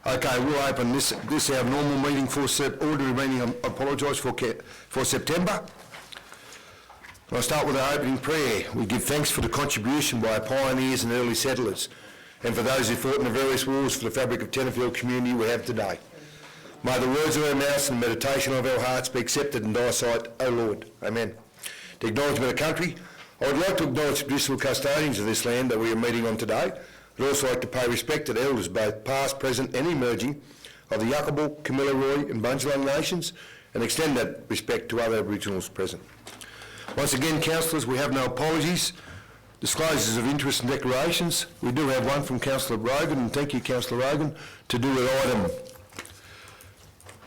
Okay, we'll open this our normal meeting for ordinary meeting. I apologise for September. I'll start with our opening prayer. We give thanks for the contribution by our pioneers and early settlers, and for those who fought in the various wars for the fabric of Tenterfield community we have today. May the words of our mouths and the meditation of our hearts be accepted in thy sight, O Lord. Amen. The acknowledgement of country. I would like to acknowledge the traditional custodians of this land that we are meeting on today. I'd also like to pay respect to the elders, both past, present and emerging, of the Yuckabull, Kamilaroi and Bundjalung nations, and extend that respect to other Aboriginals present. Once again, councillors, we have no apologies, disclosures of interest and declarations. We do have one from Councillor Rogan, and thank you, Councillor Rogan, to do with item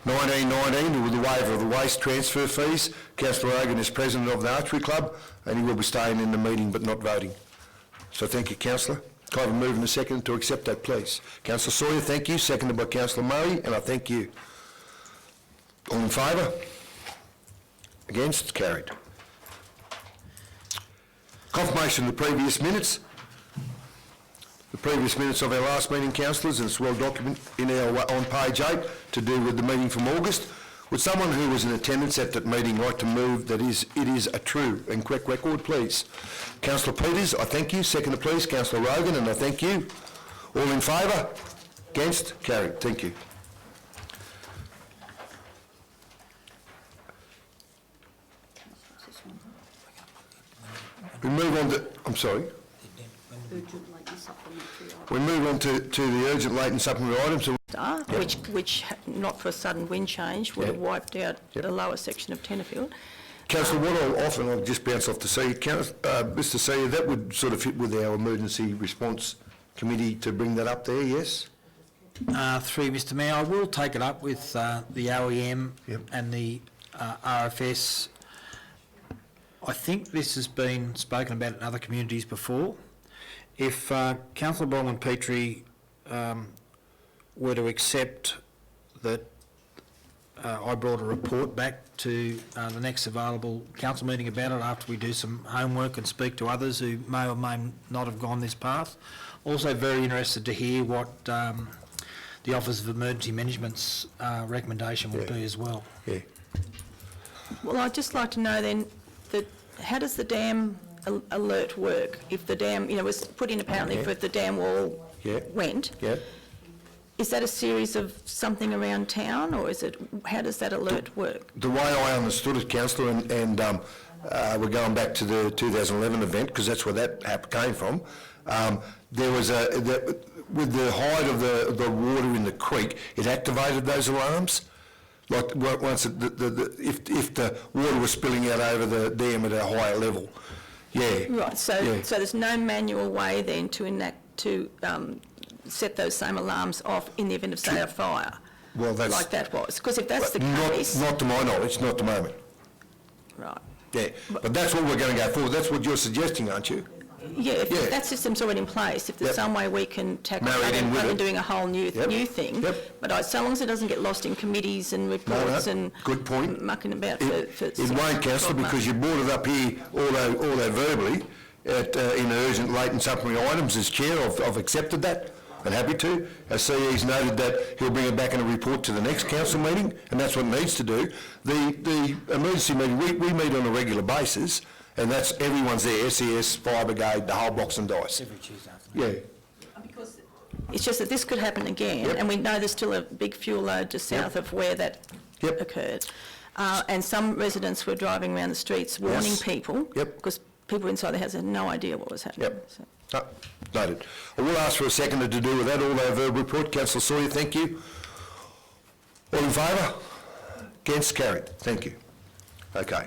1919 with the waiver of the waste transfer fees. Councillor Rogan is president of the Archery Club and he will be staying in the meeting but not voting. So thank you, Councillor. Can I have a move and a second to accept that, please? Councillor Sawyer, thank you. Seconded by Councillor Murray, and I thank you. All in favour? Against? Carried. Confirmation of the previous minutes. The previous minutes of our last meeting, councillors, and it's well documented in our on page 8 to do with the meeting from August. Would someone who was in attendance at that meeting like to move that it is a true and correct record, please? Councillor Peters, I thank you. Seconder, please. Councillor Rogan, and I thank you. All in favour? Against? Carried. Thank you. We move on to, I'm sorry. We move on to the urgent latent supplementary items. Which not for a sudden wind change, would have wiped out the lower section of Tenterfield. Councillor, what I'll offer, and I'll just bounce off to see, Mr. Seah, that would sort of fit with our emergency response committee to bring that up there, yes? Through Mr. Mayor, I will take it up with the OEM and the RFS. I think this has been spoken about in other communities before. If Councillor Boland-Petrie were to accept that I brought a report back to the next available council meeting about it after we do some homework and speak to others who may or may not have gone this path. Also very interested to hear what the Office of Emergency Management's recommendation would be as well. Yeah. Well, I'd just like to know then, how does the dam alert work? If the dam, was put in apparently for if the dam wall went, is that a series of something around town, or is it, how does that alert work? The way I understood it, Councillor, and we're going back to the 2011 event because that's where that came from. There was with the height of the water in the creek, it activated those alarms. Like once if the water was spilling out over the dam at a higher level. Yeah. Right. So there's no manual way then to set those same alarms off in the event of, say, a fire. Well, that's like that was, because if that's the case, not to my knowledge, not at the moment. Right. Yeah, but that's what we're going to go forward. That's what you're suggesting, aren't you? Yeah. If that system's already in place, if there's some way we can tackle that and doing a whole new thing. But so long as it doesn't get lost in committees and reports and good point. Mucking about. It won't, Councillor, because you brought it up here, although verbally, in urgent latent supplementary items as chair. I've accepted that and happy to. As CE's noted that he'll bring it back in a report to the next council meeting, and that's what it needs to do. The emergency meeting, we meet on a regular basis, and that's everyone's there, SES, Fire Brigade, the whole box and dice. Every Tuesday afternoon. Yeah. Because it's just that this could happen again, and we know there's still a big fuel load just south of where that occurred. And some residents were driving around the streets warning people, because people inside the house had no idea what was happening. So. Noted. I will ask for a seconder to do with that. All our verbal report. Councillor Sawyer, thank you. All in favour? Against? Carried. Thank you. Okay.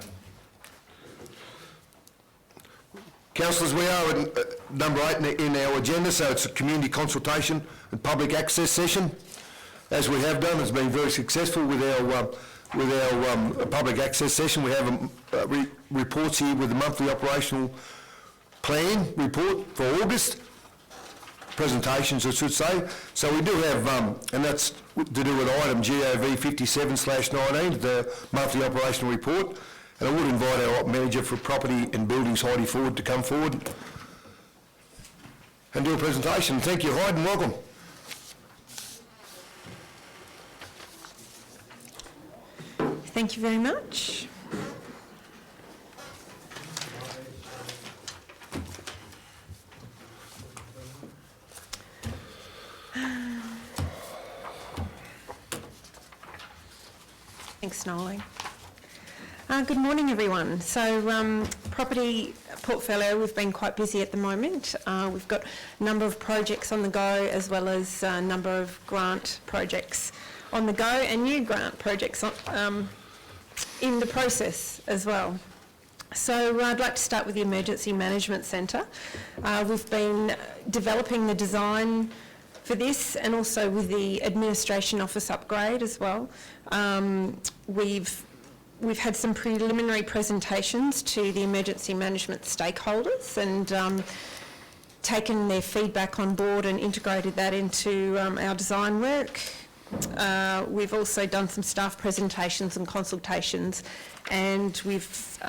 Councillors, we are at number 8 in our agenda, so it's a community consultation and public access session. As we have done, it's been very successful with our public access session. We have reports here with the monthly operational plan report for August, presentations I should say. So we do have, and that's to do with item GOV 57/19, the monthly operational report. And I would invite our manager for property and buildings, Heidi Ford, to come forward and do a presentation. Thank you, Heidi, and welcome. Thank you very much. Thanks, Noeline. Good morning, everyone. So, property portfolio, we've been quite busy at the moment. We've got a number of projects on the go, as well as a number of grant projects on the go, and new grant projects in the process as well. So I'd like to start with the Emergency Management Centre. We've been developing the design for this, and also with the Administration Office upgrade as well. We've had some preliminary presentations to the emergency management stakeholders, and taken their feedback on board and integrated that into our design work. We've also done some staff presentations and consultations, and we've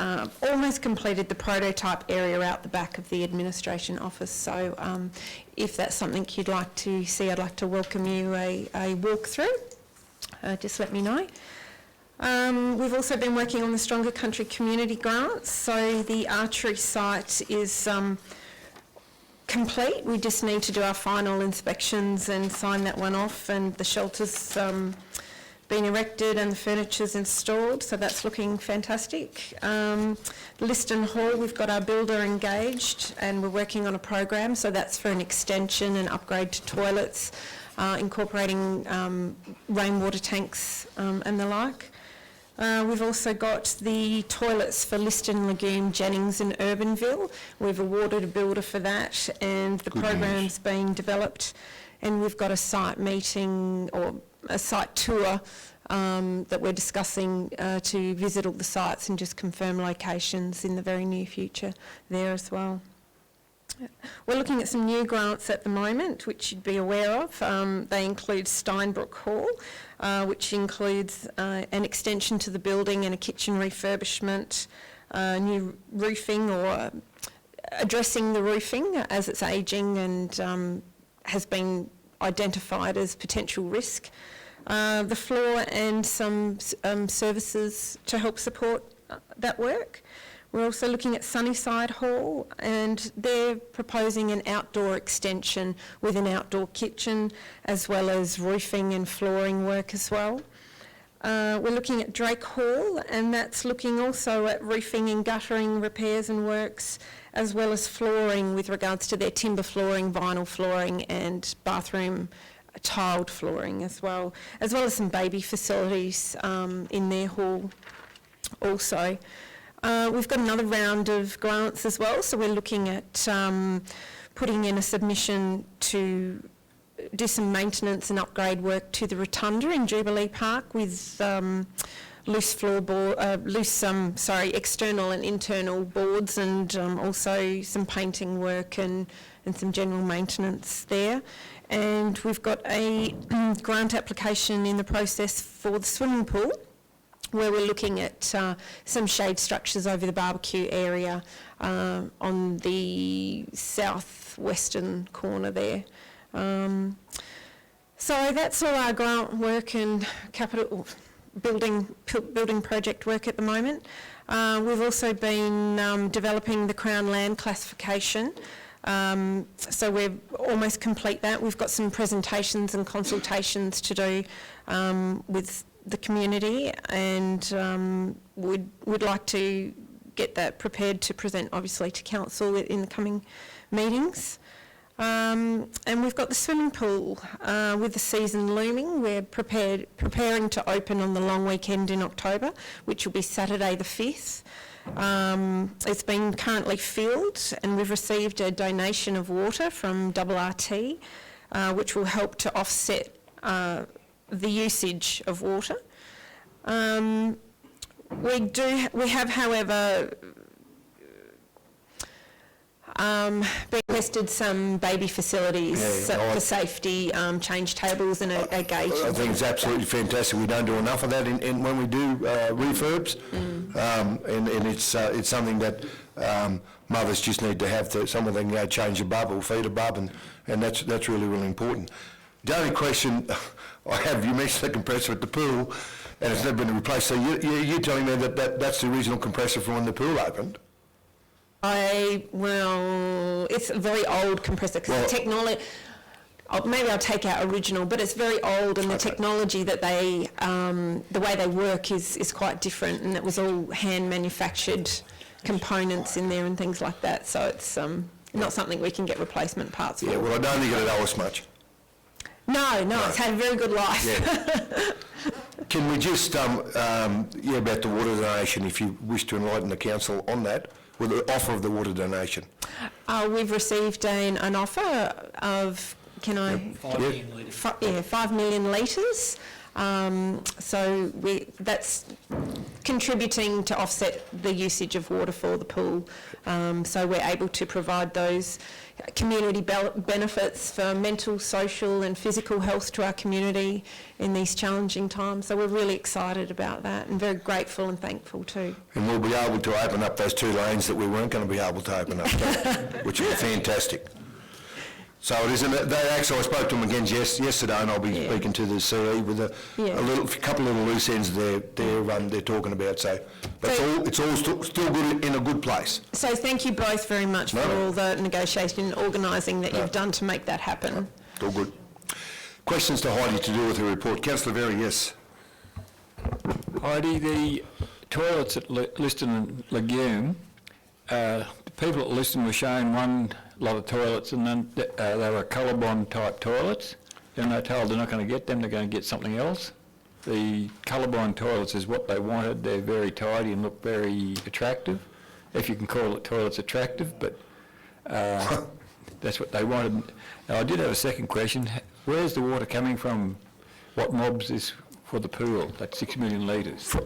almost completed the prototype area out the back of the administration office. So if that's something you'd like to see, I'd like to welcome you a walk through. Just let me know. We've also been working on the Stronger Country Community Grants. So the archery site is complete. We just need to do our final inspections and sign that one off, and the shelter's been erected and the furniture's installed, so that's looking fantastic. Liston Hall, we've got our builder engaged and we're working on a program, so that's for an extension and upgrade to toilets, incorporating rainwater tanks and the like. We've also got the toilets for Liston, Lagoon, Jennings and Urbanville. We've awarded a builder for that, and the program's being developed, and we've got a site meeting or a site tour that we're discussing to visit all the sites and just confirm locations in the very near future there as well. We're looking at some new grants at the moment, which you'd be aware of. They include Steinbrook Hall, which includes an extension to the building and a kitchen refurbishment, new roofing or addressing the roofing as it's ageing and has been identified as potential risk. The floor and some services to help support that work. We're also looking at Sunnyside Hall, and they're proposing an outdoor extension with an outdoor kitchen, as well as roofing and flooring work as well. We're looking at Drake Hall, and that's looking also at roofing and guttering repairs and works, as well as flooring with regards to their timber flooring, vinyl flooring and bathroom tiled flooring as well as some baby facilities in their hall also. We've got another round of grants as well, so we're looking at putting in a submission to do some maintenance and upgrade work to the rotunda in Jubilee Park with external and internal boards, and also some painting work and some general maintenance there. And we've got a grant application in the process for the swimming pool, where we're looking at some shade structures over the barbecue area on the southwestern corner there. So that's all our grant work and capital building project work at the moment. We've also been developing the Crown Land classification. So we're almost complete that. We've got some presentations and consultations to do with the community, and would like to get that prepared to present obviously to council in the coming meetings. And we've got the swimming pool with the season looming. We're preparing to open on the long weekend in October, which will be Saturday the 5th. It's been currently filled, and we've received a donation of water from RRT, which will help to offset the usage of water. We have, however, requested some baby facilities for safety, change tables and a gauge. I think it's absolutely fantastic. We don't do enough of that in when we do refurbs, and it's something that mothers just need to have someone they can change a bub or feed a bub, and that's really, really important. The only question I have, you mentioned the compressor at the pool. And it's never been replaced, so you're telling me that's the original compressor from when the pool opened? Well, it's a very old compressor, because Well- the technology, maybe I'll take out original, but it's very old, and the technology that they, the way they work is quite different, and it was all hand-manufactured components in there and things like that, so it's not something we can get replacement parts for. Yeah, well, I don't think it'd owe us much. No, it's had a very good life. Yeah. Can we just, about the water donation, if you wish to enlighten the council on that, with the offer of the water donation? We've received an offer of, 5 million litres. 5 million litres. So that's contributing to offset the usage of water for the pool. So we're able to provide those community benefits for mental, social and physical health to our community in these challenging times. So we're really excited about that and very grateful and thankful too. And we'll be able to open up those 2 lanes that we weren't going to be able to open up, which is fantastic. So it isn't, I spoke to them again yesterday, and I'll be speaking to the CE with a couple of little loose ends they're talking about, so, but it's all still good, in a good place. So thank you both very much for all the negotiation and organising that you've done to make that happen. It's all good. Questions to Heidi to do with her report. Councillor Very, yes. Heidi, the toilets at Liston and Legume, the people at Liston were shown one lot of toilets, and then they were Colorbond type toilets. Then they're told they're not going to get them, they're going to get something else. The Colorbond toilets is what they wanted. They're very tidy and look very attractive, if you can call it toilets attractive, but that's what they wanted. Now, I did have a second question. Where's the water coming from? What mobs is for the pool, that 6 million litres?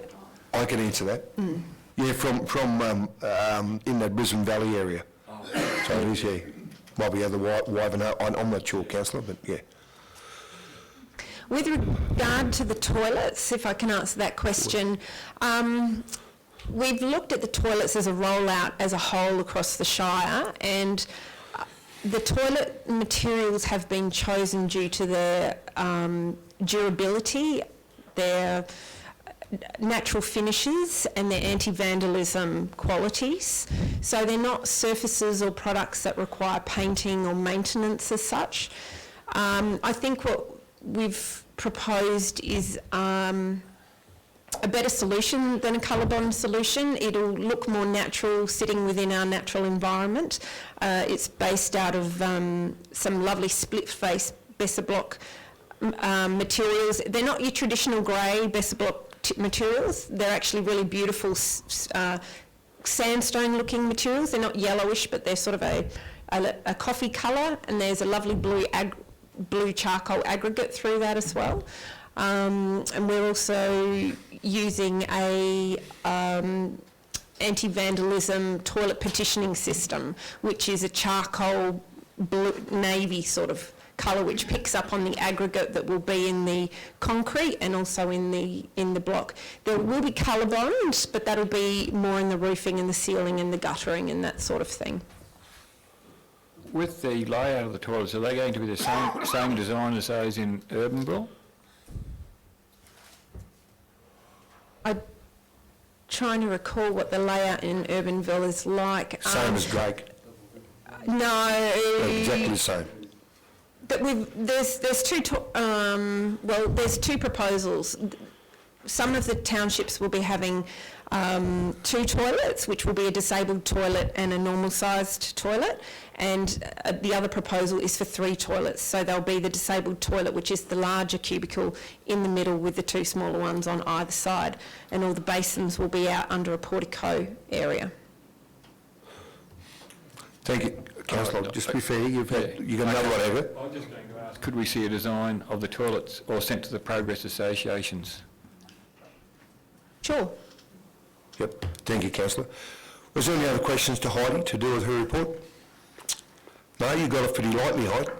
I can answer that. Yeah, from in that Brisbane Valley area. So it is, yeah. Might be other Wivenhoe, I'm not sure, councillor, but yeah. With regard to the toilets, if I can answer that question, we've looked at the toilets as a rollout as a whole across the Shire, and the toilet materials have been chosen due to their durability, their natural finishes and their anti-vandalism qualities. So they're not surfaces or products that require painting or maintenance as such. I think what we've proposed is a better solution than a Colorbond solution. It'll look more natural sitting within our natural environment. It's based out of some lovely split-face Besser Block materials. They're not your traditional grey Besser Block materials. They're actually really beautiful sandstone-looking materials. They're not yellowish, but they're sort of a coffee colour, and there's a lovely blue charcoal aggregate through that as well. And we're also using a anti-vandalism toilet partitioning system, which is a charcoal blue, navy sort of colour, which picks up on the aggregate that will be in the concrete and also in the block. There will be Colorbond, but that'll be more in the roofing and the ceiling and the guttering and that sort of thing. With the layout of the toilets, are they going to be the same design as those in Urbanville? I'm trying to recall what the layout in Urbanville is like. Same as Drake. No. Exactly the same. That there's two proposals. Some of the townships will be having 2 toilets, which will be a disabled toilet and a normal-sized toilet, and the other proposal is for 3 toilets. So there'll be the disabled toilet, which is the larger cubicle in the middle with the 2 smaller ones on either side, and all the basins will be out under a portico area. Thank you, councillor. Just to be fair, you got another one, have you? I was just going to ask, could we see a design of the toilets or sent to the progress associations? Sure. Yep. Thank you, councillor. Was there any other questions to Heidi to do with her report? No, you got off pretty lightly, Heidi.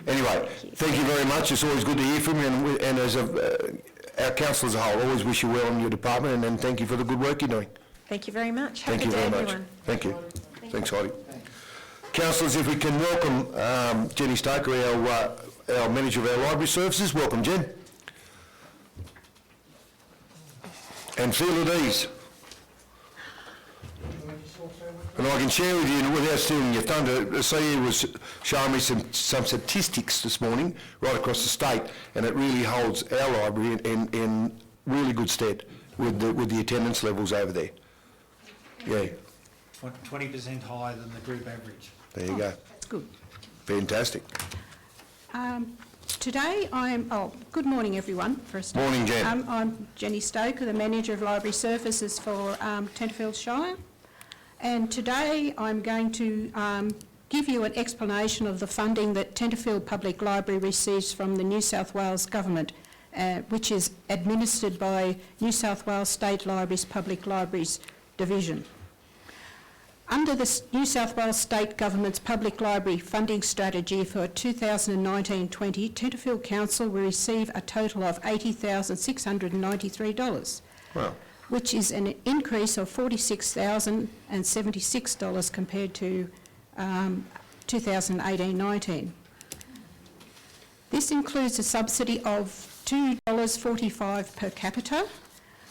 Anyway, thank you very much. It's always good to hear from you, and as our council as a whole, always wish you well in your department, and thank you for the good work you're doing. Thank you very much. Have Thank a you good day, very much. everyone. Thank you. Thanks, Heidi. Councillors, if we can welcome Jenny Stoker, our Manager of our Library Services. Welcome, Jen. and feel at ease. And I can share with you, without stealing your thunder, the CEO was showing me some statistics this morning right across the state, and it really holds our library in really good stead with the attendance levels over there. Yeah, 20% higher than the group average. there you go. That's good. Fantastic. Today good morning everyone, for a start. Morning, Jen. I'm Jenny Stoker, the Manager of Library Services for Tenterfield Shire. And today I'm going to give you an explanation of the funding that Tenterfield Public Library receives from the New South Wales Government, which is administered by New South Wales State Libraries Public Libraries Division. Under the New South Wales State Government's Public Library Funding Strategy for 2019-20, Tenterfield Council will receive a total of $80,693. Wow. Which is an increase of $46,076 compared to 2018-19. This includes a subsidy of $2.45 per capita,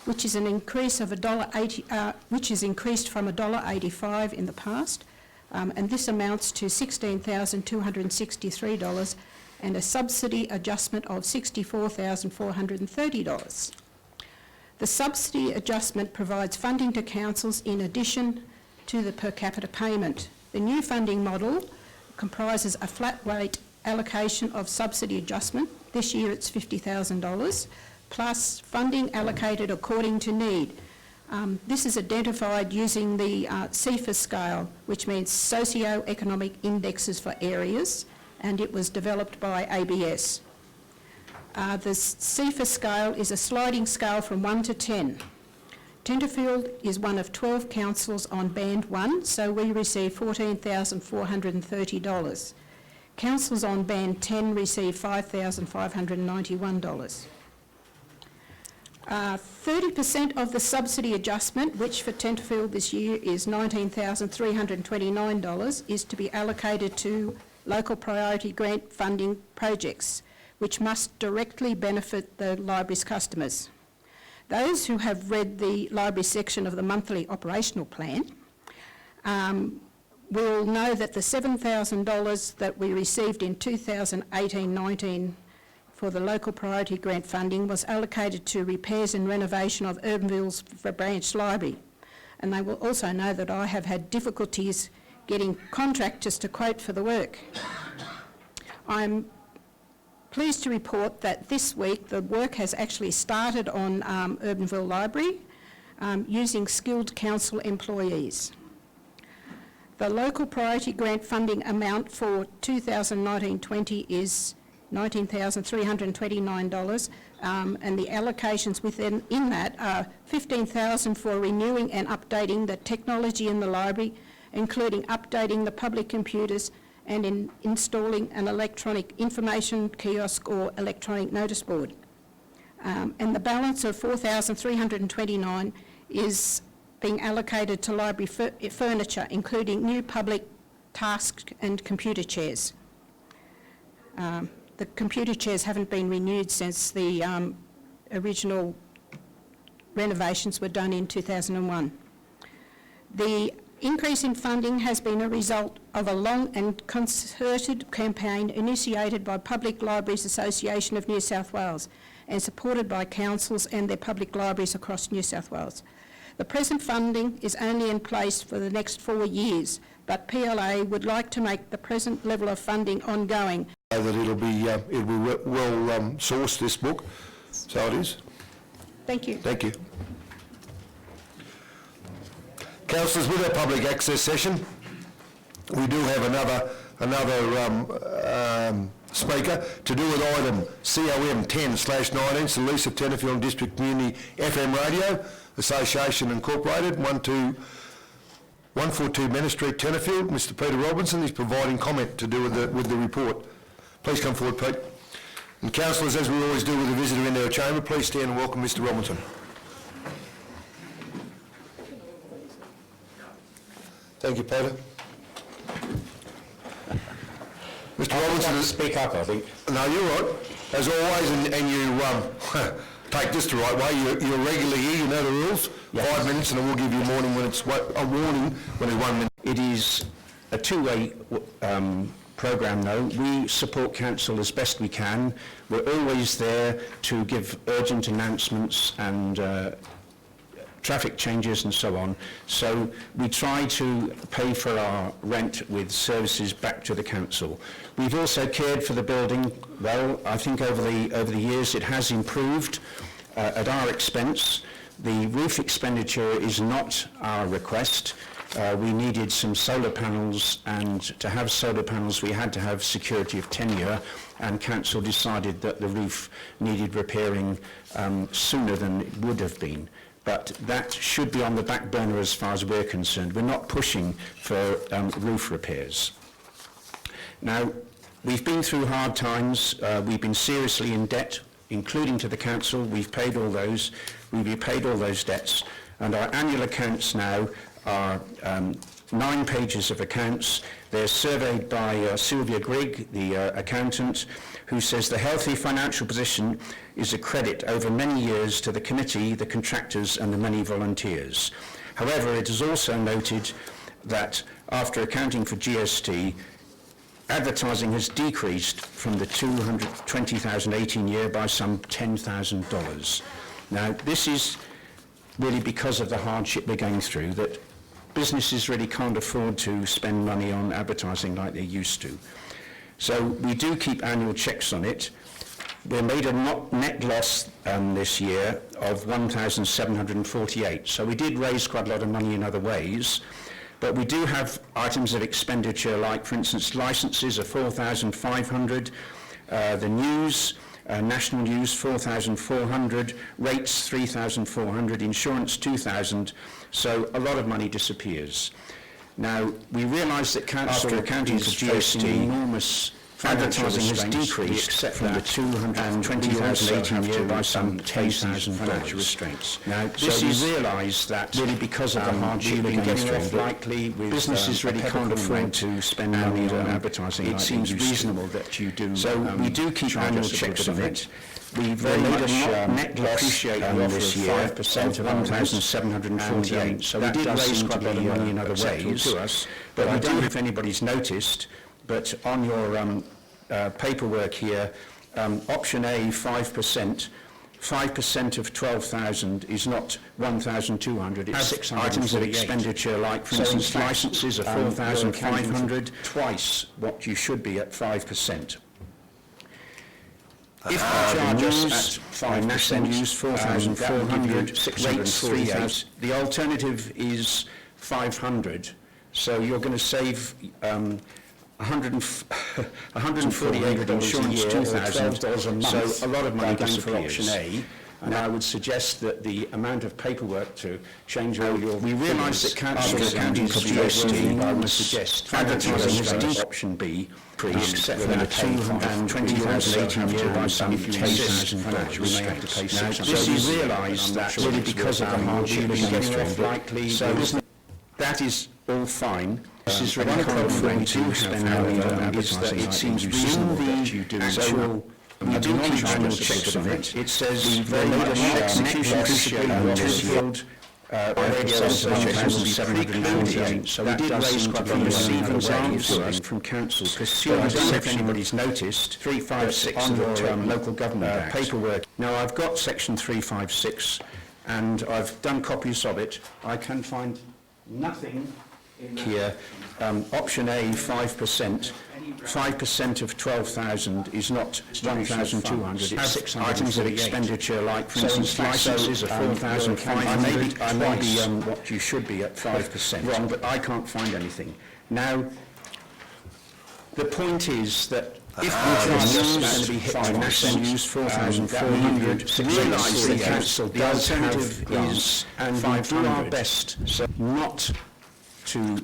which is an increase of $1.80, which is increased from $1.85 in the past, and this amounts to $16,263, and a subsidy adjustment of $64,430. The subsidy adjustment provides funding to councils in addition to the per capita payment. The new funding model comprises a flat rate allocation of subsidy adjustment. This year it's $50,000, plus funding allocated according to need. This is identified using the CEFA scale, which means socio-economic indexes for areas, and it was developed by ABS. The CEFA scale is a sliding scale from 1 to 10. Tenterfield is one of 12 councils on band 1, so we receive $14,430. Councils on band 10 receive $5,591. 30% of the subsidy adjustment, which for Tenterfield this year is $19,329, is to be allocated to local priority grant funding projects, which must directly benefit the library's customers. Those who have read the library section of the monthly operational plan will know that the $7,000 that we received in 2018-19 for the local priority grant funding was allocated to repairs and renovation of Urbanville's branch library. And they will also know that I have had difficulties getting contractors to quote for the work. I'm pleased to report that this week the work has actually started on Urbanville Library using skilled council employees. The local priority grant funding amount for 2019-20 is $19,329, and the allocations within that are $15,000 for renewing and updating the technology in the library, including updating the public computers and installing an electronic information kiosk or electronic notice board. And the balance of $4,329 is being allocated to library furniture, including new public task and computer chairs. The computer chairs haven't been renewed since the original renovations were done in 2001. The increase in funding has been a result of a long and concerted campaign initiated by Public Libraries Association of New South Wales and supported by councils and their public libraries across New South Wales. The present funding is only in place for the next 4 years, but PLA would like to make the present level of funding ongoing. That it'll be well sourced, this book, so it is. Thank you. Thank you. Councillors, with our public access session, we do have another speaker to do with item COM 10/19, the lease of Tenterfield District Community FM Radio Association Incorporated, 142 Manor Street, Tenterfield. Mr. Peter Robinson is providing comment to do with the report. Please come forward, Pete. And councillors, as we always do with a visitor in our chamber, please stand and welcome Mr. Robinson. Thank you, Peter. Mr. Robinson, Speak up, I think. no, you're right. As always, and you take this the right way. You're regularly here, you know the rules. 5 minutes, and I will give you a warning when it's 1 minute. It is a two-way programme, though. We support council as best we can. We're always there to give urgent announcements and traffic changes and so on. So we try to pay for our rent with services back to the council. We've also cared for the building well. I think over the years it has improved at our expense. The roof expenditure is not our request. We needed some solar panels, and to have solar panels we had to have security of tenure, and council decided that the roof needed repairing sooner than it would have been. But that should be on the back burner as far as we're concerned. We're not pushing for roof repairs. Now, we've been through hard times. We've been seriously in debt, including to the council. We've paid all those. We've repaid all those debts. And our annual accounts now are 9 pages of accounts. They're surveyed by Sylvia Grigg, the accountant, who says the healthy financial position is a credit over many years to the committee, the contractors and the many volunteers. However, it is also noted that after accounting for GST, advertising has decreased from the 2018 year by some $10,000. Now, this is really because of the hardship we're going through, that businesses really can't afford to spend money on advertising like they used to. So we do keep annual checks on it. We made a net loss this year of 1,748. So we did raise quite a lot of money in other ways. But we do have items of expenditure like, for instance, licences are 4,500, the news, national news 4,400, rates 3,400, insurance 2,000, so a lot of money disappears. Now, we realise that council, after accounting for GST, enormous advertising has decreased from the 220,018 year by some $10,000. Now, this is realise that really because of the hardship we're going through, likely with businesses really can't afford to spend money on advertising. It seems reasonable that you do. So we do keep annual checks on it. We very much net loss this year of 1,748. So we did raise quite a lot of money in other ways. But I don't know if anybody's noticed, but on your paperwork here, option A, 5%. 5% of 12,000 is not 1,200, it's 600 items of expenditure like, for instance, licences are 4,500, twice what you should be at 5%. If you charge us at 5%, use 4,400, 603, the alternative is 500, so you're going to save 148 insurance, 2,000, so a lot of money going for option A. And I would suggest that the amount of paperwork to change all your... We realise that council accounting for GST, I would suggest advertising is option B, except for the 220,018 year by some 10,000 financial restraints. Now, this is realised that really because of the hardship we're going through, likely, so that is all fine. This is really kind of friend to spend money on advertising. It seems reasonable that you do actual... We do keep annual checks on it. It says we made a net execution this field radio association 748. So we did raise quite a lot of receivings answers from council. But I don't know if anybody's noticed 356 on your local government paperwork. Now I've got section 356 and I've done copies of it. I can find nothing in here. Option A, 5%. 5% of 12,000 is not 1,200, it's 600 items of expenditure like, for instance, licences are 4,500. I may be what you should be at 5% wrong, but I can't find anything. Now, the point is that if the going to be hit by national use 4,400, realise the council the alternative is, and we do our best so not to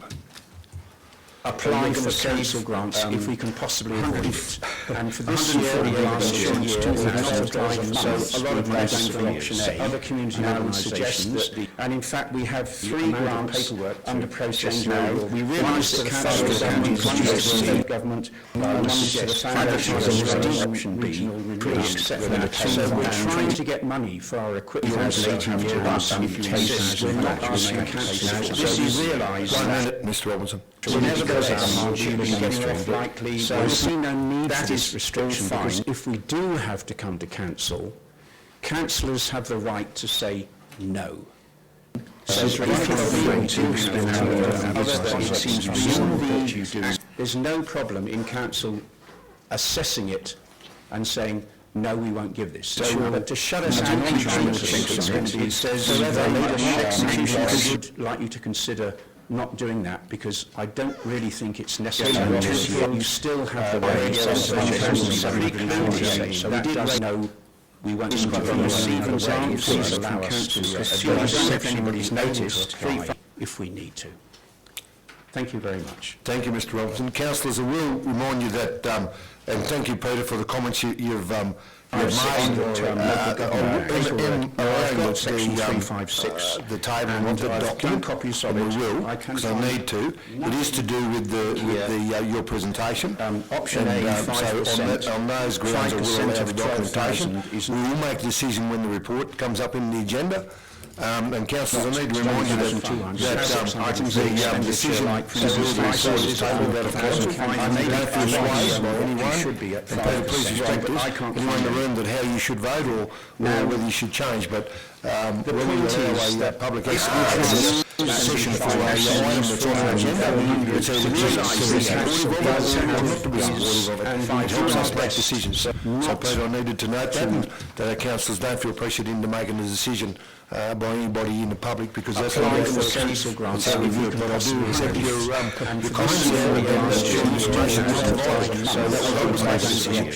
apply for council grants if we can possibly avoid it. And for this year, the last year, we've not applied for so a lot of less for option A. Other community organisations, and in fact, we have 3 grants under process now. We realise that the federal government, one is the state government, one is the foundation option B, pretty exceptional. So we're trying to get money for our equipment. 2018 year last we're not asking council. So we realise 1 minute, Mr Robinson. whenever there's a hardship, it's getting off likely. So we see no need for this restriction because if we do have to come to council, councillors have the right to say no. So there's no problem in council assessing it and saying, no, we won't give this. So to shut us out, it says, I would like you to consider not doing that because I don't really think it's necessary. You still have the right so we did know we won't receive and please allow us to if anybody's noticed if we need to. Thank you very much. Thank you, Mr Robinson. Councillors, I will remind you that, and thank you, Peter, for the comments you've made the table and the document, copies and of we it. will, because I need to. It is to do with your presentation. Option A, 5%. On those grounds, I will allow the documentation. We will make a decision when the report comes up in the agenda. And councillors, I need to remind you that the decision will be tabled out of council. I may not feel swayed by anyone, and Peter, please respect this, anyone in the room that how you should vote or whether you should change, but when we allow a public session for a item that's on our agenda, it's either to be supportive of it or not to be supportive of it. It helps us make decisions. So Peter, I needed to note that, and that our councillors don't feel pressured into making a decision by anybody in the public, because that's how we view it. But I do accept your comments and the information that's provided, so that will help us make a decision.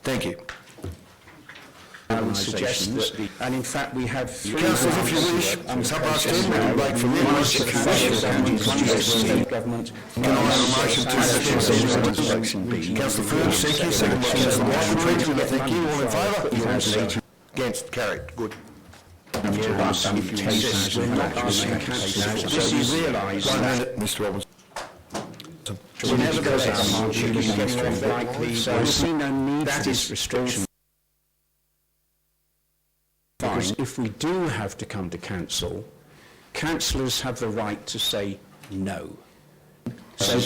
Thank you. And in fact we have 3 Councillors, if you wish, it's up past 10, we can break for government. Can I have a motion to suspend? Councillor Forbes, thank you. Second by Councillor White, thank you. All in favour? Against? Carried. Good. This is realised 1 minute, Mr Robinson. whenever there's a hardship, it's getting off likely. So we see no need for this restriction. Because if we do have to come to council, councillors have the right to say no. So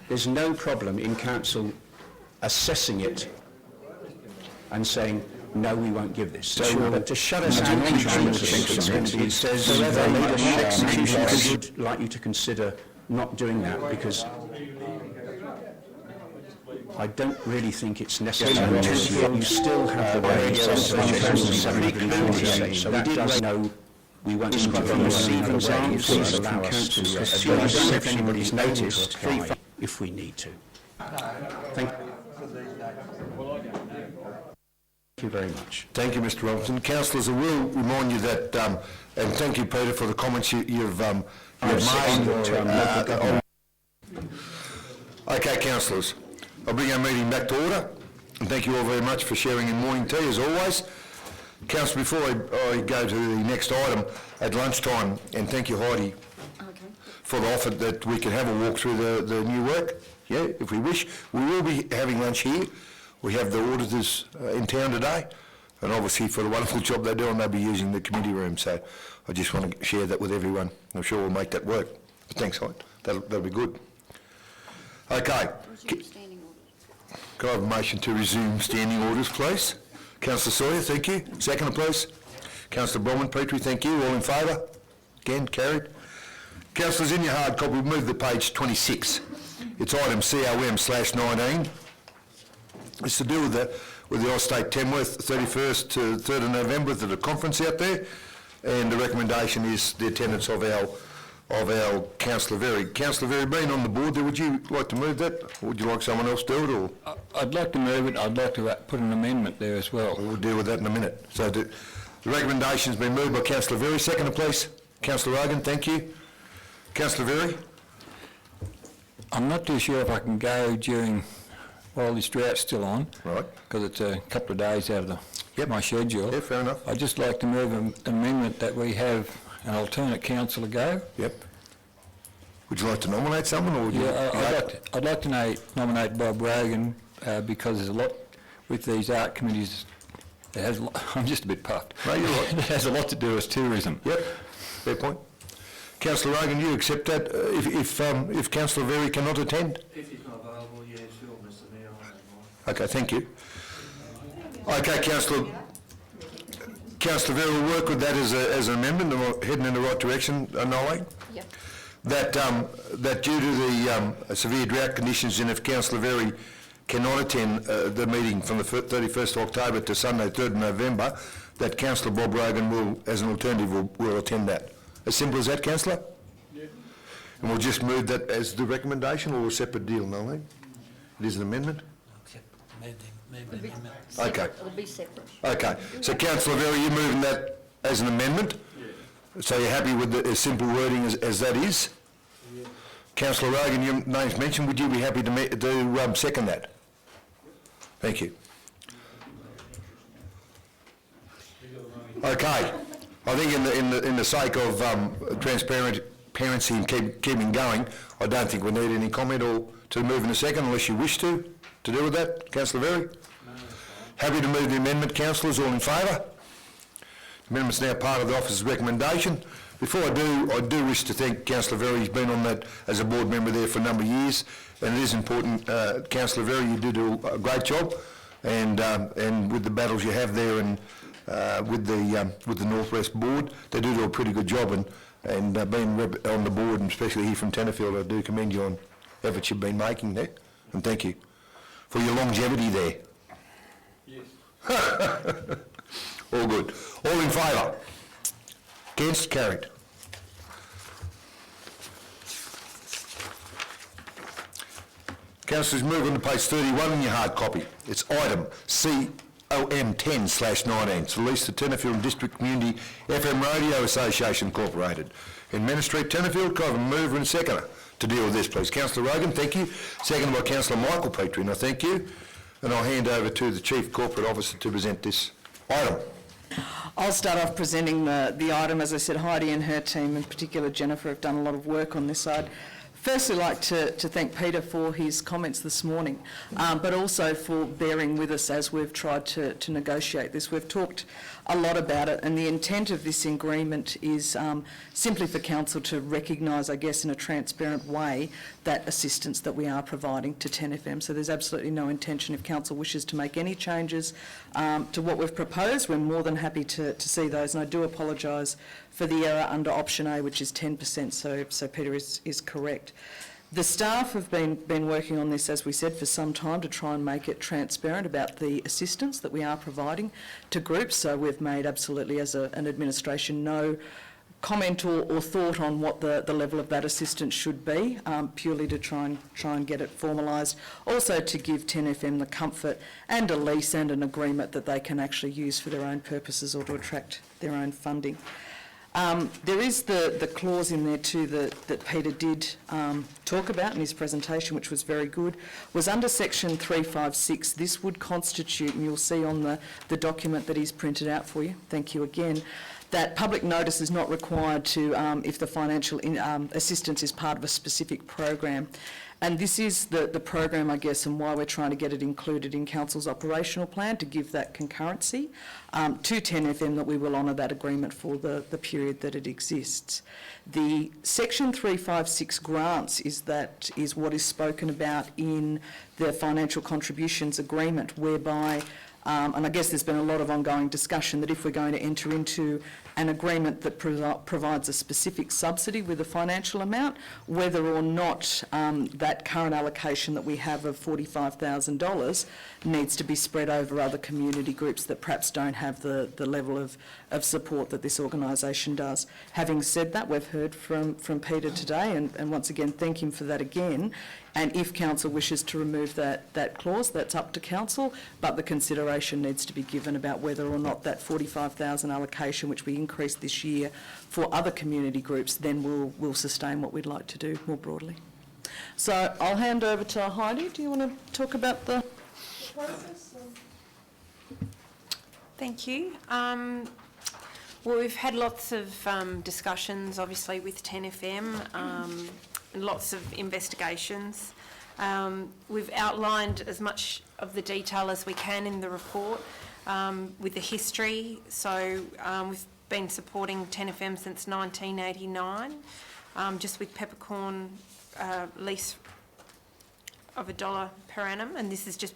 there's no problem in council assessing it and saying, no, we won't give this. So to shut us out, it says, I would like you to consider not doing that because I don't really think it's necessary. You still have the right so we did know we won't receive and please allow us to if anybody's noticed if we need to. Thank you very much. Thank you, Mr Robinson. Councillors, I will remind you that, and thank you, Peter, for the comments you've made. Okay, councillors, I'll bring our meeting back to order, and thank you all very much for sharing in morning tea, as always. Councillor, before I go to the next item at lunchtime, and thank you, Heidi, for the offer that we can have a walk through the new work, if we wish. We will be having lunch here. We have the auditors in town today, and obviously for the wonderful job they do, and they'll be using the committee room, so I just want to share that with everyone. I'm sure we'll make that work. But thanks, Heidi. That'll be good. Okay. Can I have a motion to resume standing orders, please? Councillor Sawyer, thank you. Second, please. Councillor Bronwyn Petrie, thank you. All in favour? Again, carried. Councillors, in your hard copy, we've moved to page 26. It's item COM/19. It's to do with the Ausstate Tamworth 31st to 3rd of November, to the conference out there, and the recommendation is the attendance of our Councillor Very. Councillor Very, being on the board there, would you like to move that, or would you like someone else to do it, or? I'd like to move it. I'd like to put an amendment there as well. We'll deal with that in a minute. So the recommendation's been moved by Councillor Very. Second, please. Councillor Rogan, thank you. Councillor Very? I'm not too sure if I can go while this drought's still on. Right. Because it's a couple of days out of my schedule. Yeah, fair enough. I'd just like to move an amendment that we have an alternate councillor go. Yep. Would you like to nominate someone, or would you? I'd like to nominate Bob Rogan because there's a lot with these art committees. I'm just a bit puffed. No, you're right. It has a lot to do with tourism. Yep, fair point. Councillor Rogan, you accept that if Councillor Very cannot attend? If he's not available, yeah, sure, Mr Mayor, I don't mind. Okay, thank you. Okay, Councillor Very will work with that as an amendment, and we're heading in the right direction, Noel. Yep. That due to the severe drought conditions, and if Councillor Very cannot attend the meeting from the 31st of October to Sunday, 3rd of November, that Councillor Bob Rogan will, as an alternative, will attend that. As simple as that, Councillor? Yeah. And we'll just move that as the recommendation, or a separate deal, Nolene? It is an amendment? Okay. It'll be separate. Okay. So Councillor Very, you're moving that as an amendment? Yeah. So you're happy with the simple wording as that is? Yeah. Councillor Rogan, your name's mentioned. Would you be happy to second that? Thank you. Okay. I think in the sake of transparency and keeping going, I don't think we need any comment or to move in a second, unless you wish to deal with that. Councillor Very? No, happy to move the amendment. Councillors, all in favour? The amendment's now part of the officer's recommendation. Before I do wish to thank Councillor Very. He's been on that as a board member there for a number of years, and it is important. Councillor Very, you do a great job, and with the battles you have there and with the Northwest Board, they do a pretty good job, and being on the board, and especially here from Tenterfield, I do commend you on efforts you've been making there, and thank you for your longevity there. Yes. All good. All in favour? Against? Carried. Councillors, move on to page 31 in your hard copy. It's item COM 10/19. It's released to Tenterfield District Community FM Radio Association Incorporated. In Manor Street, Tenterfield, can I have a mover and seconder to deal with this, please? Councillor Rogan, thank you. Seconded by Councillor Michael Petrie, and I thank you. And I'll hand over to the Chief Corporate Officer to present this item. I'll start off presenting the item. As I said, Heidi and her team, in particular Jennifer, have done a lot of work on this side. Firstly, I'd like to thank Peter for his comments this morning, but also for bearing with us as we've tried to negotiate this. We've talked a lot about it, and the intent of this agreement is simply for Council to recognise, I guess, in a transparent way, that assistance that we are providing to 10FM. So there's absolutely no intention, if Council wishes to make any changes to what we've proposed, we're more than happy to see those. And I do apologise for the error under option A, which is 10%, so Peter is correct. The staff have been working on this, as we said, for some time to try and make it transparent about the assistance that we are providing to groups. So we've made absolutely, as an administration, no comment or thought on what the level of that assistance should be, purely to try and get it formalised. Also to give 10FM the comfort and a lease and an agreement that they can actually use for their own purposes or to attract their own funding. There is the clause in there too that Peter did talk about in his presentation, which was very good, was under section 356. This would constitute, and you'll see on the document that he's printed out for you, thank you again, that public notice is not required to if the financial assistance is part of a specific program. And this is the program, I guess, and why we're trying to get it included in Council's operational plan, to give that concurrency to 10FM, that we will honour that agreement for the period that it exists. The section 356 grants is what is spoken about in the financial contributions agreement, whereby and I guess there's been a lot of ongoing discussion that if we're going to enter into an agreement that provides a specific subsidy with a financial amount, whether or not that current allocation that we have of $45,000 needs to be spread over other community groups that perhaps don't have the level of support that this organisation does. Having said that, we've heard from Peter today, and once again thank him for that again. And if council wishes to remove that clause, that's up to council, but the consideration needs to be given about whether or not that 45,000 allocation, which we increased this year for other community groups, then will sustain what we'd like to do more broadly. So I'll hand over to Heidi. Do you want to talk about the process? Thank you. Well, we've had lots of discussions, obviously, with 10FM, and lots of investigations. We've outlined as much of the detail as we can in the report with the history. So we've been supporting 10FM since 1989, just with peppercorn lease of $1 per annum, and this has just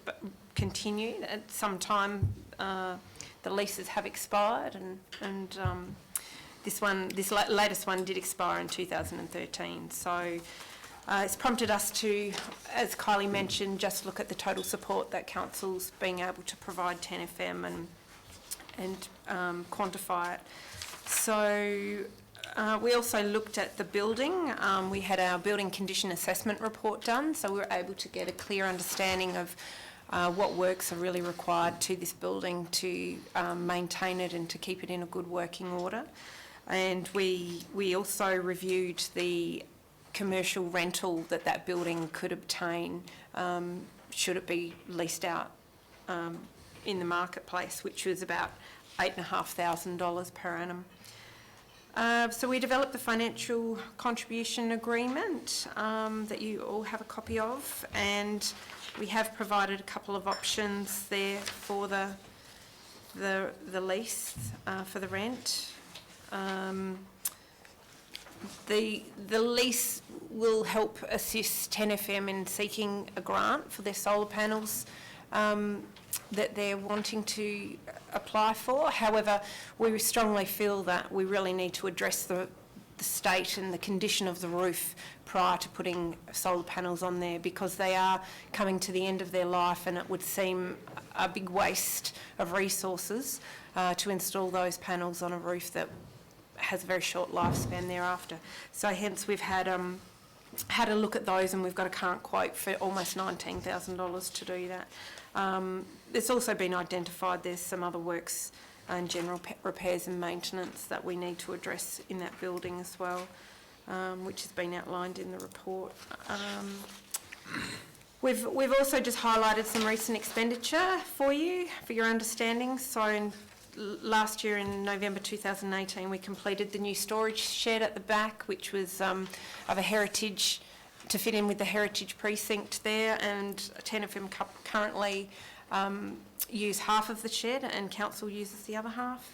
continued. At some time, the leases have expired, and this latest one did expire in 2013. So it's prompted us to, as Kylie mentioned, just look at the total support that council's being able to provide 10FM and quantify it. So we also looked at the building. We had our building condition assessment report done, so we were able to get a clear understanding of what works are really required to this building to maintain it and to keep it in a good working order. And we also reviewed the commercial rental that building could obtain should it be leased out in the marketplace, which was about $8,500 per annum. So we developed the financial contribution agreement that you all have a copy of, and we have provided a couple of options there for the lease, for the rent. The lease will help assist 10FM in seeking a grant for their solar panels that they're wanting to apply for. However, we strongly feel that we really need to address the state and the condition of the roof prior to putting solar panels on there, because they are coming to the end of their life, and it would seem a big waste of resources to install those panels on a roof that has a very short lifespan thereafter. So hence we've had a look at those, and we've got a current quote for almost $19,000 to do that. It's also been identified there's some other works and general repairs and maintenance that we need to address in that building as well, which has been outlined in the report. We've also just highlighted some recent expenditure for you, for your understanding. So last year in November 2018, we completed the new storage shed at the back, which was of a heritage, to fit in with the heritage precinct there, and 10FM currently use half of the shed and council uses the other half.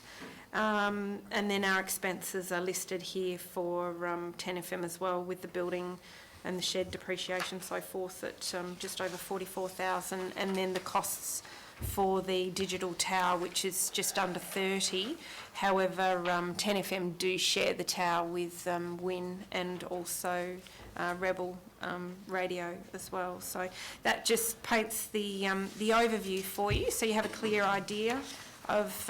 And then our expenses are listed here for 10FM as well, with the building and the shed depreciation, so forth, at just over $44,000, and then the costs for the digital tower, which is just under 30. However, 10FM do share the tower with WIN and also Rebel Radio as well. So that just paints the overview for you, so you have a clear idea of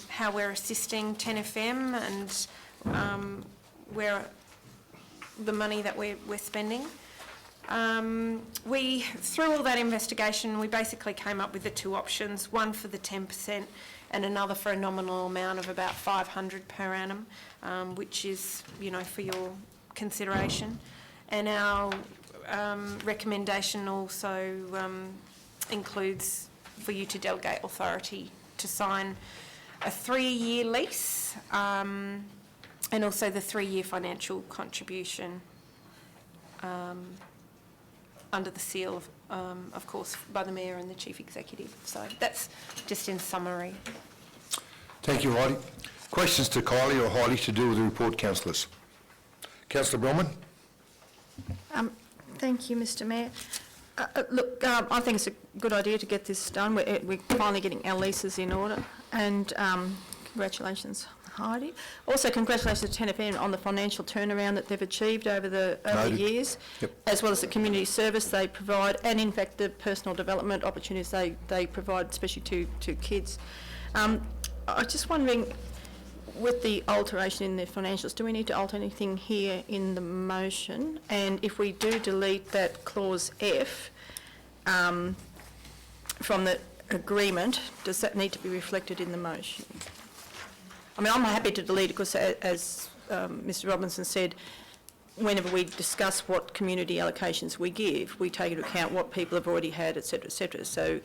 how we're assisting 10FM and where the money that we're spending. Through all that investigation, we basically came up with the two options, one for the 10% and another for a nominal amount of about $500 per annum, which is, for your consideration. And our recommendation also includes for you to delegate authority to sign a 3-year lease and also the 3-year financial contribution under the seal of course, by the Mayor and the Chief Executive. So that's just in summary. Thank you, Heidi. Questions to Kylie or Heidi to do with the report, councillors? Councillor Bronwyn? Thank you, Mr Mayor. Look, I think it's a good idea to get this done. We're finally getting our leases in order, and congratulations, Heidi. Also, congratulations to 10FM on the financial turnaround that they've achieved over the years, as well as the community service they provide, and in fact the personal development opportunities they provide, especially to kids. I was just wondering, with the alteration in the financials, do we need to alter anything here in the motion? And if we do delete that clause F from the agreement, does that need to be reflected in the motion? I mean, I'm happy to delete it because, as Mr Robinson said, whenever we discuss what community allocations we give, we take into account what people have already had, et cetera, et cetera. So,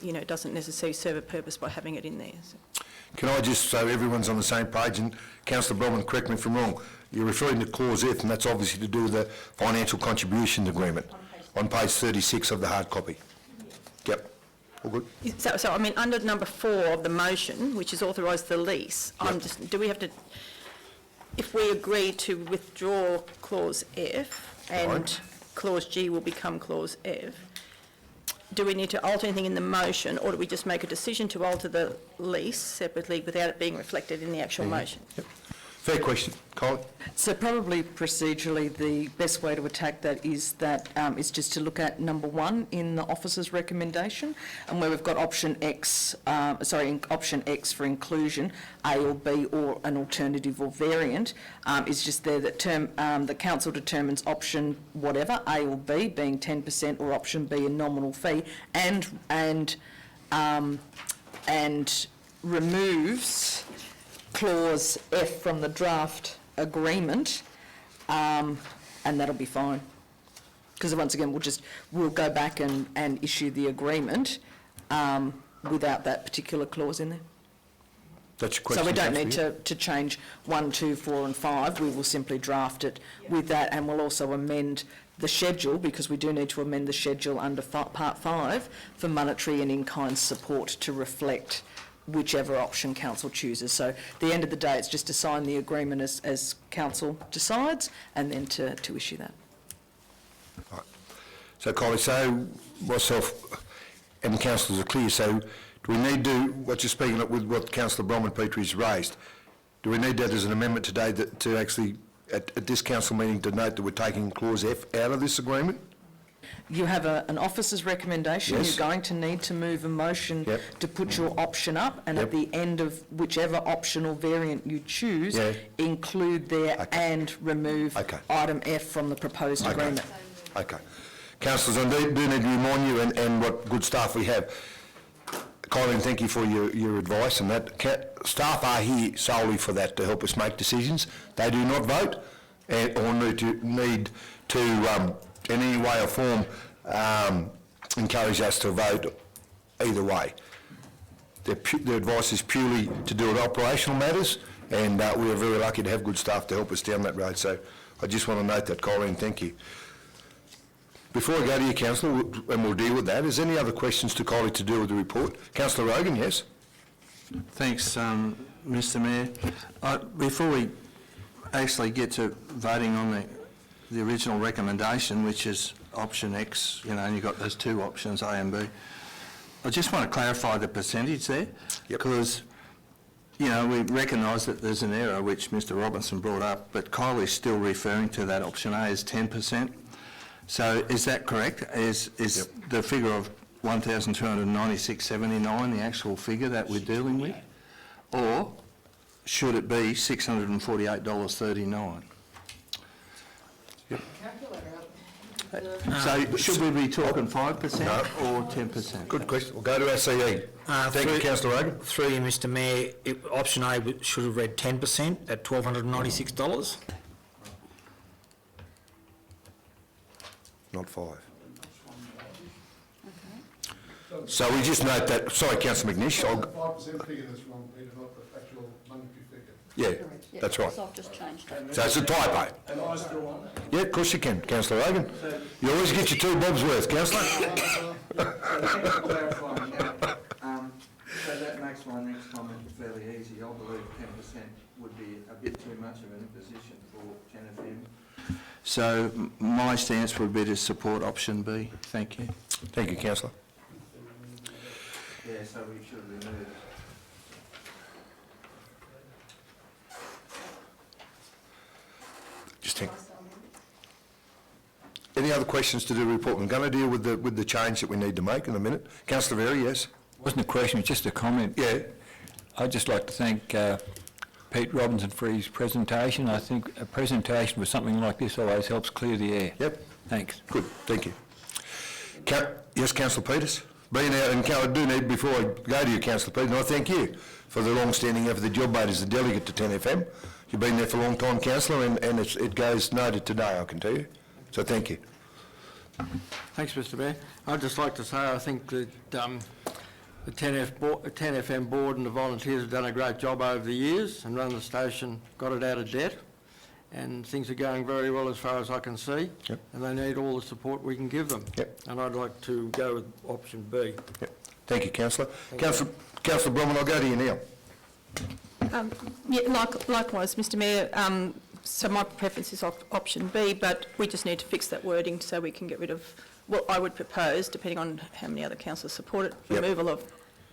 you know, it doesn't necessarily serve a purpose by having it in there. So. Can I just, so everyone's on the same page, and Councillor Brodman, correct me if I'm wrong, you're referring to clause F, and that's obviously to do with the financial contributions agreement on page 36 of the hard copy. Yep, all good. So I mean, under number 4 of the motion, which is authorise the lease, Yep. do we have to, if we agree to withdraw clause F and Right. clause G will become clause F, do we need to alter anything in the motion, or do we just make a decision to alter the lease separately without it being reflected in the actual motion? Yep. Fair question. Colin? So probably procedurally, the best way to attack that is is just to look at number 1 in the officer's recommendation, and where we've got option X, option X for inclusion, A or B or an alternative or variant, is just there that the council determines option whatever, A or B, being 10%, or option B, a nominal fee, and removes clause F from the draft agreement, and that'll be fine. Because once again, we'll go back and issue the agreement without that particular clause in there. That's your question. So we don't need Councillor. to change 1, 2, 4 and 5. We will simply draft it with that, and we'll also amend the schedule, because we do need to amend the schedule under part 5 for monetary and in-kind support to reflect whichever option council chooses. So at the end of the day, it's just to sign the agreement as council decides, and then to issue that. Right. So, Colin, so myself and the councillors are clear. So, do we need to, what you're speaking of with what Councillor Brodman Petrie's raised, do we need that as an amendment today that to actually, at this council meeting, to note that we're taking clause F out of this agreement? You have an officer's recommendation. Yes. You're going to need to move a motion Yep. to put your option up, and at Yep. the end of whichever option or variant you choose, Yeah. include there Okay. and remove Okay. item F from the proposed Okay. agreement. Okay. Councillors, I do need to remind you, and what good staff we have. Colin, thank you for your advice, and that staff are here solely for that, to help us make decisions. They do not vote, or need to in any way or form encourage us to vote either way. Their advice is purely to do with operational matters, and we are very lucky to have good staff to help us down that road. So I just want to note that, Colin, thank you. Before I go to you, Councillor, and we'll deal with that, is there any other questions to Colin to do with the report? Councillor Rogan, yes? Thanks, Mr Mayor. Before we actually get to voting on the original recommendation, which is option X, you know, and you've got those 2 options, A and B, I just want to clarify the percentage there, because, you know, we recognise that there's an error, which Mr Robinson brought up, but Kyle is still referring to that option A as 10%. So is that correct? Is the figure of 1,296.79 the actual figure that we're dealing with? Or should it be $648.39? So should we be talking 5% or 10%? Good question. We'll go to our CE. Thank you, Councillor Rogan. Through you, Mr Mayor, option A should have read 10% at $1,296. Not 5. So we just note that, sorry, Councillor McNish, 5% figure that's wrong, Peter, not the actual monetary figure. yeah, that's right. So I've just changed it. So it's a typo. Am I still on that? Yeah, of course you can, Councillor Rogan. You always get your 2 bobs worth, Councillor. Thanks for clarifying that. So that makes my next comment fairly easy. I believe 10% would be a bit too much of an imposition for TNFM. So my stance would be to support option B. Thank you. Thank you, Councillor. Yeah, so we should remove. Just think. Any other questions to do the report? I'm going to deal with the change that we need to make in a minute. Councillor Very, yes? Wasn't a question, it was just a comment. Yeah. I'd just like to thank Pete Robinson for his presentation. I think a presentation with something like this always helps clear the air. Yep. Thanks. Good, thank you. Yes, Councillor Peters? Being out, and I do need, before I go to you, Councillor Peters, and I thank you for the long-standing effort that you've made as a delegate to 10FM. You've been there for a long time, Councillor, and it goes noted today, I can tell you. So thank you. Thanks, Mr Mayor. I'd just like to say I think that the 10FM board and the volunteers have done a great job over the years and run the station, got it out of debt, and things are going very well as far as I can see. Yep. And they need all the support we can give them. Yep. And I'd like to go with option B. Yep. Thank you, Councillor. Councillor Bromwell, I'll go to you now. Yeah, likewise, Mr Mayor, so my preference is option B, but we just need to fix that wording so we can get rid of, well, I would propose, depending on how many other councillors support it, Yep. removal of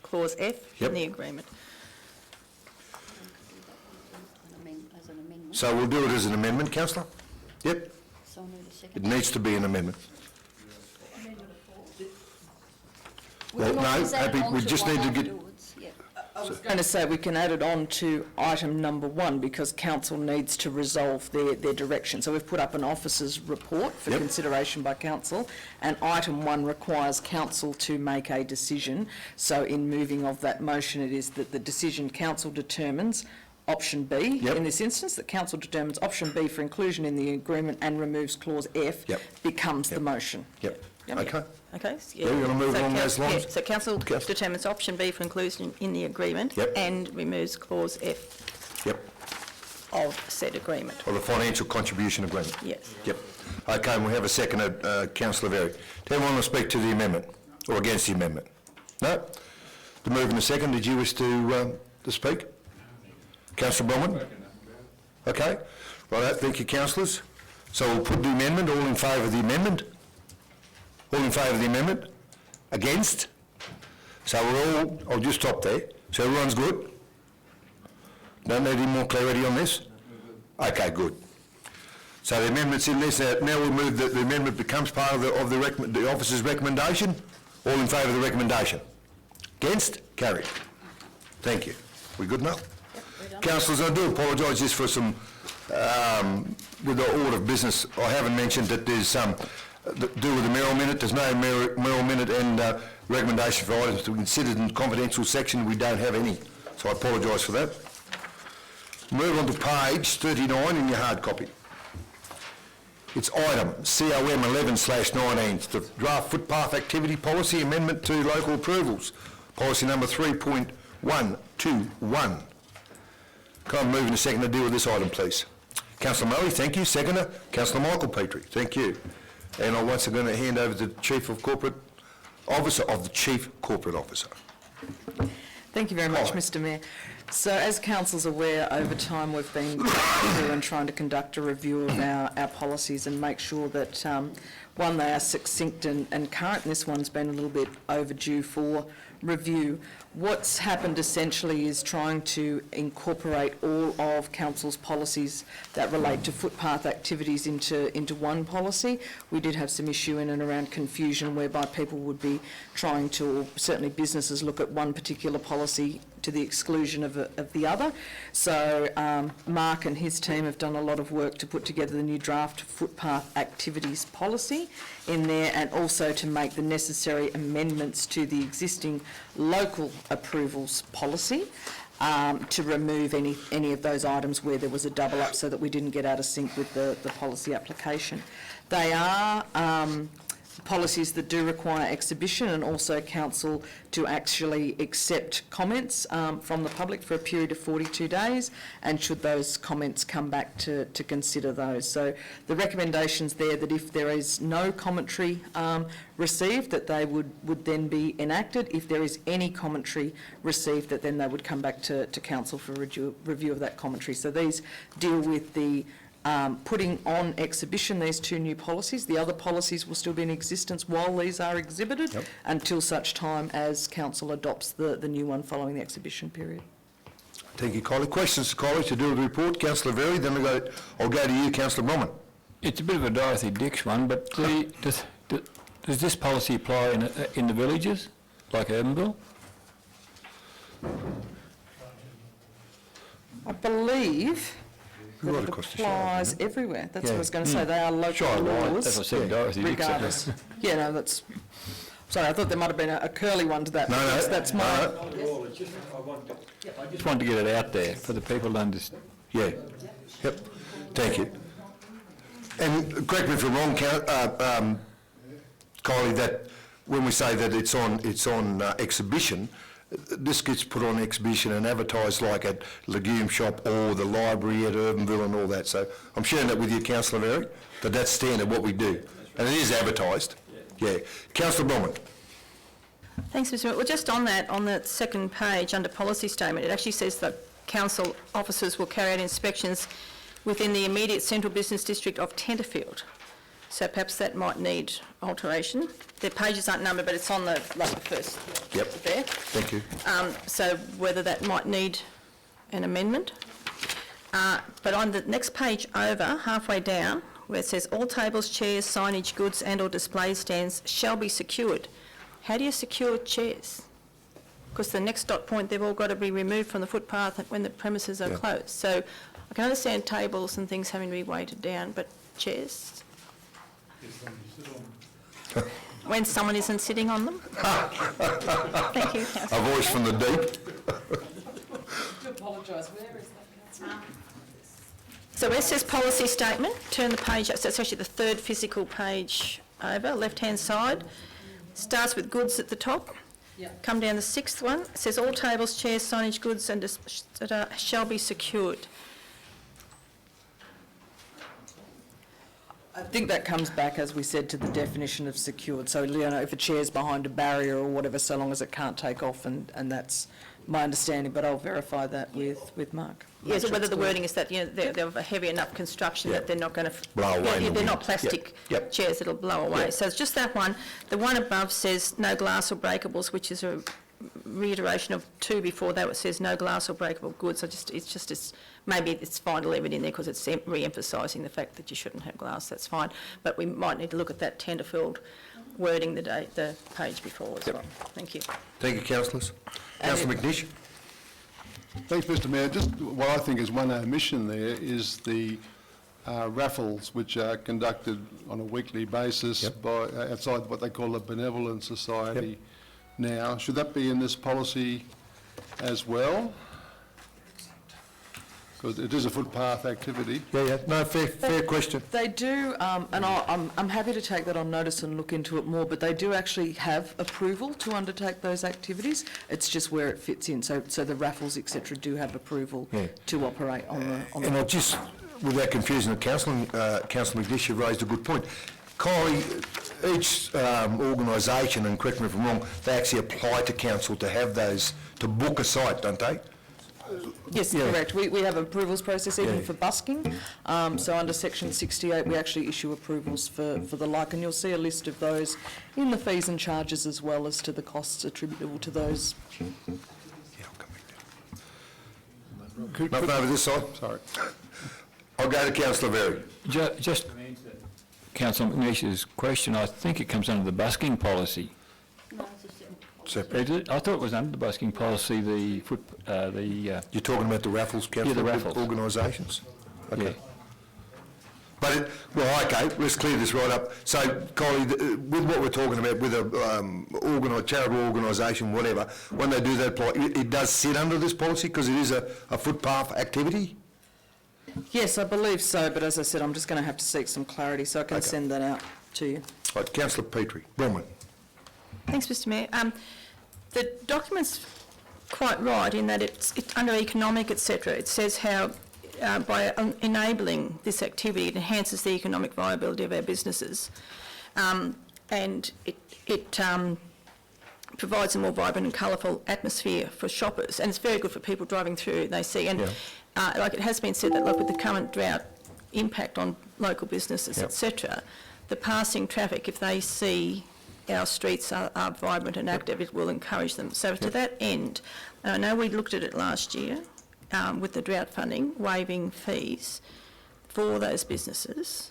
clause F Yep. in the agreement. So we'll do it as an amendment, Councillor? Yep. It needs to be an amendment. Well, no, happy, we just need to get... I was going to say we can add it on to item number 1 because council needs to resolve their direction. So we've put up an officer's report for Yep. consideration by council, and item 1 requires council to make a decision. So in moving of that motion, it is that the decision council determines option B, Yep. in this instance, that council determines option B for inclusion in the agreement and removes clause F, Yep. becomes the motion. Yep. Yep. Okay. Okay? Yeah, you wanna move along those lines? So council Council. determines option B for inclusion in the agreement Yep. and removes clause F Yep. of said agreement. Or the financial contribution agreement. Yes. Yep. Okay, and we have a second, Councillor Berry. Does anyone want to speak to the amendment or against the amendment? No? The move and the second, did you wish to speak? Councillor Bronwyn? Okay. Right, thank you, councillors. So we'll put the amendment, all in favour of the amendment? All in favour of the amendment? Against? So we're all, I'll just stop there. So everyone's good? Don't need any more clarity on this? Okay, good. So the amendment's in this. Now we'll move that the amendment becomes part of the officer's recommendation. All in favour of the recommendation? Against? Carried. Thank you. We good now? Councillors, I do apologise just for some, with the order of business, I haven't mentioned that there's some, do with the Merrill minute. There's no Merrill minute and recommendation for items to be considered in the confidential section. We don't have any. So I apologise for that. Move on to page 39 in your hard copy. It's item COM 11/19, it's the draft footpath activity policy amendment to local approvals, policy number 3.121. Can I move in a second to deal with this item, please? Councillor Murray, thank you. Seconder, Councillor Michael Petrie, thank you. And I once again hand over to the Chief of Corporate Officer of the Chief Corporate Officer. Thank you very much, Hi. Mr Mayor. So as council's aware, over time we've been going through and trying to conduct a review of our policies and make sure that, one, they are succinct and current. And this one's been a little bit overdue for review. What's happened essentially is trying to incorporate all of council's policies that relate to footpath activities into one policy. We did have some issue in and around confusion whereby people would be trying to, or certainly businesses, look at one particular policy to the exclusion of the other. So Mark and his team have done a lot of work to put together the new draft footpath activities policy in there, and also to make the necessary amendments to the existing local approvals policy to remove any of those items where there was a double up, so that we didn't get out of sync with the policy application. They are policies that do require exhibition, and also council to actually accept comments from the public for a period of 42 days, and should those comments come back to consider those. So the recommendations there that if there is no commentary received, that they would then be enacted. If there is any commentary received, that then they would come back to council for review of that commentary. So these deal with the putting on exhibition these two new policies. The other policies will still be in existence while these are exhibited, until such time as council adopts the new one following the exhibition period. Thank you, Collie. Questions, Collie, to do with the report? Councillor Verry, then I'll go to you, Councillor Bromwell. It's a bit of a Dorothy Dix one, but does this policy apply in the villages, like Urbanville? I believe that Right it across the shire, applies isn't it? everywhere. That's what I Yeah. was going to say. They are local Shire line, laws. As I said, Dorothy Dixon. Regardless. Yeah, no, that's, sorry, I thought there might have been a curly one to that. No, no. That's my, I just wanted to get it out there for the people to understand. Yeah, yep, thank you. And correct me if I'm wrong, Kylie, that when we say that it's on exhibition, this gets put on exhibition and advertised like at Legume Shop or the library at Urbanville and all that. So I'm sharing that with you, Councillor Mary, that that's standard what we do. And it is advertised. Yeah. Councillor Bowman. Thanks, Mr. Mayor. Well, just on that, on the second page, under policy statement, it actually says that council officers will carry out inspections within the immediate central business district of Tenterfield. So perhaps that might need alteration. The pages aren't numbered, but it's on the first Yep. there. Thank you. So whether that might need an amendment. But on the next page over, halfway down, where it says all tables, chairs, signage, goods and/or display stands shall be secured. How do you secure chairs? Because the next dot point, they've all got to be removed from the footpath when the premises are closed. So I can understand tables and things having to be weighted down, but chairs? When someone isn't sitting on them? Thank you, Councillor. A voice from the deep. So where it says policy statement, turn the page up, so it's actually the third physical page over, left-hand side. Starts with goods at the top. Come down the sixth one, it says all tables, chairs, signage, goods and shall be secured. I think that comes back, as we said, to the definition of secured. So, you know, if a chair's behind a barrier or whatever, so long as it can't take off, and that's my understanding, but I'll verify that with Mark. Yes, or whether the wording is that, you know, they're of a heavy enough construction that they're not going to... Blow away in the they're not wind. plastic Yep. chairs that'll blow away. Yep. So it's just that one. The one above says no glass or breakables, which is a reiteration of two before that, it says no glass or breakable goods. Maybe it's fine to leave it in there because it's re-emphasising the fact that you shouldn't have glass, that's fine. But we might need to look at that Tenterfield wording the page before as well. Thank you. Thank you, councillors. Councillor McNish. Thanks, Mr Mayor. Just what I think is one omission there is the raffles, which are conducted on a weekly basis by outside what they call the Benevolent Society. Now, should that be in this policy as well? Because it is a footpath activity. Yeah. No, fair question. They do, and I'm happy to take that on notice and look into it more, but they do actually have approval to undertake those activities. It's just where it fits in. So the raffles, etc., do have approval to operate on the... And I just, without confusing the Councillor McNish, you raised a good point. Kylie, each organisation, and correct me if I'm wrong, they actually apply to council to have those, to book a site, don't they? Yes, correct. We have an approvals process even for busking. So under section 68, we actually issue approvals for the like, and you'll see a list of those in the fees and charges as well as to the costs attributable to those. Yeah, I'll come back. Nothing over this side? Sorry. I'll go to Councillor Berry. Just Councillor McNish's question, I think it comes under the busking policy. Separate. Is it? I thought it was under the busking policy, You're talking about the raffles, Councillor? the raffles. Organisations? Okay. Yeah. But, okay, let's clear this right up. So, Kylie, with what we're talking about, with a charitable organisation, whatever, when they do that, it does sit under this policy because it is a footpath activity? Yes, I believe so, but as I said, I'm just going to have to seek some clarity, so I can send that out to you. Right, Councillor Petrie. Bronwyn. Thanks, Mr Mayor. The document's quite right in that it's under economic, etc. It says how by enabling this activity, it enhances the economic viability of our businesses, and it provides a more vibrant and colourful atmosphere for shoppers, and it's very good for people driving through. They see, and like it has been said that, like with the current drought impact on local businesses, etc., the passing traffic, if they see our streets are vibrant and active, it will encourage them. So to that end, and I know we looked at it last year with the drought funding, waiving fees for those businesses.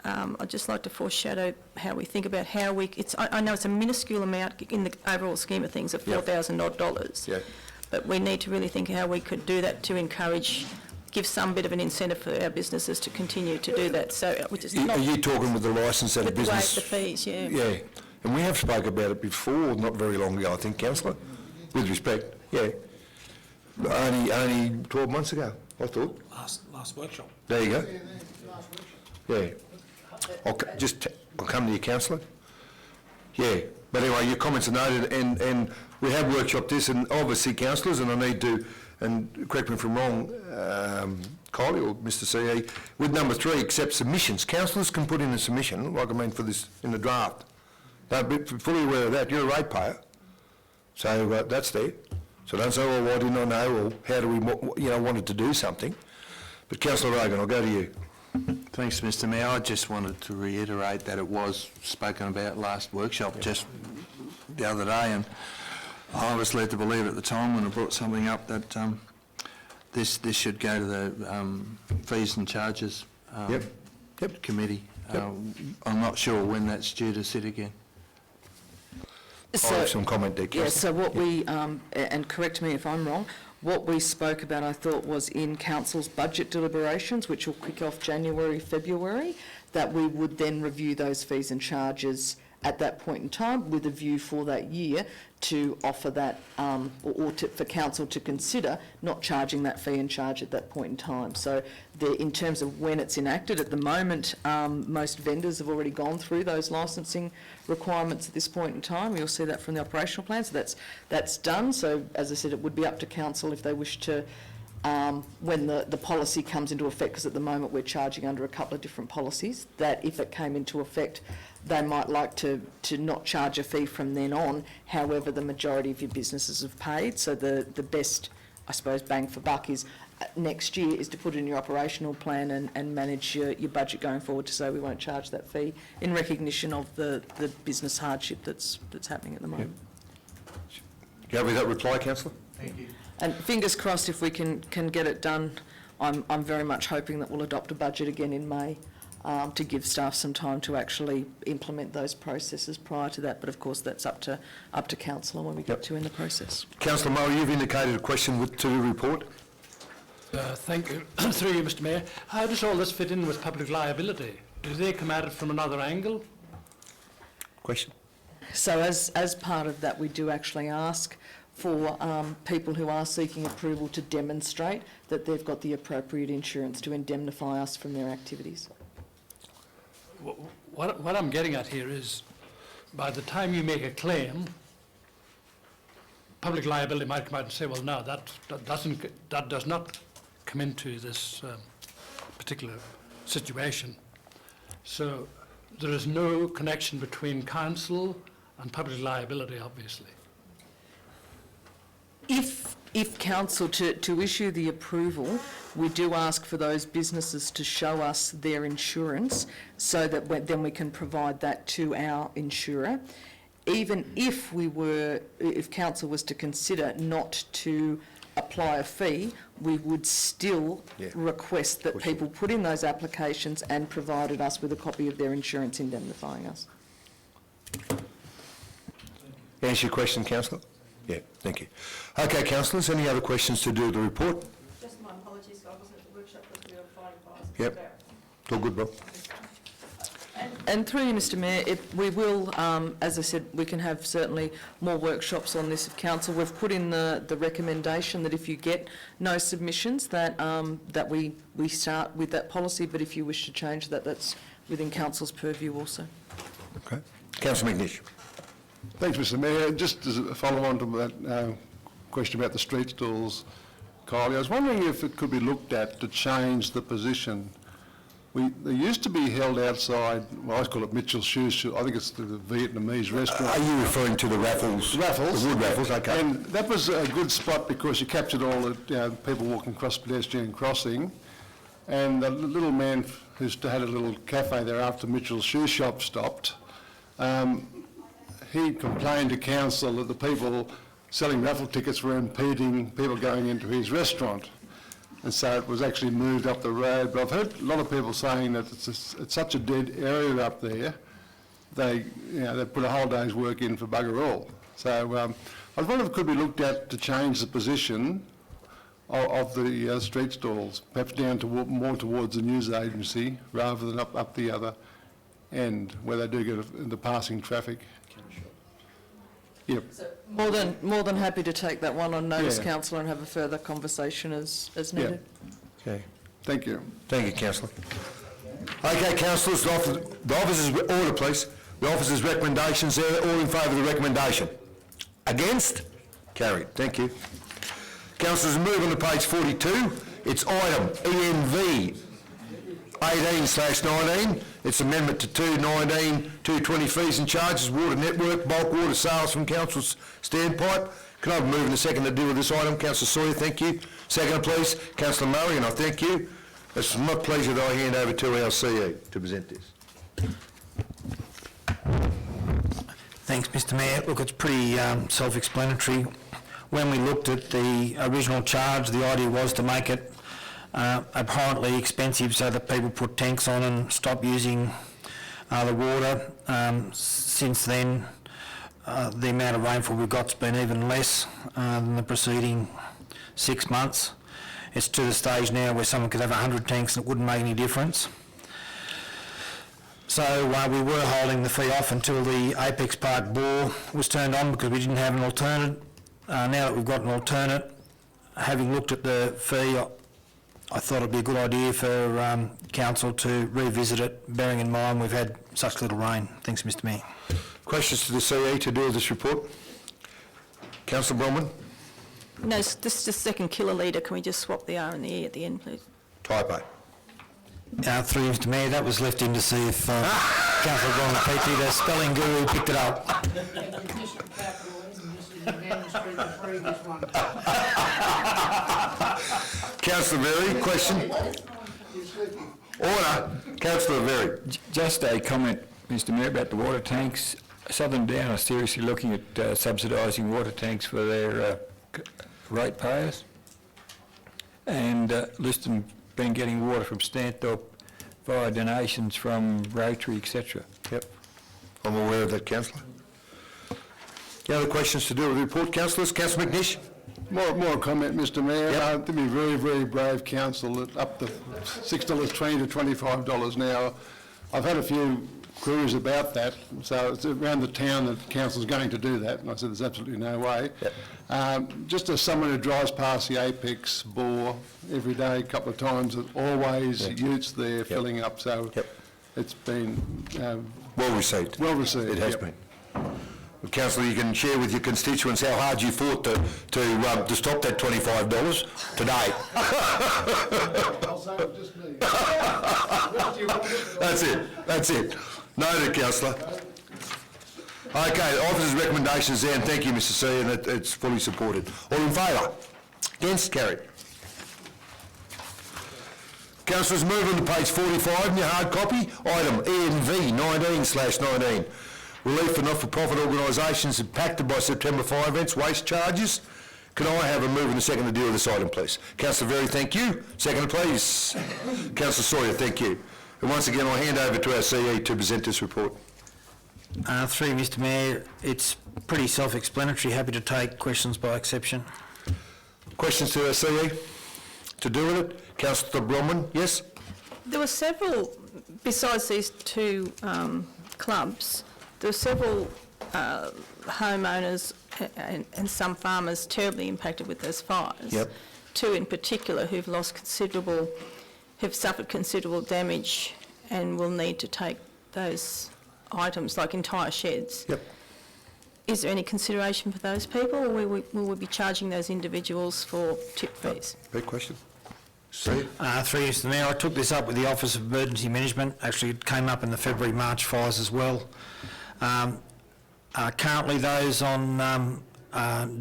I'd just like to foreshadow how we think about how I know it's a minuscule amount in the overall scheme of things of $4,000 odd. but we need to really think how we could do that to encourage, give some bit of an incentive for our businesses to continue to do that. So, which is Are not you talking with the licence and the with the waive business? the fees, yeah. Yeah, and we have spoke about it before, not very long ago, I think, councillor, with respect, yeah. Only 12 months ago, I thought. Last workshop. There you go. Yeah. I'll come to you, councillor. Yeah, but anyway, your comments are noted, and we have workshopped this, and obviously, councillors, and I need to, and correct me if I'm wrong, Kylie or Mr CE, with number 3, accept submissions. Councillors can put in a submission, like I mean for this, in the draft. Now, be fully aware of that, you're a ratepayer, so that's there. So don't say, oh, why didn't I know, or how do we, wanted to do something. But councillor Rogan, I'll go to you. Thanks, Mr Mayor. I just wanted to reiterate that it was spoken about last workshop just the other day, and I was led to believe at the time when I brought something up that this should go to the fees and charges committee. I'm not sure when that's due to sit again. I have some comment there, councillor. Yeah, so what we, and correct me if I'm wrong, what we spoke about, I thought, was in council's budget deliberations, which will kick off January, February, that we would then review those fees and charges at that point in time with a view for that year to offer that, for council to consider not charging that fee and charge at that point in time. So in terms of when it's enacted, at the moment, most vendors have already gone through those licensing requirements at this point in time. You'll see that from the operational plan. So that's done. So as I said, it would be up to council if they wish to, when the policy comes into effect, because at the moment we're charging under a couple of different policies, that if it came into effect, they might like to not charge a fee from then on. However, the majority of your businesses have paid. So the best, I suppose, bang for buck is next year is to put in your operational plan and manage your budget going forward to say we won't charge that fee in recognition of the business hardship that's happening at the moment. You have with that reply, councillor? Thank you. And fingers crossed if we can get it done. I'm very much hoping that we'll adopt a budget again in May. To give staff some time to actually implement those processes prior to that, but of course that's up to council and when we get to in the process. Councillor Murray, you've indicated a question to the report. Thank you. Through you, Mr Mayor. How does all this fit in with public liability? Do they come at it from another angle? Question. So as part of that, we do actually ask for people who are seeking approval to demonstrate that they've got the appropriate insurance to indemnify us from their activities. What I'm getting at here is, by the time you make a claim, public liability might come out and say, well, no, that does not come into this particular situation. So there is no connection between council and public liability, obviously. If council to issue the approval, we do ask for those businesses to show us their insurance so that then we can provide that to our insurer. Even if if council was to consider not to apply a fee, we would still request that people put in those applications and provided us with a copy of their insurance indemnifying us. Answer your question, councillor? Yeah, thank you. Okay, councillors, any other questions to do with the report? Just my apologies, I wasn't at the workshop because we were fighting fires. Yep. It's all good, Bob. And through you, Mr Mayor, we will, as I said, we can have certainly more workshops on this if council. We've put in the recommendation that if you get no submissions, that we start with that policy, but if you wish to change that, that's within council's purview also. Okay. Councillor McNish. Thanks, Mr Mayor. Just as a follow-on to that question about the street stalls, Kylie, I was wondering if it could be looked at to change the position. They used to be held outside, well, I call it Mitchell's Shoe Shop. I think it's the Vietnamese restaurant. Are you referring to the raffles? Raffles. The wood raffles, okay. And that was a good spot because you captured all the people walking across pedestrian crossing. And the little man who had a little cafe there after Mitchell's Shoe Shop stopped, he complained to council that the people selling raffle tickets were impeding people going into his restaurant. And so it was actually moved up the road. But I've heard a lot of people saying that it's such a dead area up there, they put a whole day's work in for bugger all. So I was wondering if it could be looked at to change the position of the street stalls, perhaps down to more towards the news agency rather than up the other end where they do get the passing traffic. Yep. More than happy to take that one on notice, Yeah. councillor, and have a further conversation as needed. Okay. Thank you. Thank you, councillor. Okay, councillors, the officers' order, please. The officers' recommendations there, all in favour of the recommendation? Against? Carried. Thank you. Councillors, move on to page 42. It's item ENV 18/19. It's amendment to 219, 220 fees and charges, water network, bulk water sales from council's standpipe. Can I have a move and a second to deal with this item? Councillor Sawyer, thank you. Second, please. Councillor Murray, and I thank you. It's my pleasure that I hand over to our CE to present this. Thanks, Mr Mayor. Look, it's pretty self-explanatory. When we looked at the original charge, the idea was to make it abhorrently expensive so that people put tanks on and stop using the water. Since then, the amount of rainfall we've got's been even less than the preceding 6 months. It's to the stage now where someone could have 100 tanks and it wouldn't make any difference. So we were holding the fee off until the Apex Park bore was turned on because we didn't have an alternate. Now that we've got an alternate, having looked at the fee, I thought it'd be a good idea for council to revisit it, bearing in mind we've had such little rain. Thanks, Mr Mayor. Questions to the CE to do with this report? Councillor Bronwyn? No, this is the second kilolitre. Can we just swap the R and the E at the end, please? Typo. Through you, Mr Mayor, that was left in to see if Councillor Bronwyn Petrie, the spelling guru, picked it up. Councillor Berry, question? Order. Councillor Berry. Just a comment, Mr Mayor, about the water tanks. Southern Down are seriously looking at subsidising water tanks for their ratepayers. And Liston been getting water from Stanthorpe via donations from Rotary, etc. Yep. I'm aware of that, councillor. Any other questions to do with the report, councillors? Councillor McNish? More a comment, Mr Mayor. To be very, very brave council at up to $6.20 to $25 now. I've had a few queries about that, so it's around the town that council's going to do that, and I said there's absolutely no way. Yep. Just as someone who drives past the Apex bore every day, a couple of times, it always utes there filling up, so it's been well received. Well received. It has been. Well, councillor, you can share with your constituents how hard you fought to stop that $25 today. I'll say it was just me. That's it. Noted, councillor. Okay, the officer's recommendations there, and thank you, Mr C, and it's fully supported. All in favour? Against? Carried. Councillors, move on to page 45 in your hard copy, item ENV 19/19. Relief for not-for-profit organisations impacted by September fire events, waste charges. Can I have a move and a second to deal with this item, please? Councillor Berry, thank you. Second, please. Councillor Sawyer, thank you. And once again, I'll hand over to our CE to present this report. Through you, Mr Mayor, it's pretty self-explanatory. Happy to take questions by exception. Questions to our CE to do with it? Councillor Bronwyn, yes? There were several, besides these two clubs, there were several homeowners and some farmers terribly impacted with those fires. Yep. Two in particular who've suffered considerable damage and will need to take those items, like entire sheds. Yep. Is there any consideration for those people, or will we be charging those individuals for tip fees? Great question. Through you, Mr Mayor, I took this up with the Office of Emergency Management. Actually, it came up in the February-March fires as well. Currently, those on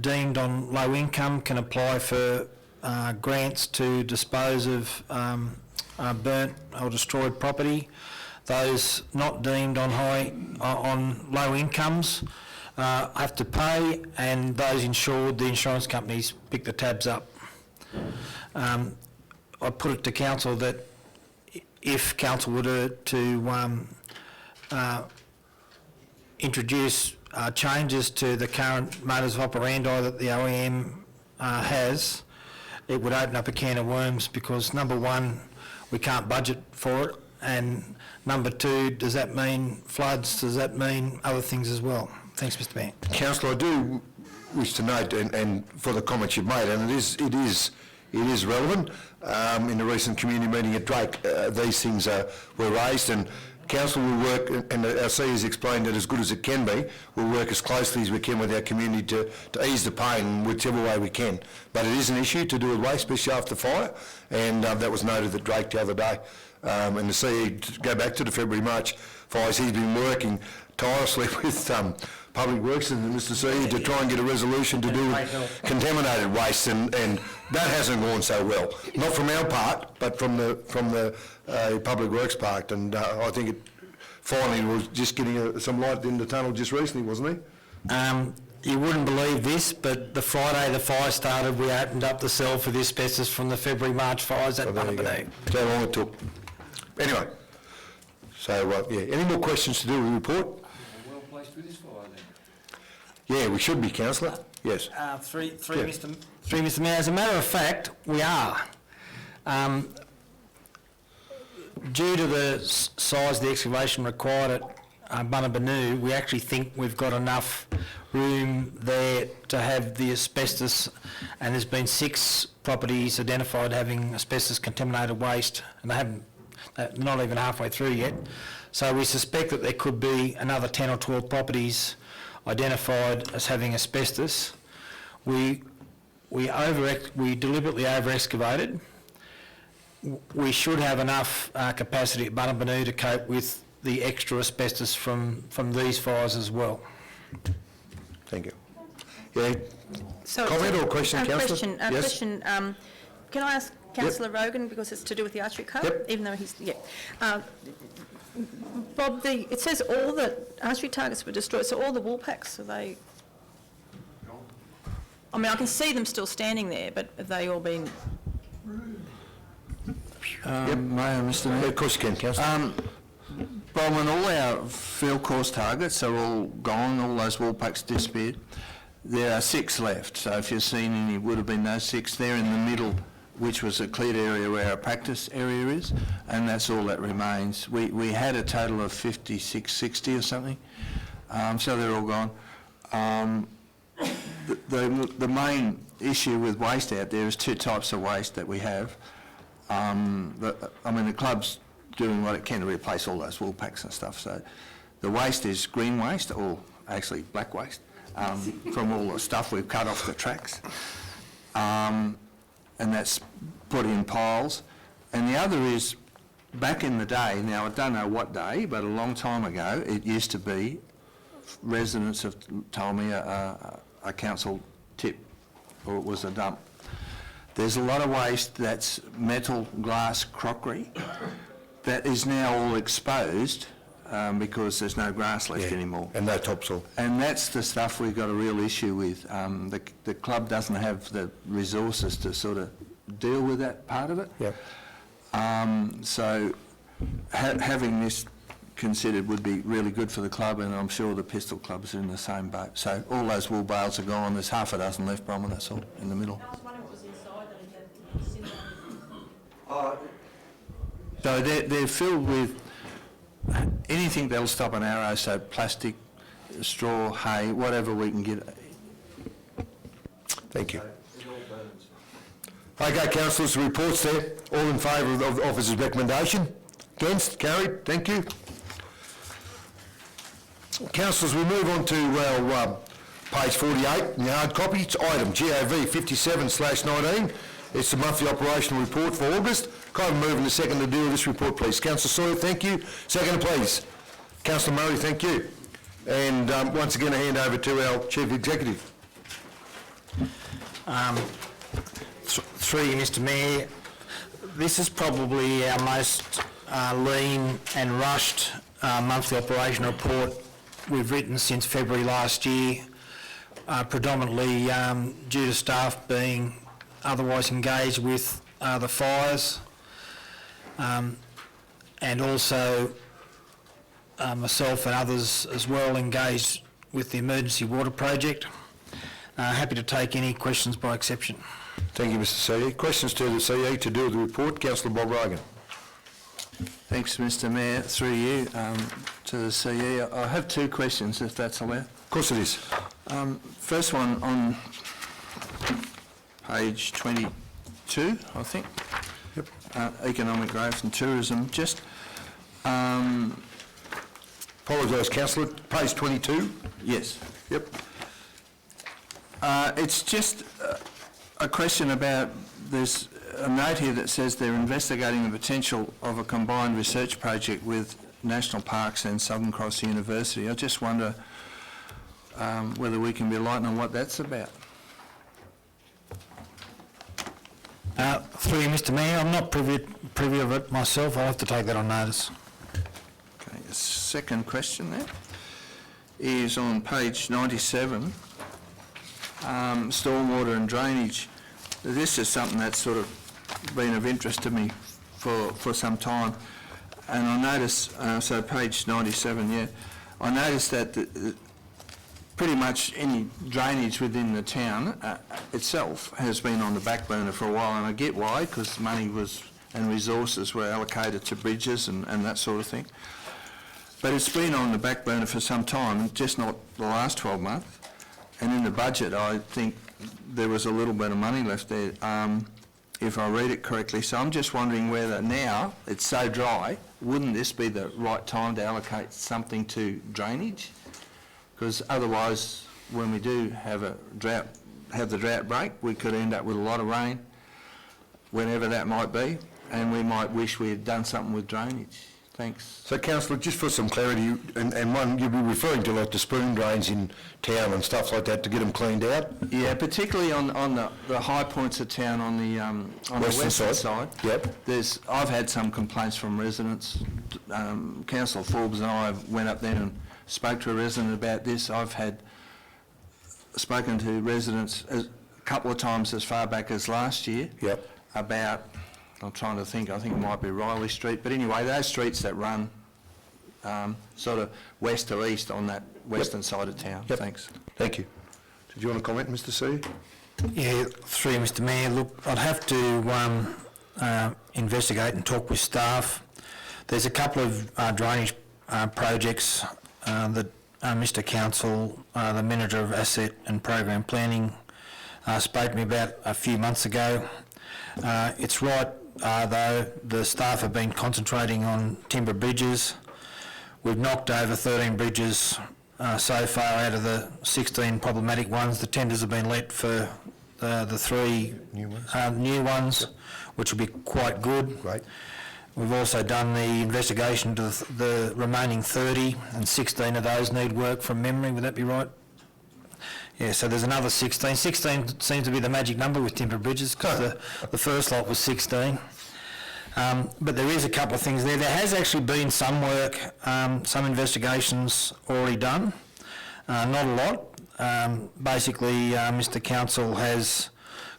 deemed on low income can apply for grants to dispose of burnt or destroyed property. Those not deemed on low incomes have to pay, and those insured, the insurance companies pick the tabs up. I put it to council that if council were to introduce changes to the current modus operandi that the OEM has, it would open up a can of worms because, number one, we can't budget for it, and number two, does that mean floods? Does that mean other things as well? Thanks, Mr Mayor. Councillor, I do wish to note, and for the comments you've made, and it is relevant. In the recent community meeting at Drake, these things were raised, and Council will work, and our CEO has explained it as good as it can be, we'll work as closely as we can with our community to ease the pain whichever way we can. But it is an issue to do with waste, especially after fire, and that was noted at Drake the other day. And the CE, to go back to the February-March fires, he's been working tirelessly with Public Works and Mr CE to try and get a resolution to do with contaminated waste, and that hasn't gone so well. Not from our part, but from the Public Works part, and I think it finally was just getting some light in the tunnel just recently, wasn't he? You wouldn't believe this, but the Friday the fire started, we opened up the cell for the asbestos from the February-March fires at Bunnabanoo. That's how long it took. Anyway, so yeah, any more questions to do with the report? Well placed with this fire then. Yeah, we should be, Councillor. Yes. Mr Mayor. As a matter of fact, we are. Due to the size of the excavation required at Bunnabanoo, we actually think we've got enough room there to have the asbestos, and there's been 6 properties identified having asbestos contaminated waste, and they haven't, not even halfway through yet. So we suspect that there could be another 10 or 12 properties identified as having asbestos. We deliberately over-excavated. We should have enough capacity at Bunnabanoo to cope with the extra asbestos from these fires as well. Thank you. Yeah. So Comment or question, Councillor? Question. Can I ask Councillor Rogan, because it's to do with the archery club? Yep. Even though he's, Bob, it says all the archery targets were destroyed, so all the wool packs, are they? I mean, I can see them still standing there, but have they all been? Mayor, Mr Mayor. Of course you can, Councillor. Bronwyn, all our field course targets are all gone, all those wool packs disappeared. There are 6 left, so if you've seen any, would have been those 6 there in the middle, which was a cleared area where our practice area is, and that's all that remains. We had a total of 56, 60 or something, so they're all gone. The main issue with waste out there is 2 types of waste that we have. The club's doing what it can to replace all those wool packs and stuff, so the waste is green waste, or actually black waste, from all the stuff we've cut off the tracks. And that's put in piles. And the other is, back in the day, now I don't know what day, but a long time ago, it used to be, residents have told me, a council tip, or it was a dump. There's a lot of waste that's metal, glass, crockery, that is now all exposed because there's no grass left anymore. And no topsoil. And And that's the stuff we've got a real issue with. The club doesn't have the resources to sort of deal with that part of it. So having this considered would be really good for the club, and I'm sure the Pistol Club's in the same boat. So all those wool bales are gone. There's half a dozen left, Bronwyn, that's all, in the middle. So they're filled with anything that'll stop an arrow, so plastic, straw, hay, whatever we can get. Thank you. Okay, councillors, the report's there. All in favour of the officer's recommendation? Against? Carried. Thank you. Councillors, we move on to our page 48 in the hard copy. It's item GOV 57/19. It's the monthly operational report for August. Can I have a move in a second to deal with this report, please? Councillor Sawyer, thank you. Second, please. Councillor Murray, thank you. And once again, I hand over to our Chief Executive. Through you, Mr Mayor, this is probably our most lean and rushed monthly operation report we've written since February last year, predominantly due to staff being otherwise engaged with the fires, and also myself and others as well engaged with the emergency water project. Happy to take any questions by exception. Thank you, Mr. CE. Questions to the CE to do with the report? Councillor Bob Reagan. Thanks, Mr Mayor. Through you to the CE. I have two questions, if that's allowed. Of course it is. First one on page 22, I think. Yep. Economic growth and tourism. Just Apologise, councillor. Page 22. yes. Yep. It's just a question about, there's a note here that says they're investigating the potential of a combined research project with National Parks and Southern Cross University. I just wonder whether we can be enlightened on what that's about. Through you, Mr Mayor, I'm not privy of it myself. I'll have to take that on notice. Okay, the second question there is on page 97, stormwater and drainage. This is something that's sort of been of interest to me for some time, and I notice, so page 97, yeah, I noticed that pretty much any drainage within the town itself has been on the back burner for a while, and I get why, because money and resources were allocated to bridges and that sort of thing. But it's been on the back burner for some time, just not the last 12 months. And in the budget, I think there was a little bit of money left there, if I read it correctly. So I'm just wondering whether now it's so dry, wouldn't this be the right time to allocate something to drainage? Because otherwise, when we do have the drought break, we could end up with a lot of rain, whenever that might be, and we might wish we had done something with drainage. Thanks. So, councillor, just for some clarity, and one, you'll be referring to like the spoon drains in town and stuff like that to get them cleaned out? Yeah, particularly on the high points of town on the western side. Yep. I've had some complaints from residents. Councillor Forbes and I went up there and spoke to a resident about this. I've spoken to residents a couple of times as far back as last year. Yep. About, I'm trying to think, I think it might be Riley Street, but anyway, those streets that run sort of west to east on that western side of town. Yep. Thanks. Thank you. Did you want to comment, Mr. C? Yeah, through you, Mr Mayor. Look, I'd have to investigate and talk with staff. There's a couple of drainage projects that Mr Council, the Manager of Asset and Program Planning, spoke to me about a few months ago. It's right, though, the staff have been concentrating on timber bridges. We've knocked over 13 bridges so far out of the 16 problematic ones. The tenders have been let for the 3 new ones, which will be quite good. Great. We've also done the investigation to the remaining 30, and 16 of those need work from memory. Would that be right? Yeah, so there's another 16. 16 seems to be the magic number with timber bridges, because the first lot was 16. But there is a couple of things there. There has actually been some work, some investigations already done. Not a lot. Basically, Mr Council has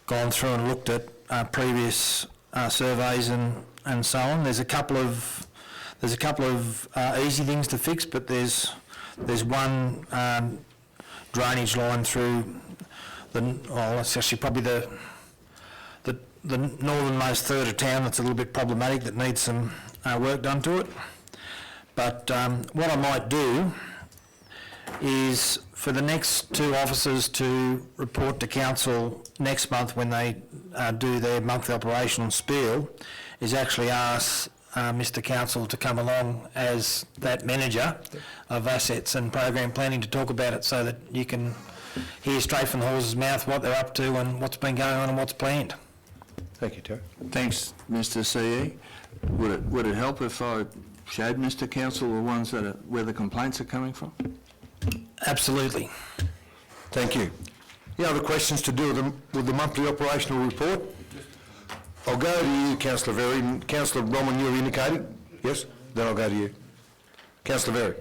gone through and looked at previous surveys and so on. There's a couple of easy things to fix, but there's one drainage line through it's actually probably the northernmost third of town that's a little bit problematic, that needs some work done to it. But what I might do is for the next 2 officers to report to council next month when they do their monthly operational spiel, is actually ask Mr Council to come along as that manager of assets and program planning to talk about it, so that you can hear straight from the horse's mouth what they're up to and what's been going on and what's planned. Thank you, Terry. Thanks, Mr CE. Would it help if I showed Mr Council the ones where the complaints are coming from? Absolutely. Thank you. Any other questions to do with the monthly operational report? I'll go to you, Councillor Very. Councillor Roman, you're indicating? Yes? Then I'll go to you. Councillor Very.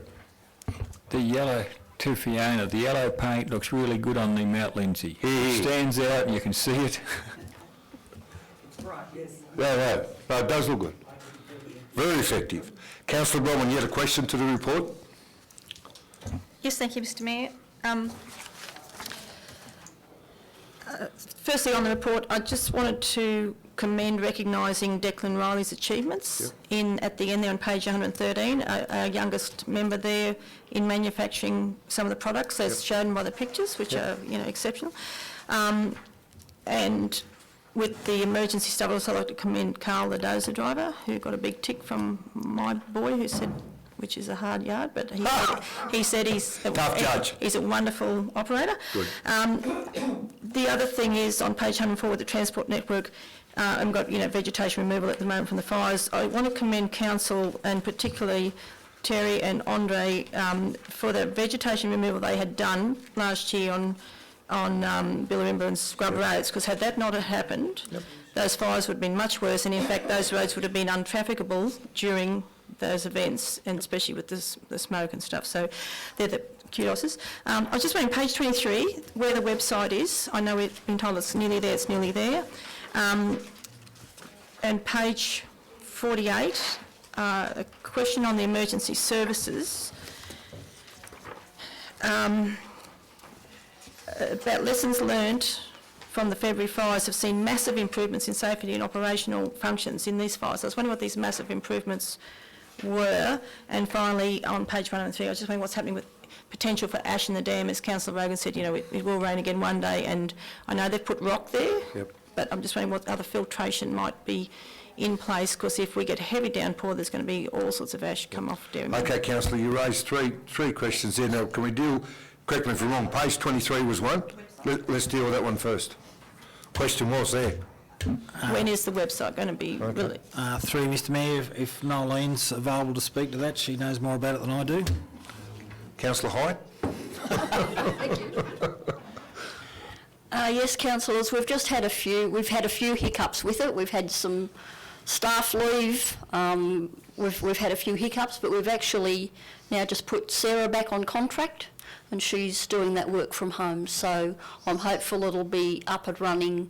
The yellow, to Fiona, the yellow paint looks really good on the Mount Lindsay. It stands out and you can see it. Right, yes. No, it does look good. Very effective. Councillor Roman, you had a question to the report? Yes, thank you, Mr Mayor. Firstly, on the report, I just wanted to commend recognising Declan Riley's achievements at the end there on page 113, our youngest member there in manufacturing some of the products as shown by the pictures, which are, exceptional. And with the emergency stuff, I'd also like to commend Carl, the dozer driver, who got a big tick from my boy, who said, which is a hard yard, but he said he's Tough judge. He's a wonderful operator. Good. The other thing is on page 104 with the transport network, I've got vegetation removal at the moment from the fires. I want to commend council and particularly Terry and Andre for the vegetation removal they had done last year on Billirimba and Scrub Roads, because had that not have happened, those fires would have been much worse, and in fact those roads would have been untrafficable during those events, and especially with the smoke and stuff. So they're the kudos. I was just wondering, page 23, where the website is. I know we've been told it's nearly there, and page 48, a question on the emergency services. About lessons learned from the February fires have seen massive improvements in safety and operational functions in these fires. I was wondering what these massive improvements were. And finally, on page 103, I was just wondering what's happening with potential for ash in the dam. As Councillor Rogan said, it will rain again one day, and I know they've put rock there, but I'm just wondering what other filtration might be in place, because if we get heavy downpour, there's going to be all sorts of ash come off Dairy Mill. Okay, councillor, you raised three questions there. Now, can we deal, correct me if I'm wrong, page 23 was one? Let's deal with that one first. Question was there. When is the website going to be really? Through Mr Mayor, if Nolene's available to speak to that, she knows more about it than I do. Councillor Hyde? Yes, councillors, we've had a few hiccups with it. We've had some staff leave, we've had a few hiccups, but we've actually now just put Sarah back on contract, and she's doing that work from home, so I'm hopeful it'll be up and running.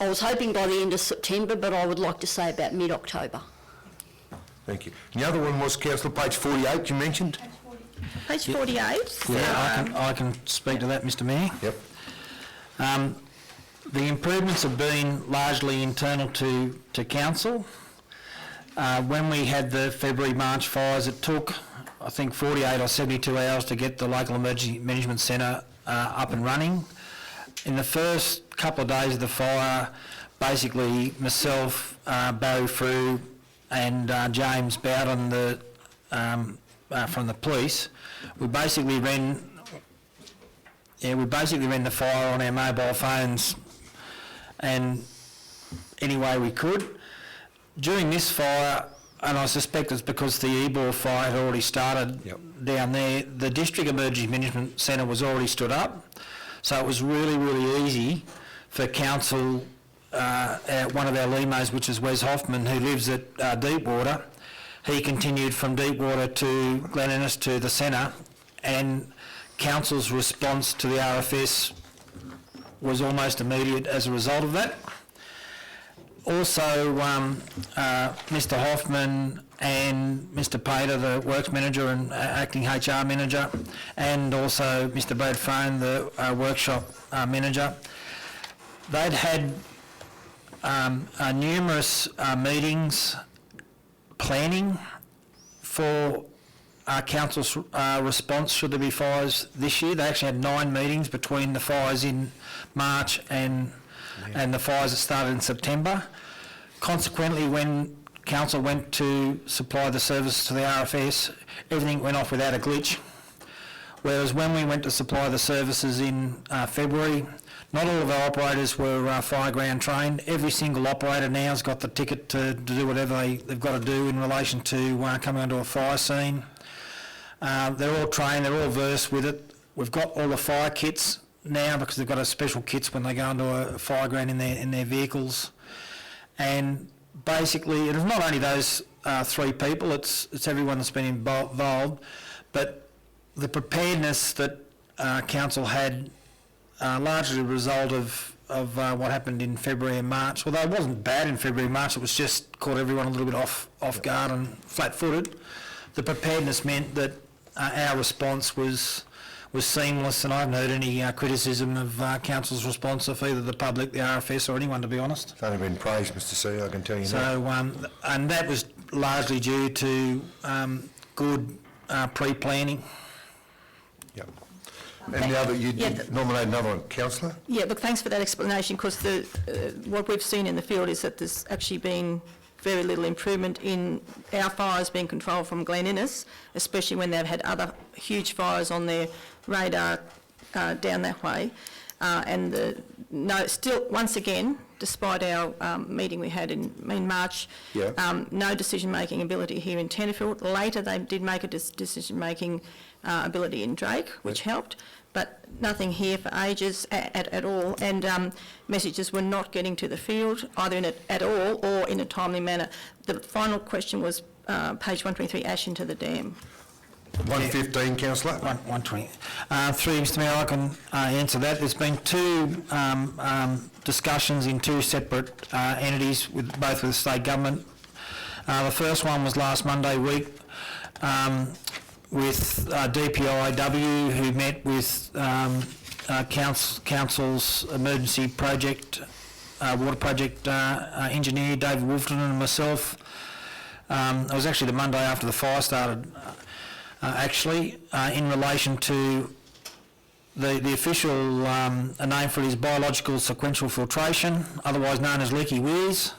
I was hoping by the end of September, but I would like to say about mid-October. Thank you. The other one was, councillor, page 48 you mentioned? Page 48. Yeah, I can speak to that, Mr Mayor. Yep. The improvements have been largely internal to council. When we had the February-March fires, it took, I think, 48 or 72 hours to get the local emergency management centre up and running. In the first couple of days of the fire, basically myself, Barry Frew and James Bowden from the police, we basically ran the fire on our mobile phones and any way we could. During this fire, and I suspect it's because the Ebor fire had already started down there, the District Emergency Management Centre was already stood up, so it was really, really easy for council, one of our Limos, which is Wes Hoffman, who lives at Deepwater. He continued from Deepwater to Glen Innes to the centre, and council's response to the RFS was almost immediate as a result of that. Also, Mr Hoffman and Mr Pater, the Works Manager and Acting HR Manager, and also Mr Brad Phone, the Workshop Manager, they'd had numerous meetings planning for council's response should there be fires this year. They actually had 9 meetings between the fires in March and the fires that started in September. Consequently, when council went to supply the services to the RFS, everything went off without a glitch. Whereas when we went to supply the services in February, not all of our operators were fireground trained. Every single operator now has got the ticket to do whatever they've got to do in relation to coming onto a fire scene. They're all trained, they're all versed with it. We've got all the fire kits now because they've got a special kits when they go into a fireground in their vehicles. And basically, it's not only those 3 people, it's everyone that's been involved, but the preparedness that council had largely a result of what happened in February and March. Although it wasn't bad in February and March, it was just caught everyone a little bit off guard and flat-footed. The preparedness meant that our response was was seamless, and I haven't heard any criticism of council's response of either the public, the RFS or anyone, to be honest. It's only been praised, Mr C, I can tell you that. So, and that was largely due to good pre-planning. Yep. And now that you nominate another one, councillor? Yeah, look, thanks for that explanation, because what we've seen in the field is that there's actually been very little improvement in our fires being controlled from Glen Innes, especially when they've had other huge fires on their radar down that way. Still, once again, despite our meeting we had in March, no decision-making ability here in Tenterfield. Later, they did make a decision-making ability in Drake, which helped, but nothing here for ages at all, and messages were not getting to the field, either at all or in a timely manner. The final question was page 123, ash into the dam. 115, councillor? 120. Through Mr Mayor, I can answer that. There's been two discussions in two separate entities, both with the state government. The first one was last Monday week with DPIW, who met with Council's emergency project, water project engineer, David Wolfton, and myself. It was actually the Monday after the fire started, in relation to the official name for it is biological sequential filtration, otherwise known as leaky weirs.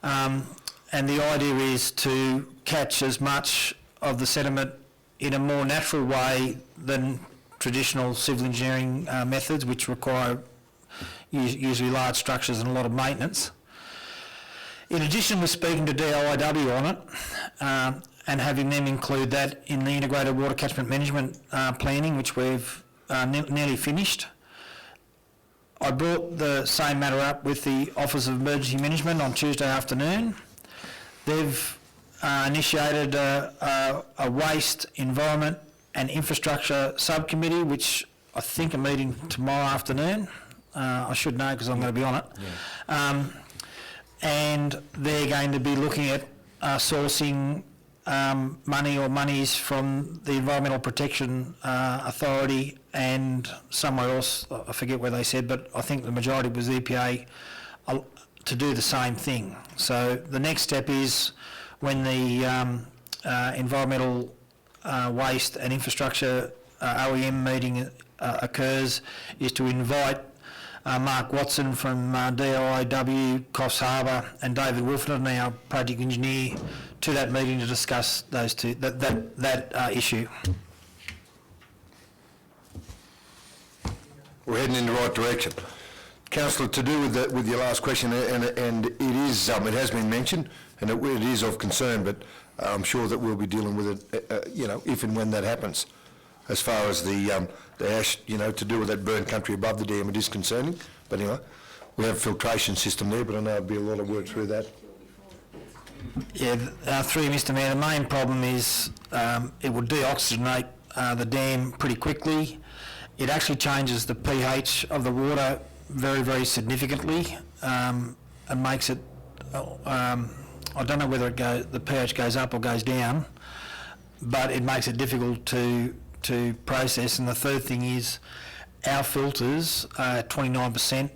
And the idea is to catch as much of the sediment in a more natural way than traditional civil engineering methods, which require usually large structures and a lot of maintenance. In addition, we're speaking to DOIW on it, and having them include that in the integrated water catchment management planning, which we've nearly finished. I brought the same matter up with the Office of Emergency Management on Tuesday afternoon. They've initiated a waste, environment and infrastructure subcommittee, which I think are meeting tomorrow afternoon. I should know because I'm going to be on it. Yeah. And they're going to be looking at sourcing money or monies from the Environmental Protection Authority and somewhere else, I forget where they said, but I think the majority was the EPA, to do the same thing. So the next step is when the Environmental Waste and Infrastructure OEM meeting occurs, is to invite Mark Watson from DIW, Coffs Harbour, and David Wolfton, our project engineer, to that meeting to discuss those two, that issue. We're heading in the right direction. Councillor, to do with your last question, and it is, it has been mentioned, and it is of concern, but I'm sure that we'll be dealing with it, if and when that happens. As far as the ash, to do with that burnt country above the dam, it is concerning. But anyway, we have a filtration system there, but I know there'll be a lot of work through that. Yeah, through Mr Mayor, the main problem is it will deoxygenate the dam pretty quickly. It actually changes the pH of the water very, very significantly, and makes it, I don't know whether the pH goes up or goes down, but it makes it difficult to process. And the third thing is our filters are 29%,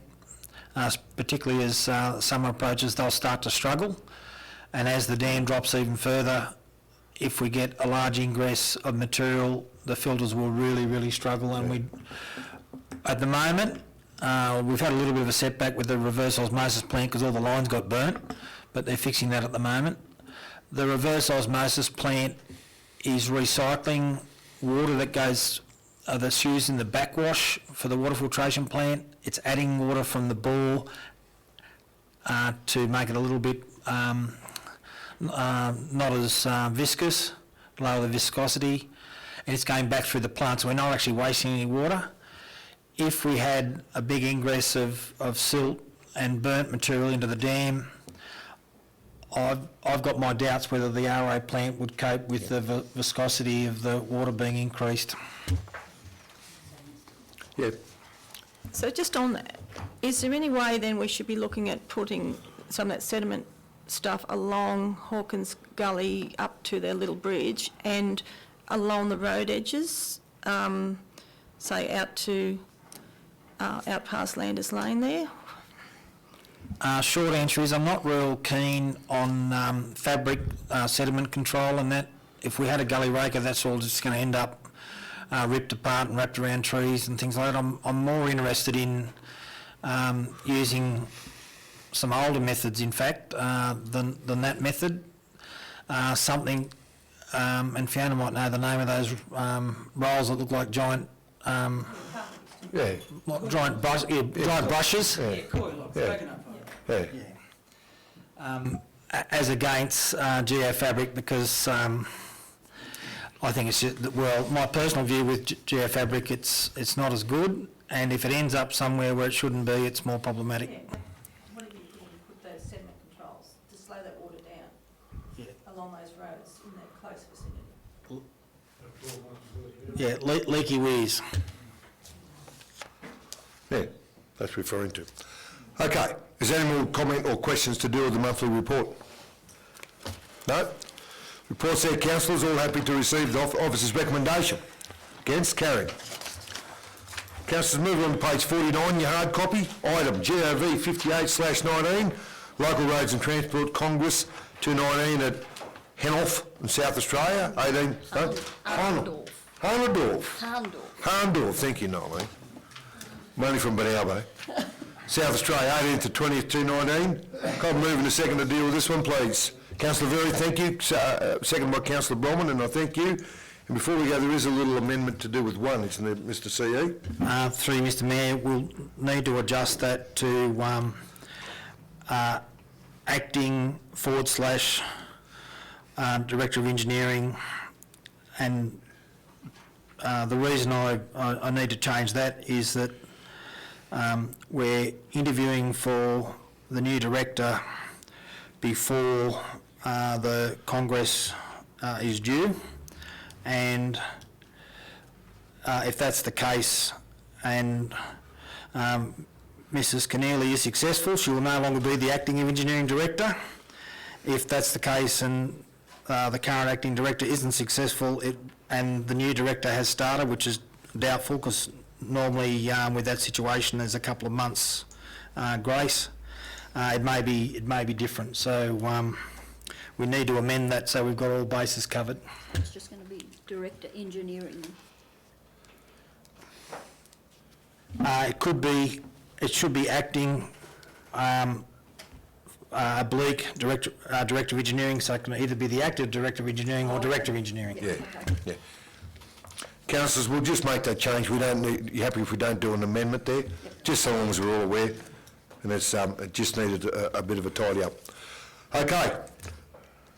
particularly as summer approaches, they'll start to struggle. And as the dam drops even further, if we get a large ingress of material, the filters will really, really struggle. And at the moment, we've had a little bit of a setback with the reverse osmosis plant because all the lines got burnt, but they're fixing that at the moment. The reverse osmosis plant is recycling water that goes, that's used in the backwash for the water filtration plant. It's adding water from the bore to make it a little bit not as viscous, lower the viscosity, and it's going back through the plant, so we're not actually wasting any water. If we had a big ingress of silt and burnt material into the dam, I've got my doubts whether the RA plant would cope with the viscosity of the water being increased. Yeah. So just on that, is there any way then we should be looking at putting some of that sediment stuff along Hawkins Gully up to their little bridge and along the road edges? say out to, out past Landers Lane there? Short answer is I'm not real keen on fabric sediment control and that. If we had a gully raker, that's all just going to end up ripped apart and wrapped around trees and things like that. I'm more interested in using some older methods, in fact, than that method. Something, and Fiona might know the name of those rolls that look like giant, giant brushes. As against geofabric, because I think it's just, well, my personal view with geofabric, it's not as good, and if it ends up somewhere where it shouldn't be, it's more problematic. What are you doing to put those sediment controls to slow that water down along those roads in that close vicinity? Yeah, leaky weirs. Yeah, that's referring to. Okay, is there any more comment or questions to do with the monthly report? No? Reports there, councillors, all happy to receive the officer's recommendation. Against? Carried. Councillors, move on to page 49, your hard copy. Item GOV 58/19, Local Roads and Transport Congress 219 at Henoff in South Australia, 18... Harndorf. Harndorf, thank you, Nolene. I'm only from Benalbo. South Australia, 18th to 20th, 219. Can I move in a second to deal with this one, please? Councillor Very, thank you. Second by Councillor Bromman, and I thank you. And before we go, there is a little amendment to do with one, isn't there, Mr CE? Through Mr Mayor, we'll need to adjust that to acting / Director of Engineering, and the reason I need to change that is that we're interviewing for the new director before the Congress is due, and if that's the case and Mrs Keneally is successful, she will no longer be the acting engineering director. If that's the case and the current acting director isn't successful and the new director has started, which is doubtful because normally with that situation there's a couple of months grace, it may be different. So we need to amend that so we've got all bases covered. It's just going to be Director Engineering. It should be acting oblique director of engineering, so it can either be the active director of engineering or director of engineering. Yeah. Councillors, we'll just make that change. We don't need, you happy if we don't do an amendment there? Just so long as we're all aware. And it's, it just needed a bit of a tidy up. Okay.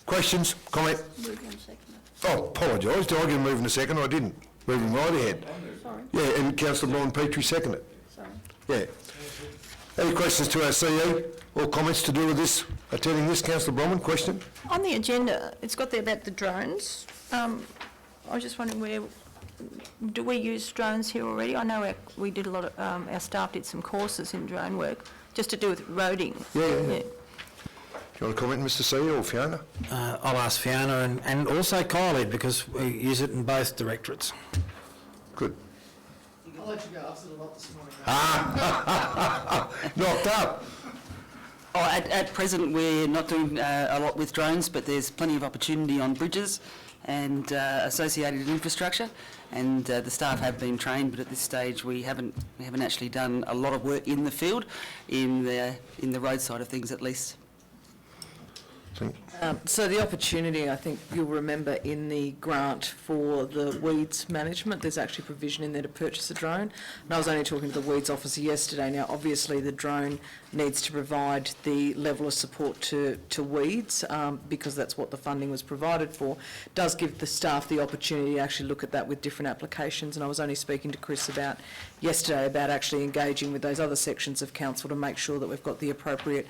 Questions? Comment? Oh, apologise. Did I get a move in a second? I didn't. Moving right ahead. Sorry. Yeah, and Councillor Brian Petrie seconded. Sorry. Yeah. Any questions to our CE or comments to do with this, attending this? Councillor Bromman, question? On the agenda, it's got there about the drones. I was just wondering where, do we use drones here already? I know we did a lot of, our staff did some courses in drone work, just to do with roading. Yeah. Do you want to comment, Mr CE or Fiona? I'll ask Fiona and also Kylie, because we use it in both directorates. Good. I'll let you go. I've said a lot this morning. Knocked up. Oh, at present, we're not doing a lot with drones, but there's plenty of opportunity on bridges and associated infrastructure, and the staff have been trained, but at this stage we haven't actually done a lot of work in the field, in the road side of things at least. So the opportunity, I think you'll remember in the grant for the weeds management, there's actually provision in there to purchase a drone. And I was only talking to the weeds officer yesterday. Now, obviously, the drone needs to provide the level of support to weeds because that's what the funding was provided for. It does give the staff the opportunity to actually look at that with different applications. And I was only speaking to Chris yesterday about actually engaging with those other sections of council to make sure that we've got the appropriate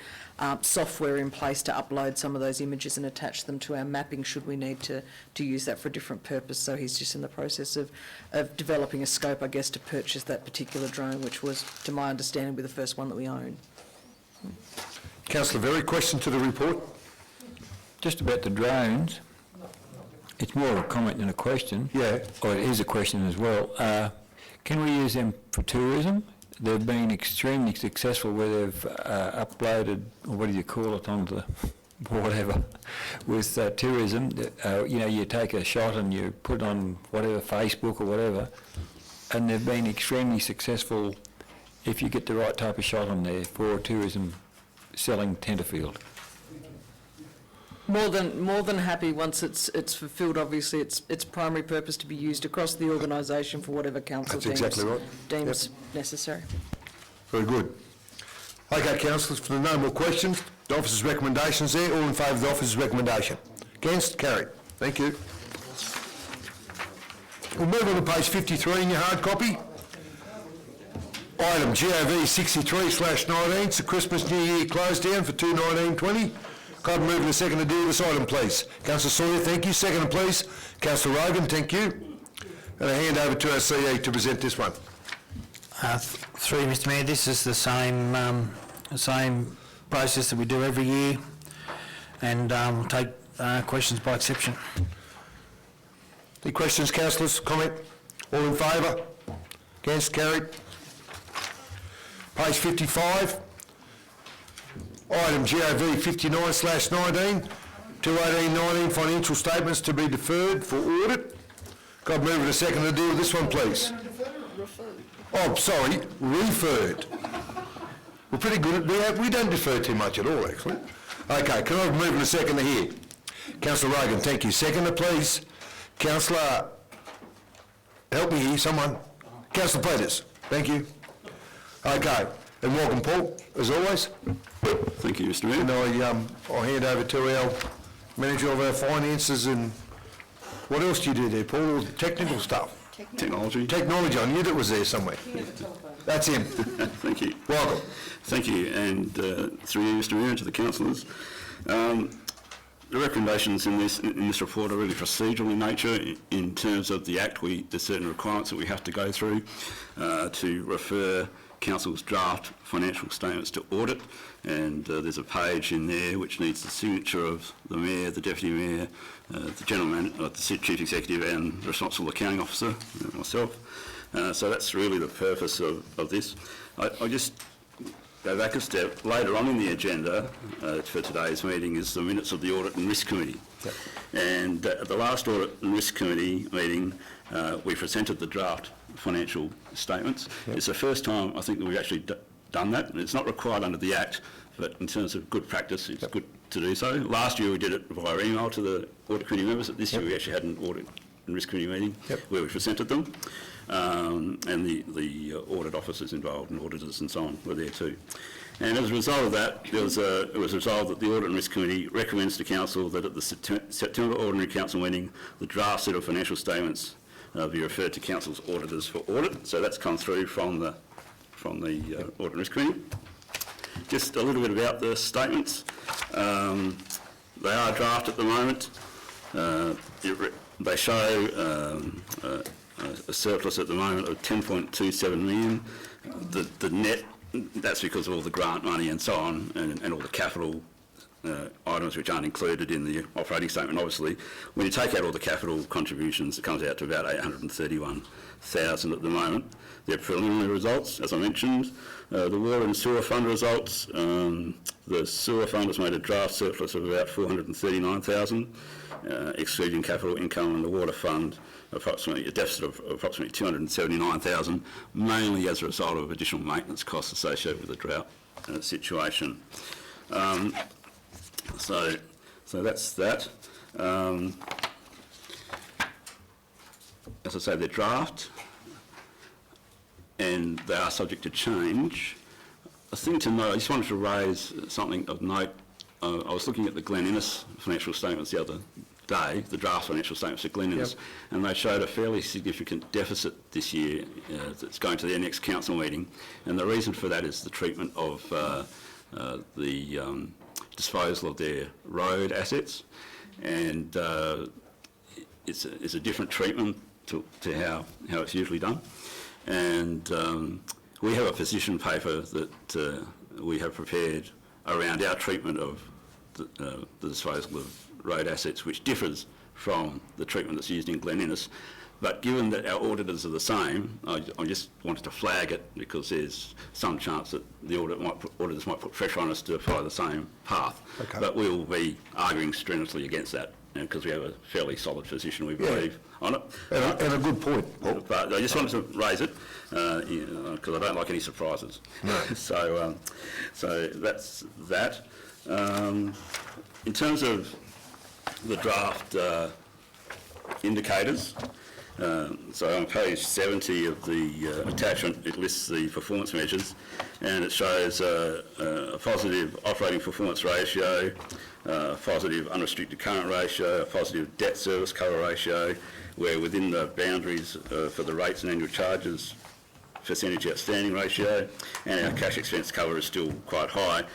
software in place to upload some of those images and attach them to our mapping should we need to use that for a different purpose. So he's just in the process of developing a scope, I guess, to purchase that particular drone, which was, to my understanding, be the first one that we own. Councillor Very, question to the report? Just about the drones, it's more of a comment than a question. Yeah. Or it is a question as well. Can we use them for tourism? They've been extremely successful where they've uploaded, or what do you call it, onto the whatever, with tourism. You know, you take a shot and you put it on whatever, Facebook or whatever, and they've been extremely successful if you get the right type of shot on there for tourism selling Tenterfield. More than happy once it's fulfilled, obviously, its primary purpose to be used across the organisation for whatever council That's exactly right. deems necessary. Very good. Okay, councillors, for the no more questions, the officer's recommendations there. All in favour of the officer's recommendation? Against? Carried. Thank you. We'll move on to page 53 in your hard copy. Item GOV 63/19, it's the Christmas New Year close down for 2/19/20. Can I have a move and a second to deal with this item, please? Councillor Sawyer, thank you. Second, please. Councillor Rogan, thank you. And I hand over to our CE to present this one. Through Mr Mayor, this is the same process that we do every year, and we'll take questions by exception. Any questions, councillors? Comment? All in favour? Against? Carried. Page 55. Item GOV 59/19, 2/18/19 financial statements to be deferred for audit. Can I move in a second to deal with this one, please? Oh, sorry, referred. We're pretty good at, we don't defer too much at all, actually. Okay, can I move in a second to here? Councillor Rogan, thank you. Seconder, please. Councillor, help me here, someone. Councillor Peters, thank you. Okay, and welcome, Paul, as always. Thank you, Mr Mayor. And I'll hand over to our manager of our finances, and what else do you do there, Paul? All the technical stuff? Technology. Technology, I knew that was there somewhere. That's him. Thank you. Welcome. Thank you, and through you, Mr Mayor, and to the councillors. The recommendations in this report are really procedural in nature. In terms of the Act, there's certain requirements that we have to go through to refer Council's draft financial statements to audit, and there's a page in there which needs the signature of the Mayor, the Deputy Mayor, the General Manager, the Chief Executive and the Responsible Accounting Officer, myself. So that's really the purpose of this. I just go back a step. Later on in the agenda for today's meeting is the minutes of the Audit and Risk Committee. Yep. And at the last Audit and Risk Committee meeting, we presented the draft financial statements. Yep. It's the first time I think that we've actually done that, and it's not required under the Act, but in terms of good practice, it's good to do so. Last year we did it via email to the Audit Committee members, but this year we actually had an Audit and Risk Committee meeting where we presented them, and the audit officers involved and auditors and so on were there too. And as a result of that, it was resolved that the Audit and Risk Committee recommends to Council that at the September Ordinary Council meeting, the draft set of financial statements be referred to Council's auditors for audit. So that's come through from the Audit and Risk Committee. Just a little bit about the statements. They are draft at the moment. They show a surplus at the moment of 10.27 million. The net, that's because of all the grant money and so on, and all the capital items which aren't included in the operating statement, obviously. When you take out all the capital contributions, it comes out to about 831,000 at the moment. They're preliminary results, as I mentioned. The water and sewer fund results, the sewer fund has made a draft surplus of about 439,000, excluding capital income, and the water fund approximately a deficit of approximately 279,000, mainly as a result of additional maintenance costs associated with the drought situation. So that's that. As I say, they're draft, and they are subject to change. A thing to note, I just wanted to raise something of note. I was looking at the Glen Innes financial statements the other day, the draft financial statements of Glen Innes, and they showed a fairly significant deficit this year that's going to their next council meeting. And the reason for that is the treatment of the disposal of their road assets, and it's a different treatment to how it's usually done. And we have a position paper that we have prepared around our treatment of the disposal of road assets, which differs from the treatment that's used in Glen Innes. But given that our auditors are the same, I just wanted to flag it because there's some chance that the auditors might put pressure on us to follow the same path. Okay. But we'll be arguing strenuously against that because we have a fairly solid position, we believe, on it. And a good point, Paul. But I just wanted to raise it because I don't like any surprises. No. So that's that. In terms of the draft indicators, so on page 70 of the attachment, it lists the performance measures, and it shows a positive operating performance ratio, a positive unrestricted current ratio, a positive debt service cover ratio. We're within the boundaries for the rates and annual charges percentage outstanding ratio, and our cash expense cover is still quite high.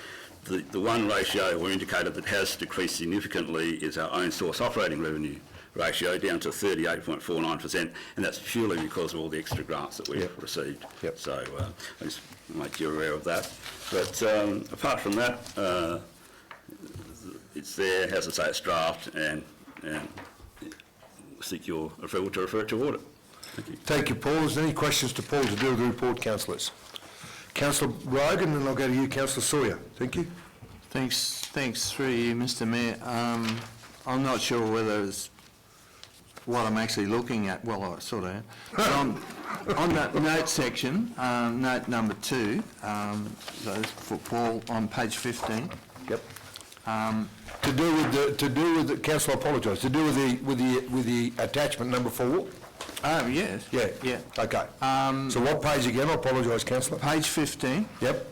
The one ratio or indicator that has decreased significantly is our own source operating revenue ratio, down to 38.49%, and that's purely because of all the extra grants that we've received. So I just make you aware of that. But apart from that, it's there, as I say, it's draft, and seek your approval to refer it to audit. Thank you. Thank you, Paul. Is there any questions to Paul to do with the report, councillors? Councillor Rogan, and I'll go to you, Councillor Sawyer. Thank you. Thanks through you, Mr Mayor. I'm not sure whether it's what I'm actually looking at. Well, I sort of am. But on that note section, note number 2, those for Paul on page 15. Yep. To do with the councillor, I apologise. To do with the attachment number 4. Oh yes. Yeah. Okay. So what page again? I apologise, councillor. Page 15. Yep.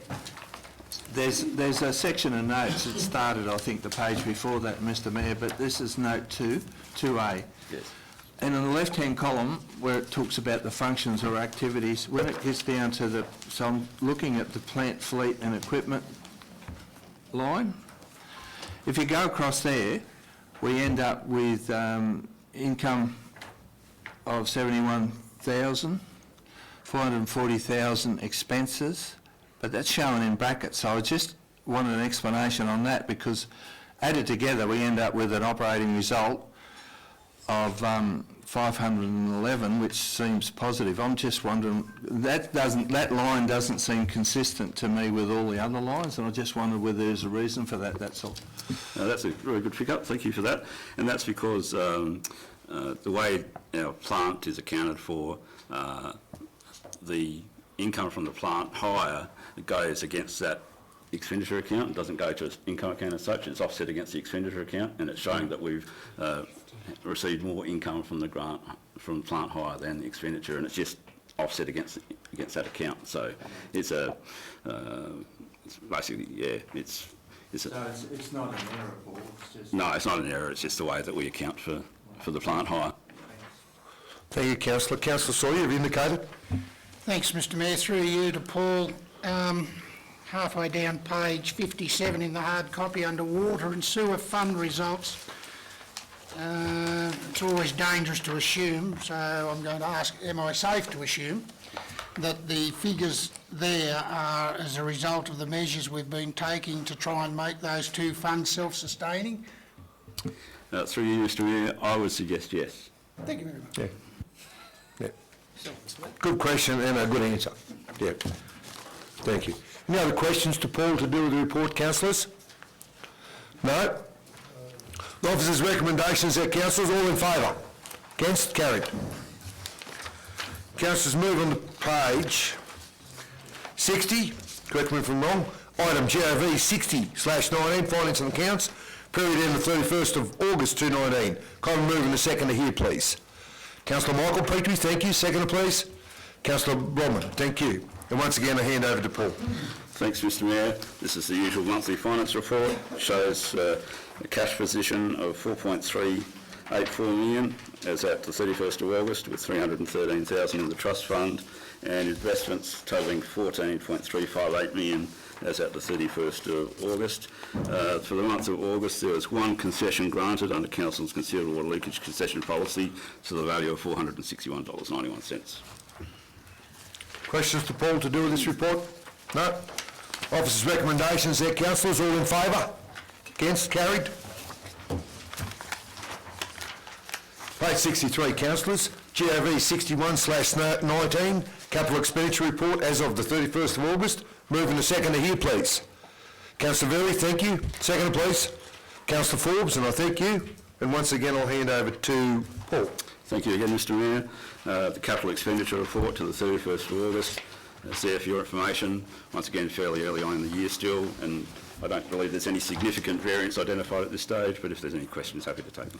There's a section of notes that started, I think, the page before that, Mr Mayor, but this is note 2A. Yes. And on the left-hand column, where it talks about the functions or activities, when it gets down to so I'm looking at the plant, fleet and equipment line. If you go across there, we end up with income of 71,000, 440,000 expenses, but that's shown in brackets. So I just wanted an explanation on that, because added together we end up with an operating result of 511, which seems positive. I'm just wondering, that line doesn't seem consistent to me with all the other lines, and I just wondered whether there's a reason for that, that's all. That's a very good pick-up, thank you for that. And that's because the way our plant is accounted for, the income from the plant hire goes against that expenditure account. It doesn't go to its income account as such. It's offset against the expenditure account, and it's showing that we've received more income from the grant from plant hire than the expenditure, and it's just offset against that account. So it's it's basically, it's not an error, Paul. No, it's not an error. It's just the way that we account for the plant hire. Thank you, councillor. Councillor Sawyer, you've indicated. Thanks, Mr Mayor. Through you to Paul. Halfway down page 57 in the hard copy under water and sewer fund results. It's always dangerous to assume, so I'm going to ask, am I safe to assume that the figures there are as a result of the measures we've been taking to try and make those two funds self-sustaining? Through you, Mr Mayor, I would suggest yes. Thank you very much. Yeah. Good question and a good answer. Yeah. Thank you. Any other questions to Paul to do with the report, councillors? No? The officer's recommendations there, councillors, all in favour? Against? Carried. Councillors, move on to page 60, correct me if I'm wrong, item GOV 60/19, finance and accounts, period end the 31st of August 2019. Can I move in a seconder here, please? Councillor Michael Petrie, thank you. Seconder, please. Councillor Brodman, thank you. And once again, I hand over to Paul. Thanks, Mr Mayor. This is the usual monthly finance report. It shows a cash position of 4.384 million as at the 31st of August, with 313,000 in the trust fund, and investments totalling 14.358 million as at the 31st of August. For the month of August, there was one concession granted under Council's considerable water leakage concession policy to the value of $461.91. Questions to Paul to do with this report? No? Officer's recommendations there, councillors, all in favour? Against? Carried. Page 63, councillors. GOV 61/19, capital expenditure report as of the 31st of August. Moving to seconder here, please. Councillor Verley, thank you. Seconder, please. Councillor Forbes, and I thank you. And once again, I'll hand over to Paul. Thank you again, Mr Mayor. The capital expenditure report to the 31st of August. There for your information, once again fairly early on in the year still, and I don't believe there's any significant variance identified at this stage, but if there's any questions, happy to take them.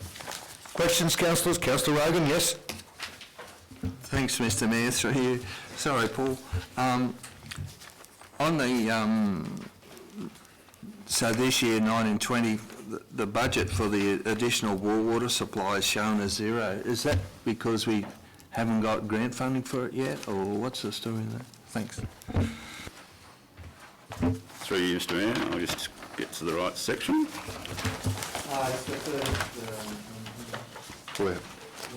Questions, councillors? Councillor Rogan, yes? Thanks, Mr Mayor, through you. Sorry, Paul. On the, so this year, 1920, the budget for the additional water supply is shown as zero. Is that because we haven't got grant funding for it yet, or what's the story there? Thanks. Through you, Mr Mayor, I'll just get to the right section. Where?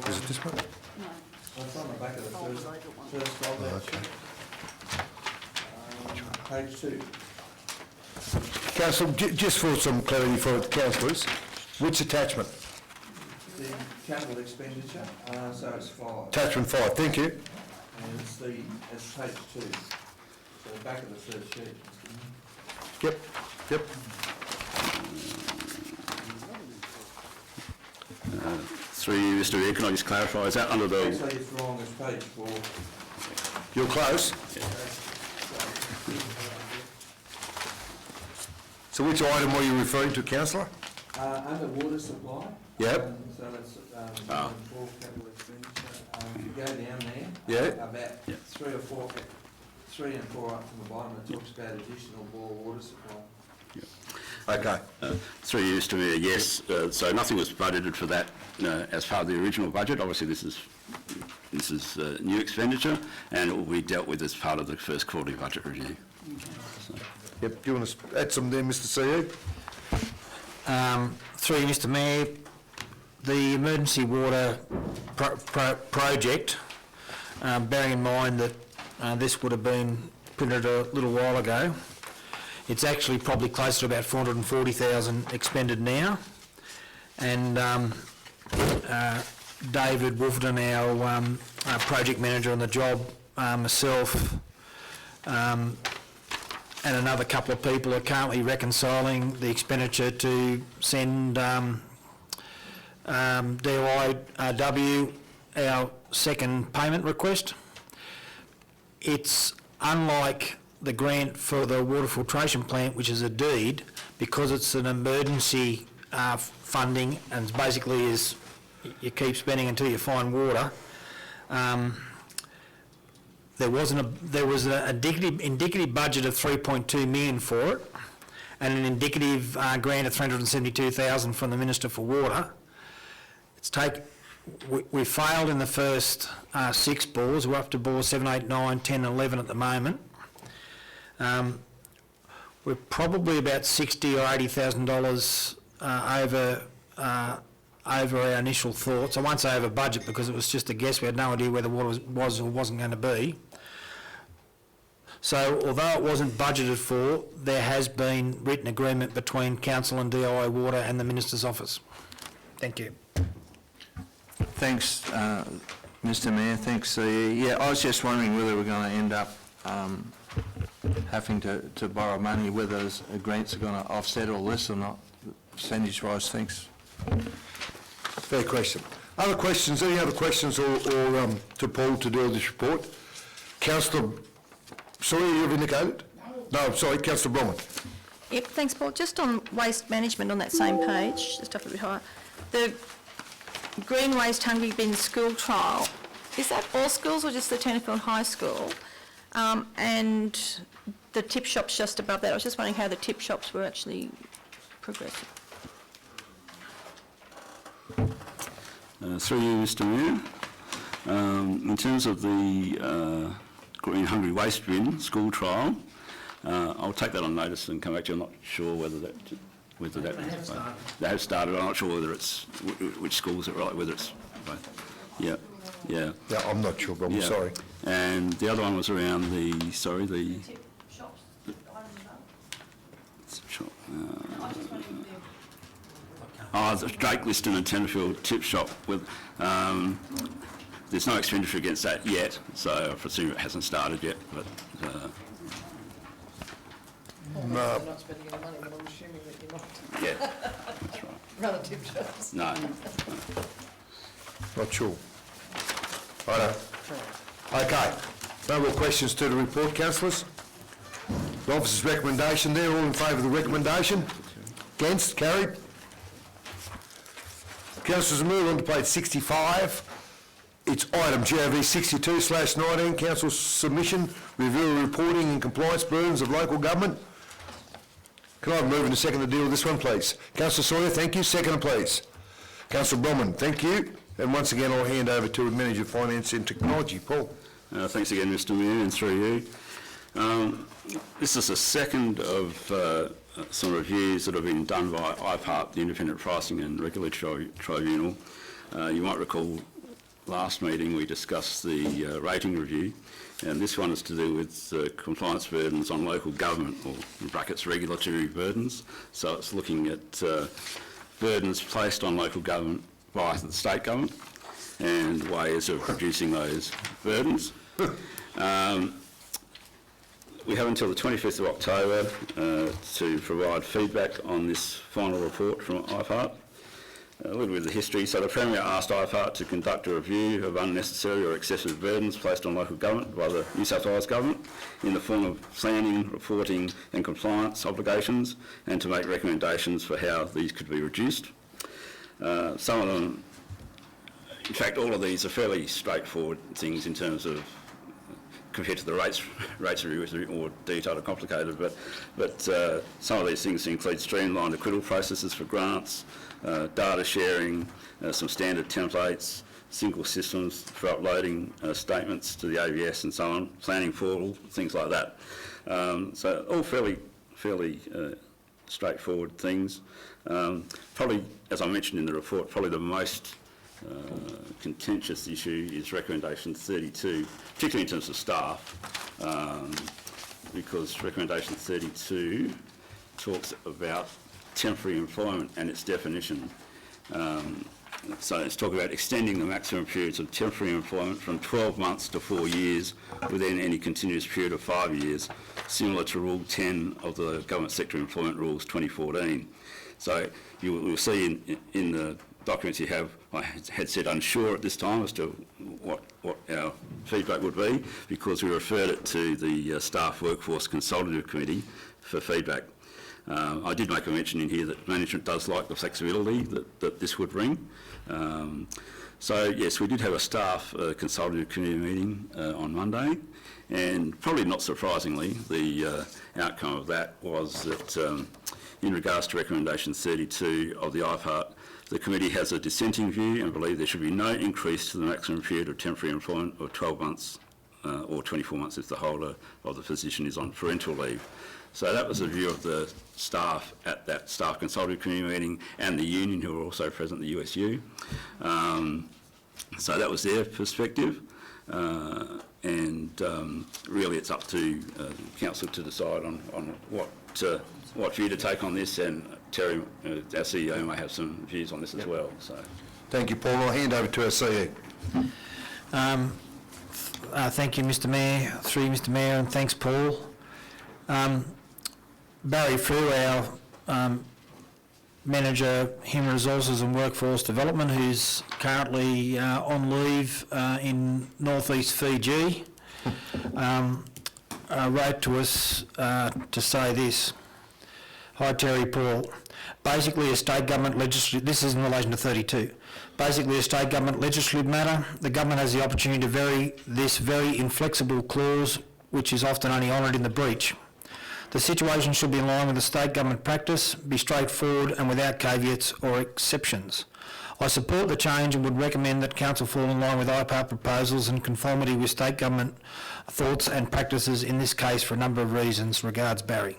Is it this one? It's on the back of the first scroll down. Page 2. Councillor, just for some clarity for councillors, which attachment? The capital expenditure, so it's 5. Attachment 5, thank you. And it's page 2. So the back of the first sheet. Yep, yep. Through you, Mr Mayor, can I just clarify, is that under the... Actually, it's wrong, it's page 4. You're close. So which item were you referring to, councillor? Under water supply. Yep. So that's, for capital expenditure. If you go down there. Yeah. About 3 or 4, 3 and 4 up from the bottom, it talks about additional water supply. Okay. Through you, Mr Mayor, yes. So nothing was budgeted for that as part of the original budget. Obviously, this is new expenditure, and it will be dealt with as part of the first quarterly budget review. Yep, do you want to add some there, Mr CEO? Through you, Mr Mayor, the emergency water project, bearing in mind that this would have been printed a little while ago, it's actually probably close to about 440,000 expended now. And David Wolferton, our project manager on the job, myself, and another couple of people are currently reconciling the expenditure to send DIW our second payment request. It's unlike the grant for the water filtration plant, which is a deed, because it's an emergency funding, and basically is you keep spending until you find water. There was an indicative budget of 3.2 million for it, and an indicative grant of 372,000 from the Minister for Water. We failed in the first 6 bores. We're up to bores 7, 8, 9, 10, 11 at the moment. We're probably about $60,000 or $80,000 over our initial thoughts. I won't say over budget because it was just a guess. We had no idea where the water was or wasn't going to be. So although it wasn't budgeted for, there has been written agreement between Council and DIY Water and the Minister's Office. Thank you. Thanks, Mr Mayor. Thanks, CE. Yeah, I was just wondering whether we're going to end up having to borrow money, whether grants are going to offset all this or not, percentage-wise. Thanks. Fair question. Other questions? Any other questions or to Paul to do with this report? Councillor, sorry, you've indicated? No, sorry, Councillor Bromwich. Yep, thanks, Paul. Just on waste management on that same page, just up a bit higher, the Green Waste Hungry Bin School Trial, is that all schools or just the Tenterfield High School? And the tip shop's just above that. I was just wondering how the tip shops were actually progressing. Through you, Mr Mayor, in terms of the Green Hungry Waste Bin school trial, I'll take that on notice and come back to you. I'm not sure whether that they have started. I'm not sure whether it's which schools it right, whether it's right. Yeah. Yeah, I'm not sure, but I'm sorry. And the other one was around the the Drake Liston and Tenterfield tip shop with there's no expenditure against that yet, so I presume it hasn't started yet, but No. Not spending any money, but I'm assuming that you're not. yeah, that's right. Relative terms. No. Not sure. Righto. Okay. No more questions to the report, councillors? The officer's recommendation there, all in favour of the recommendation? Against? Carried. Councillors, we move on to page 65. It's item GOV 62/19, council submission, review of reporting and compliance burdens of local government. Can I have a move in a second to deal with this one, please? Councillor Sawyer, thank you. Second, please. Councillor Bromman, thank you. And once again, I'll hand over to Manager of Finance and Technology, Paul. Thanks again, Mr Mayor, and through you. This is the second of some reviews that have been done by IPART, the Independent Pricing and Regulatory Tribunal. You might recall last meeting we discussed the rating review, and this one is to do with compliance burdens on local government, or in brackets regulatory burdens. So it's looking at burdens placed on local government by the state government and ways of reducing those burdens. We have until the 25th of October to provide feedback on this final report from IPART. A little bit of the history. So the Premier asked IPART to conduct a review of unnecessary or excessive burdens placed on local government by the New South Wales Government in the form of planning, reporting and compliance obligations, and to make recommendations for how these could be reduced. Some of them, in fact all of these are fairly straightforward things in terms of compared to the rates review, which are more detailed and complicated, but some of these things include streamlined acquittal processes for grants, data sharing, some standard templates, single systems for uploading statements to the ABS and so on, planning portal, things like that. So all fairly straightforward things. Probably, as I mentioned in the report, probably the most contentious issue is recommendation 32, particularly in terms of staff, because recommendation 32 talks about temporary employment and its definition. So it's talking about extending the maximum periods of temporary employment from 12 months to 4 years within any continuous period of 5 years, similar to Rule 10 of the Government Sector Employment Rules 2014. So you will see in the documents you have, I had said unsure at this time as to what our feedback would be, because we referred it to the Staff Workforce Consultative Committee for feedback. I did make a mention in here that management does like the flexibility that this would bring. So yes, we did have a staff consultative committee meeting on Monday, and probably not surprisingly, the outcome of that was that in regards to recommendation 32 of the IPART, the committee has a dissenting view and believe there should be no increase to the maximum period of temporary employment of 12 months or 24 months if the holder of the position is on parental leave. So that was the view of the staff at that staff consultative committee meeting, and the union, who were also present, the USU. So that was their perspective, and really it's up to council to decide on what view to take on this, and Terry, our CEO, may have some views on this as well. So, thank you, Paul. I'll hand over to our CEO. Thank you, Mr Mayor, through you, Mr Mayor, and thanks, Paul. Barry Frew, our Manager, Human Resources and Workforce Development, who's currently on leave in northeast Fiji, wrote to us to say this. Hi Terry, Paul. Basically a state government legislative, this is in relation to 32. Basically a state government legislative matter. The government has the opportunity to vary this very inflexible clause, which is often only honoured in the breach. The situation should be in line with the state government practice, be straightforward and without caveats or exceptions. I support the change and would recommend that Council fall in line with IPART proposals in conformity with state government thoughts and practices in this case for a number of reasons. Regards, Barry.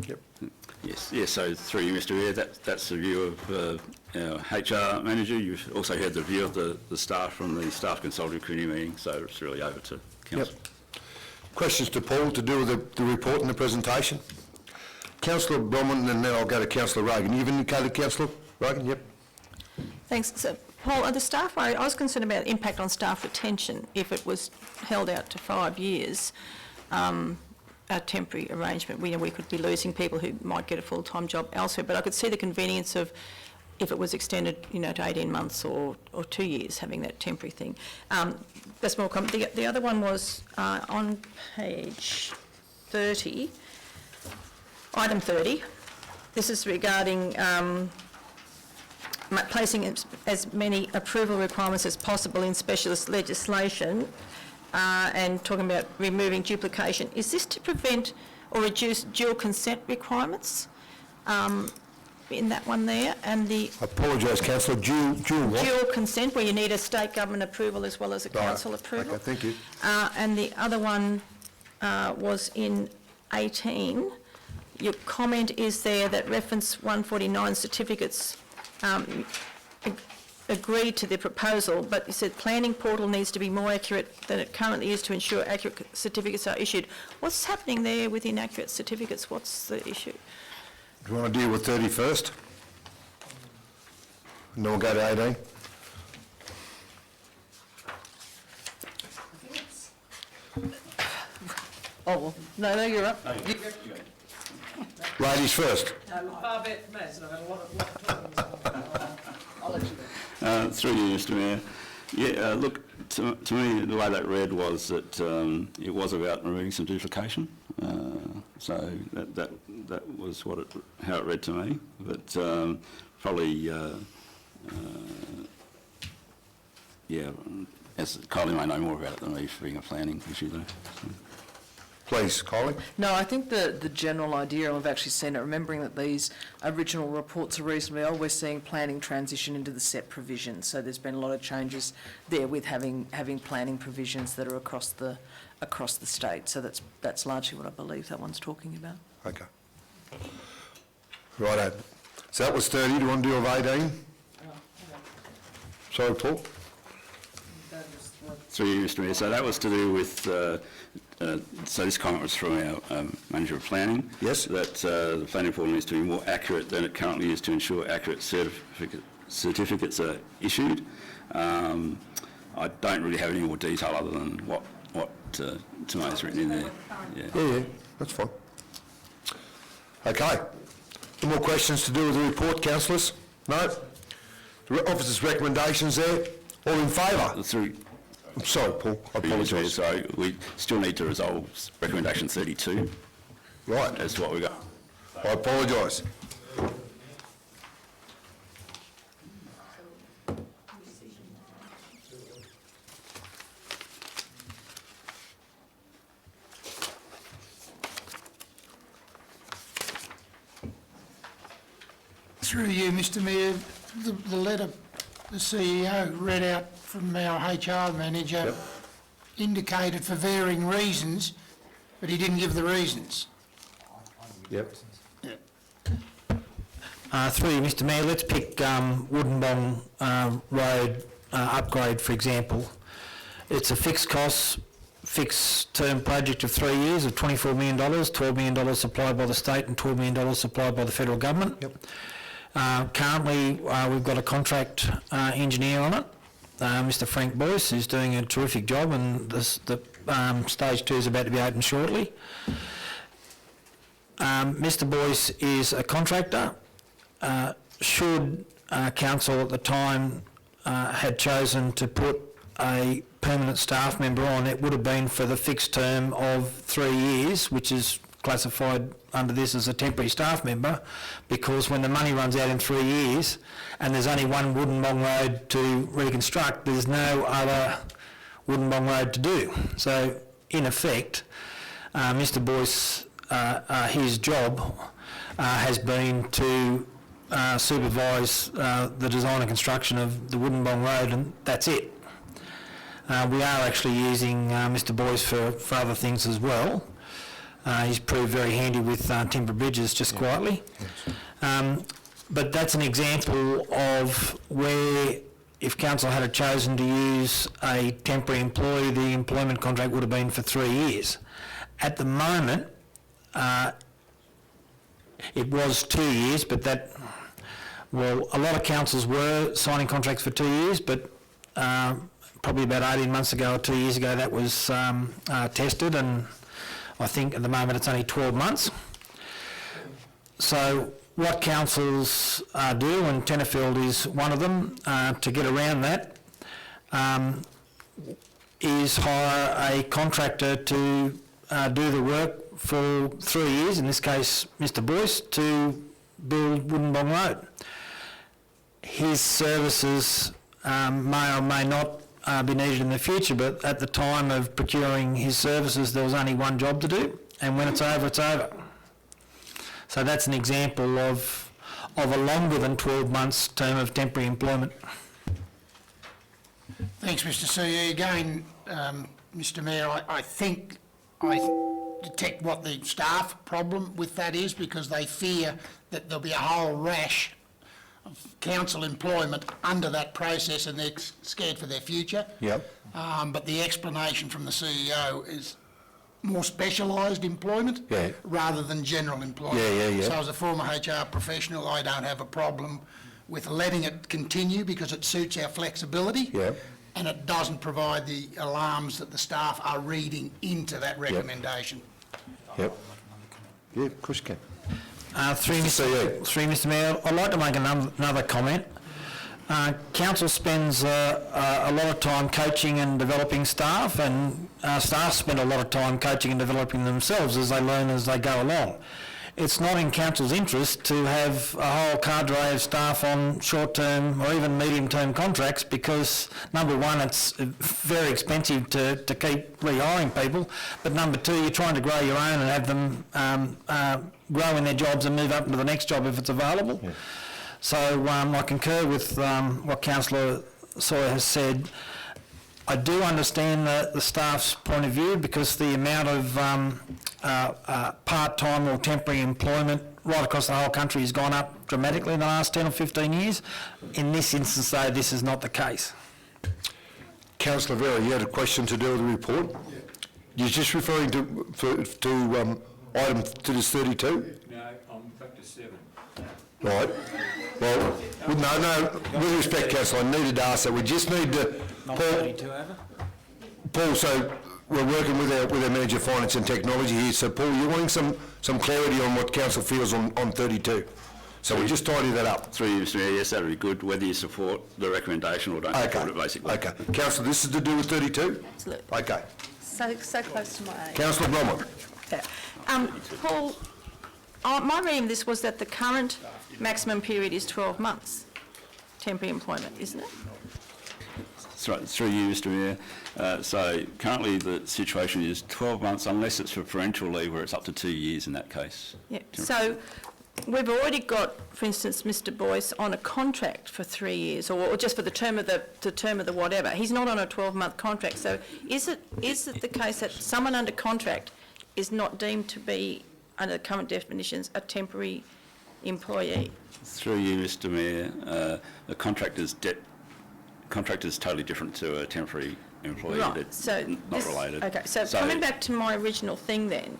Yep. Yes, so through you, Mr Mayor, that's the view of our HR manager. You've also heard the view of the staff from the Staff Consultative Committee meeting, so it's really over to Council. Yep. Questions to Paul to do with the report and the presentation? Councillor Bellman, and then I'll go to Councillor Reagan. You've indicated, Councillor Reagan? Yep. Thanks. So, Paul, are the staff worried? I was concerned about the impact on staff retention if it was held out to 5 years, a temporary arrangement. We could be losing people who might get a full-time job elsewhere, but I could see the convenience of if it was extended, to 18 months or 2 years, having that temporary thing. That's more common. The other one was on page 30, item 30. This is regarding placing as many approval requirements as possible in specialist legislation and talking about removing duplication. Is this to prevent or reduce dual consent requirements in that one there? And the I apologise, Councillor. Dual what? dual consent, where you need a state government approval as well as a council approval. Okay, thank you. And the other one was in 18. Your comment is there that reference 149 certificates agreed to the proposal, but you said planning portal needs to be more accurate than it currently is to ensure accurate certificates are issued. What's happening there with inaccurate certificates? What's the issue? Do you want to deal with 30 first? And then we'll go to 18. Oh, well, no, you're up. Ladies first. Far better from us, and I've had a lot of I'll let you go. Through you, Mr Mayor. Yeah, look, to me, the way that read was that it was about removing some duplication. So that was how it read to me. But probably, yeah, as Kylie may know more about it than me, for being a planning issue though. So. Please, Kylie. No, I think the general idea, and I've actually seen it, remembering that these original reports are reasonably old, we're seeing planning transition into the set provisions. So there's been a lot of changes there with having planning provisions that are across the state. So that's largely what I believe that one's talking about. Okay. Righto. So that was 30. Do you want to deal with 18? Sorry, Paul. Through you, Mr Mayor. So that was to do with, so this comment was from our Manager of Planning. Yes. That the planning portal needs to be more accurate than it currently is to ensure accurate certificates are issued. I don't really have any more detail other than what Tomo's written in there. Yeah, that's fine. Okay. Any more questions to do with the report, councillors? No? The officer's recommendations there. All in favour? I'm sorry, Paul. I apologise. So we still need to resolve recommendation 32. Right. That's what we got. I apologise. Through you, Mr Mayor, the letter the CEO read out from our HR manager indicated for varying reasons, but he didn't give the reasons. Yep. Through you, Mr Mayor, let's pick Woodenbong Road upgrade, for example. It's a fixed cost, fixed term project of 3 years of $24 million, $12 million supplied by the state and $12 million supplied by the federal government. Yep. Currently, we've got a contract engineer on it, Mr Frank Boyce, who's doing a terrific job, and the stage 2 is about to be opened shortly. Mr Boyce is a contractor. Should council at the time had chosen to put a permanent staff member on, it would have been for the fixed term of 3 years, which is classified under this as a temporary staff member, because when the money runs out in 3 years and there's only one Woodenbong Road to reconstruct, there's no other Woodenbong Road to do. So in effect, Mr Boyce, his job has been to supervise the design and construction of the Woodenbong Road, and that's it. We are actually using Mr Boyce for other things as well. He's proved very handy with timber bridges, just quietly. But that's an example of where, if council had chosen to use a temporary employee, the employment contract would have been for 3 years. At the moment, it was 2 years, but that, well, a lot of councils were signing contracts for 2 years, but probably about 18 months ago or 2 years ago that was tested, and I think at the moment it's only 12 months. So what councils do, and Tenterfield is one of them, to get around that, is hire a contractor to do the work for 3 years, in this case Mr Boyce, to build Woodinbong Road. His services may or may not be needed in the future, but at the time of procuring his services there was only one job to do, and when it's over, it's over. So that's an example of a longer than 12 months term of temporary employment. Thanks, Mr CE. Again, Mr Mayor, I think I detect what the staff problem with that is, because they fear that there'll be a whole rash of council employment under that process, and they're scared for their future. Yep. But the explanation from the CEO is more specialised employment rather than general employment. So as a former HR professional, I don't have a problem with letting it continue because it suits our flexibility. And it doesn't provide the alarms that the staff are reading into that recommendation. Yeah, of course you can. Through Mr Mayor, I'd like to make another comment. Council spends a lot of time coaching and developing staff, and staff spend a lot of time coaching and developing themselves as they learn as they go along. It's not in council's interest to have a whole cadre of staff on short-term or even medium-term contracts, because number one, it's very expensive to keep rehiring people, but number two, you're trying to grow your own and have them grow in their jobs and move up into the next job if it's available. So I concur with what Councillor Sawyer has said. I do understand the staff's point of view, because the amount of part-time or temporary employment right across the whole country has gone up dramatically in the last 10 or 15 years. In this instance, though, this is not the case. Councillor Vera, you had a question to do with the report? You're just referring to item to this 32? No, I'm back to 7. Right. Well, no, with respect, Councillor, I needed to ask that. We just need to... Paul, so we're working with our Manager of Finance and Technology here. So, Paul, you're wanting some clarity on what Council feels on 32. So we'll just tidy that up. Through you, Mr Mayor, yes, that would be good, whether you support the recommendation or don't support it, basically. Okay. Councillor, this is to do with 32? Absolutely. So Okay. close to my age. Councillor Bromwell. Paul, my reading of this was that the current maximum period is 12 months, temporary employment, isn't it? Through you, Mr Mayor. So currently the situation is 12 months unless it's for parental leave, where it's up to 2 years in that case. Yeah. So we've already got, for instance, Mr Boyce on a contract for 3 years, or just for the term of the whatever. He's not on a 12-month contract. So is it the case that someone under contract is not deemed to be, under the current definitions, a temporary employee? Through you, Mr Mayor, the contract is totally different to a temporary employee. Right, That's so not related. Okay, so coming back to my original thing then,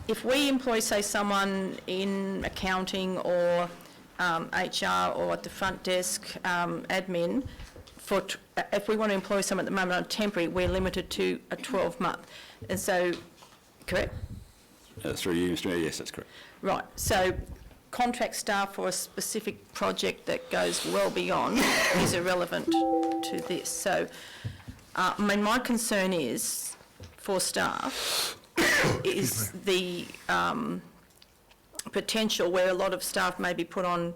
if we employ, say, someone in accounting or HR or at the front desk, admin, if we want to employ someone at the moment on temporary, we're limited to a 12-month. And so, correct? Through you, Mr Mayor, yes, that's correct. Right, so contract staff for a specific project that goes well beyond is irrelevant to this. So, my concern is, for staff, is the potential where a lot of staff may be put on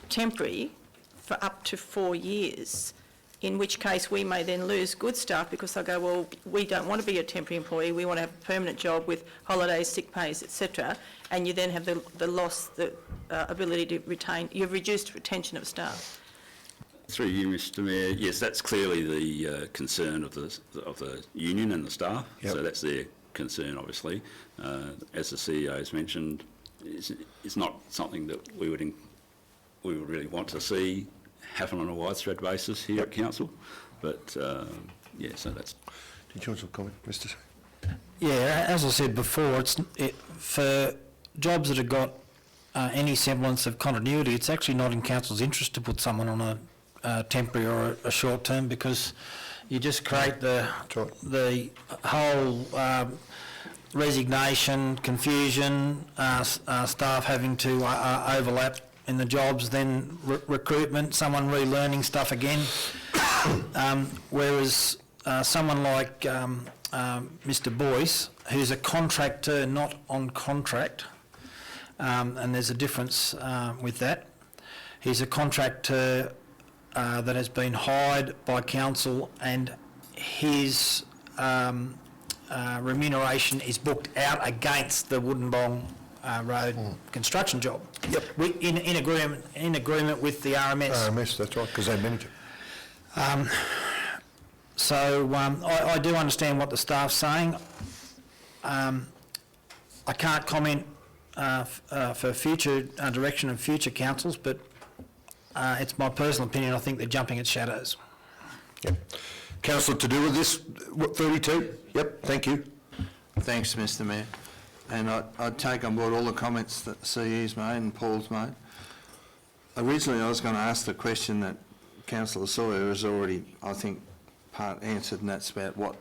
temporary for up to 4 years, in which case we may then lose good staff because they'll go, well, we don't want to be a temporary employee, we want to have a permanent job with holidays, sick pays, etc., and you then have the loss, the ability to retain, you've reduced retention of staff. Through you, Mr Mayor, yes, that's clearly the concern of the union and the staff. Yep. So that's their concern, obviously. As the CEO has mentioned, it's not something that we would really want to see happen on a widespread basis here at council. But yeah, so that's. Did you want to comment, Mr. Yeah, as I said before, for jobs that have got any semblance of continuity, it's actually not in council's interest to put someone on a temporary or a short term, because you just create the whole resignation, confusion, staff having to overlap in the jobs, then recruitment, someone relearning stuff again. Whereas someone like Mr. Boyce, who's a contractor, not on contract, and there's a difference with that. He's a contractor that has been hired by council, and his remuneration is booked out against the Woodinbong Road construction job. Yep. In agreement with the RMS. RMS, that's right, because they manage it. I do understand what the staff's saying. I can't comment for future direction of future councils, but it's my personal opinion. I think they're jumping at shadows. Yep. Councillor, to do with this, what, 32? Yep, thank you. Thanks, Mr Mayor. And I'd take on board all the comments that the CE's made and Paul's made. Originally, I was going to ask the question that Councillor Sawyer has already, I think, part answered, and that's about what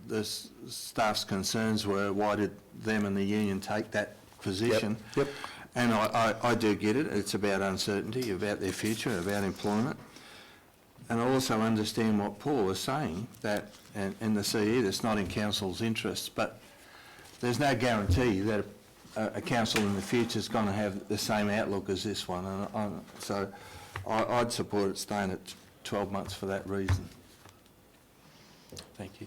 the staff's concerns were. Why did them and the union take that position? Yep. And I do get it. It's about uncertainty, about their future, about employment. And I also understand what Paul is saying, that in the CE, that's not in council's interests, but there's no guarantee that a council in the future is going to have the same outlook as this one. And so I'd support it staying at 12 months for that reason. Thank you.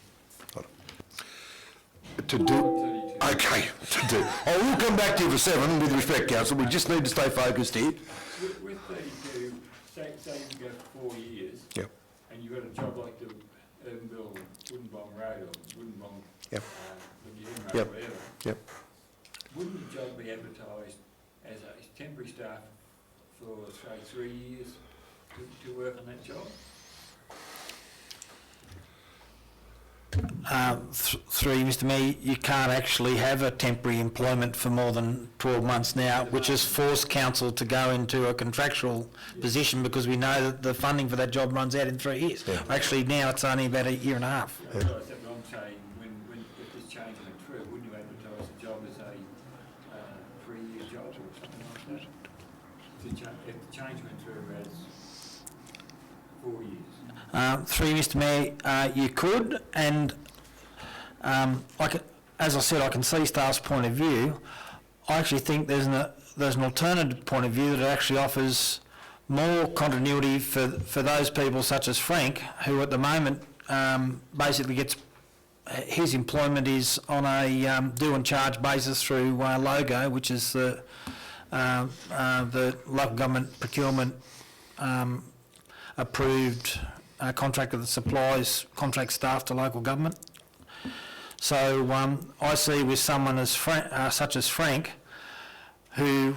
To do, okay, to do. I will come back to you for 7, with respect, council. We just need to stay focused here. With 32, say you go for 4 years, yep, and you've got a job like the Urbanville Woodinbong Road or Woodinbong yep, Road, yep, whatever, yep. Wouldn't the job be advertised as a temporary staff for, say, 3 years to work on that job? 3, Mr Mayor, you can't actually have a temporary employment for more than 12 months now, which has forced council to go into a contractual position, because we know that the funding for that job runs out in 3 years. Yeah. Actually, now it's only about a year and a half. Yeah. That's what I'm saying. If this change went through, wouldn't you advertise the job as a 3-year job or something like that? If the change went through as 4 years. 3, Mr Mayor, you could, and as I said, I can see staff's point of view. I actually think there's an alternative point of view that actually offers more continuity for those people such as Frank, who at the moment basically gets, his employment is on a due and charge basis through LOGO, which is the local government procurement approved contractor that supplies contract staff to local government. So I see with someone as such as Frank, who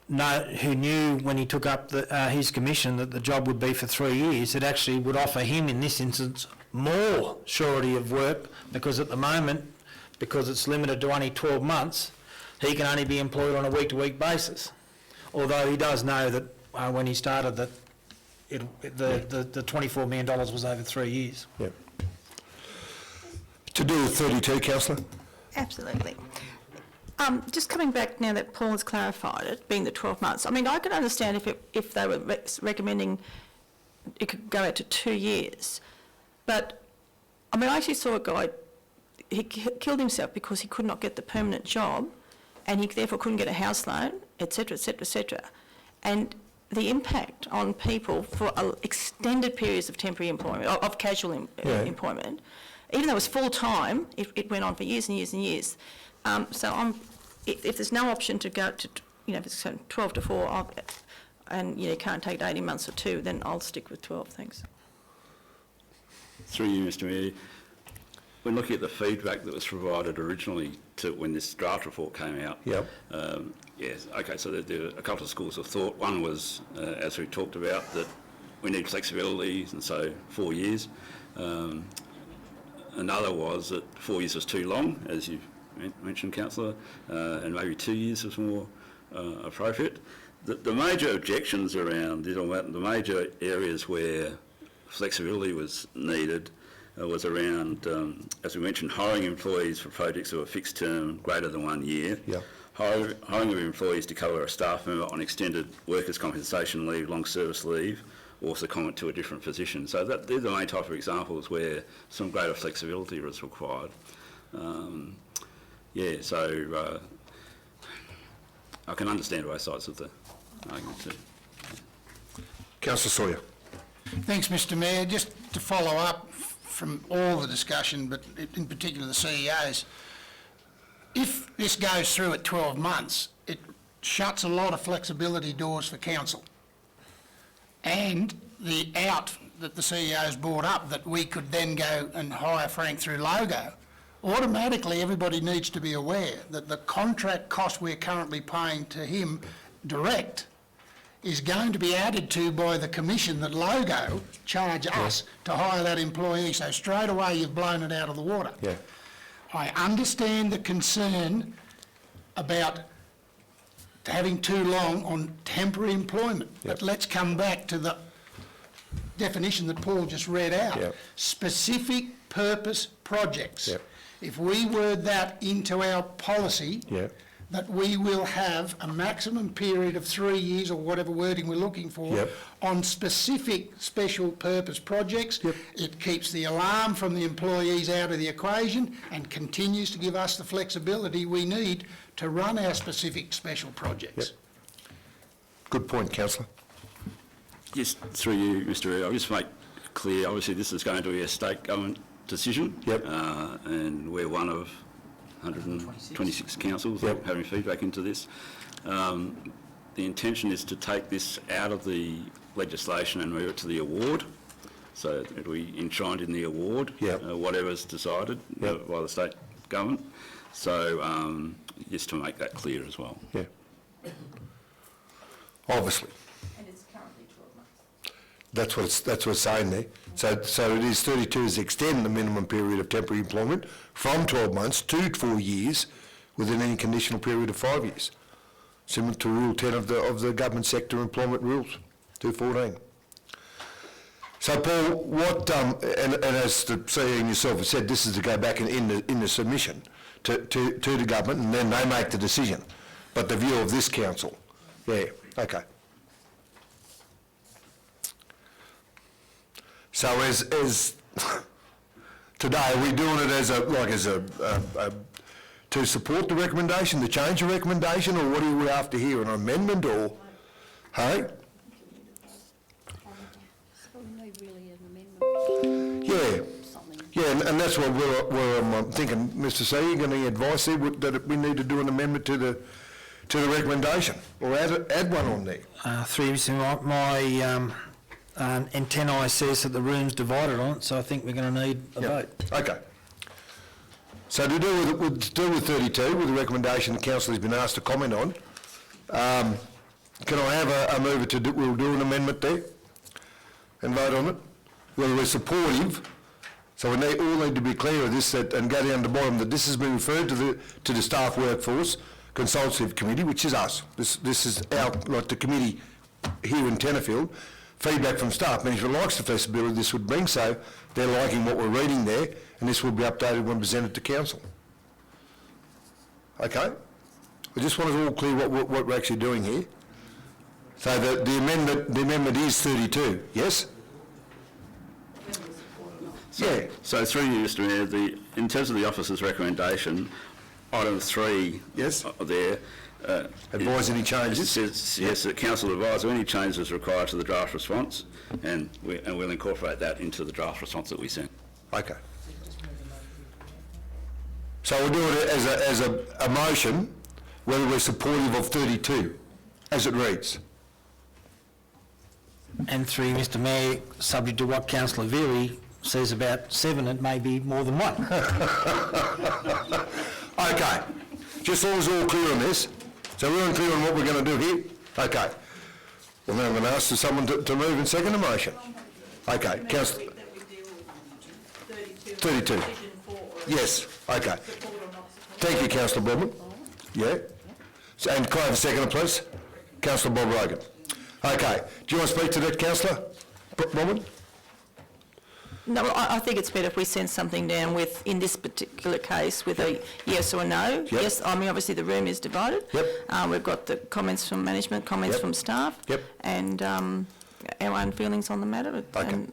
knew when he took up his commission that the job would be for 3 years, it actually would offer him in this instance more surety of work, because at the moment, because it's limited to only 12 months, he can only be employed on a week-to-week basis. Although he does know that when he started that the $24 million was over 3 years. Yep. To do with 32, councillor? Absolutely. Just coming back now that Paul has clarified it, being the 12 months, I mean, I could understand if they were recommending it could go out to 2 years. But, I mean, I actually saw a guy, he killed himself because he could not get the permanent job, and he therefore couldn't get a house loan, etc., etc., etc. And the impact on people for extended periods of temporary employment, of casual employment, even though it was full-time, it went on for years and years and years. If there's no option to go to, if it's 12 to 4, and you can't take it 18 months or 2, then I'll stick with 12, thanks. Through you, Mr Mayor, when looking at the feedback that was provided originally to when this draft report came out, yep. Yes, okay, so there are a couple of schools of thought. One was, as we talked about, that we need flexibility, and so 4 years. Another was that 4 years was too long, as you mentioned, councillor, and maybe 2 years was more appropriate. The major objections around this, or the major areas where flexibility was needed was around, as we mentioned, hiring employees for projects that were fixed term greater than 1 year. Yeah. Hiring of employees to cover a staff member on extended workers' compensation leave, long service leave, or secondment to a different position. So they're the main type of examples where some greater flexibility was required. I can understand both sides of the argument too. Councillor Sawyer. Thanks, Mr Mayor. Just to follow up from all the discussion, but in particular the CEOs, if this goes through at 12 months, it shuts a lot of flexibility doors for council. And the out that the CEOs brought up, that we could then go and hire Frank through Logo, automatically everybody needs to be aware that the contract cost we're currently paying to him direct is going to be added to by the commission that Logo charge us to hire that employee. So straight away you've blown it out of the water. Yeah. I understand the concern about having too long on temporary employment, but let's come back to the definition that Paul just read out. Yep. Specific purpose projects. Yep. If we word that into our policy, that we will have a maximum period of 3 years or whatever wording we're looking for on specific special purpose projects, it keeps the alarm from the employees out of the equation and continues to give us the flexibility we need to run our specific special projects. Good point, councillor. Yes, through you, Mr Mayor, I'll just make clear, obviously this is going to be a state government decision, and we're one of 126 councils having feedback into this. The intention is to take this out of the legislation and move it to the award, so that it'll be enshrined in the award, whatever's decided by the state government. So just to make that clear as well. Yeah. Obviously. And it's currently 12 months. That's what it's saying there. So it is 32 is extend the minimum period of temporary employment from 12 months to 4 years within any conditional period of 5 years, similar to Rule 10 of the government sector employment rules, 214. So Paul, what and as the CEO and yourself have said, this is to go back in the submission to the government, and then they make the decision. But the view of this council, okay. So as today, are we doing it as to support the recommendation, to change the recommendation, or what are we after here, an amendment, or, hey? Yeah, and that's what I'm thinking, Mr. C, you're going to advise here that we need to do an amendment to the recommendation, or add one on there. My antennae says that the room's divided on it, so I think we're going to need a vote. Okay. So to do with 32, with the recommendation the council has been asked to comment on, can I have a mover we'll do an amendment there and vote on it? Whether we're supportive, so we all need to be clear of this and go down to the bottom, that this has been referred to the staff workforce consultative committee, which is us. This is the committee here in Tenterfield. Feedback from staff management likes the flexibility this would bring, so they're liking what we're reading there, and this will be updated when presented to council. Okay? I just want us all clear what we're actually doing here. So the amendment is 32, yes? So through you, Mr Mayor, in terms of the officer's recommendation, item 3 there, advise any changes? It says, yes, that council advise of any changes required to the draft response, and we'll incorporate that into the draft response that we sent. Okay. So we'll do it as a motion, whether we're supportive of 32, as it reads. And through Mr Mayor, subject to what Councillor Veary says about 7, it may be more than 1. Okay. Just so we're all clear on this. So we're clear on what we're going to do here? Okay. Well, now I'm going to ask someone to move and second the motion. Okay. Councillor. 32. Yes. Okay. Thank you, Councillor Boardman. Yeah. And can I have a second, please? Councillor Bob Rogan. Okay, do you want to speak to that, Councillor Robin? No, I think it's better if we send something down with, in this particular case, with a yes or no. Yep. Yes, I mean, obviously the room is divided. Yep. We've got the comments from management, comments Yep. from staff. Yep. And our own feelings on the matter. Okay. And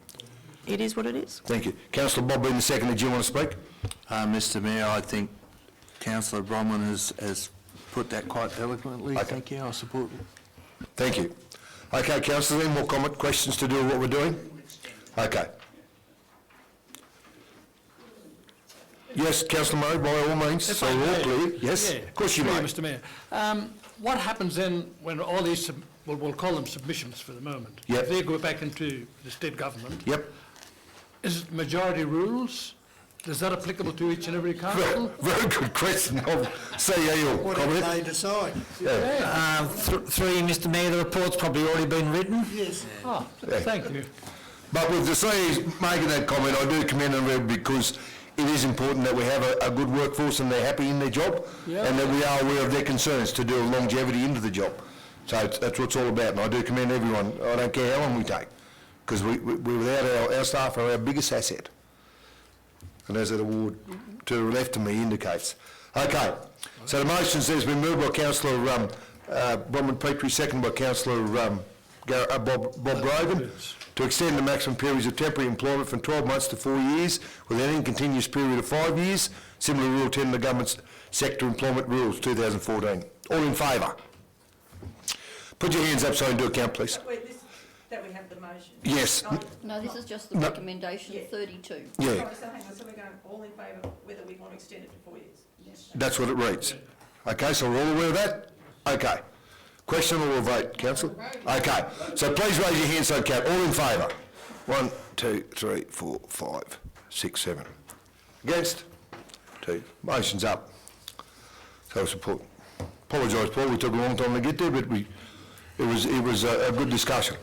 it is what it is. Thank you. Councillor Bob being the second, did you want to speak? Mr Mayor, I think Councillor Bronwyn has put that quite eloquently. Okay. Thank you, I support it. Thank you. Okay, councillors, any more questions to do with what we're doing? Okay. Yes, Councillor Murray, by all means, If so I we're all may. clear. Yes, Yeah, of course you through may. Mr Mayor. What happens then when all these, we'll call them submissions for the moment? Yep. If they go back into the state government, Yep. is it majority rules? Is that applicable to each and every council? Very good question. I'll see how you'll What if comment. they decide? Through you, Mr Mayor, the report's probably already been written. Yes. Oh, thank you. But with the CEs making that comment, I do commend them because it is important that we have a good workforce and they're happy in their job, Yeah. and that we are aware of their concerns to do longevity into the job. So that's what it's all about, and I do commend everyone. I don't care how long we take, because we without our staff are our biggest asset. And as that award to the left of me indicates. Okay, so the motion says been moved by Councillor Bronwyn Petrie, seconded by Councillor Bob Grogan, to extend the maximum periods of temporary employment from 12 months to 4 years with any continuous period of 5 years, similar to Rule 10 of the Government Sector Employment Rules 2014. All in favour? Put your hands up so I can do a count, please. That we have the motion. Yes. No, this is just the No. recommendation, 32. Yeah, So hang on, so we're going all in favour whether we want to extend it to 4 years? Yes. that's what it reads. Okay, so we're all aware of that? Okay. Question or we'll vote, council? Okay, so please raise your hand so I count. All in favour? 1, 2, 3, 4, 5, 6, 7. Against? 2. Motion's up. So support. Apologise, Paul, we took a long time to get there, but it was a good discussion.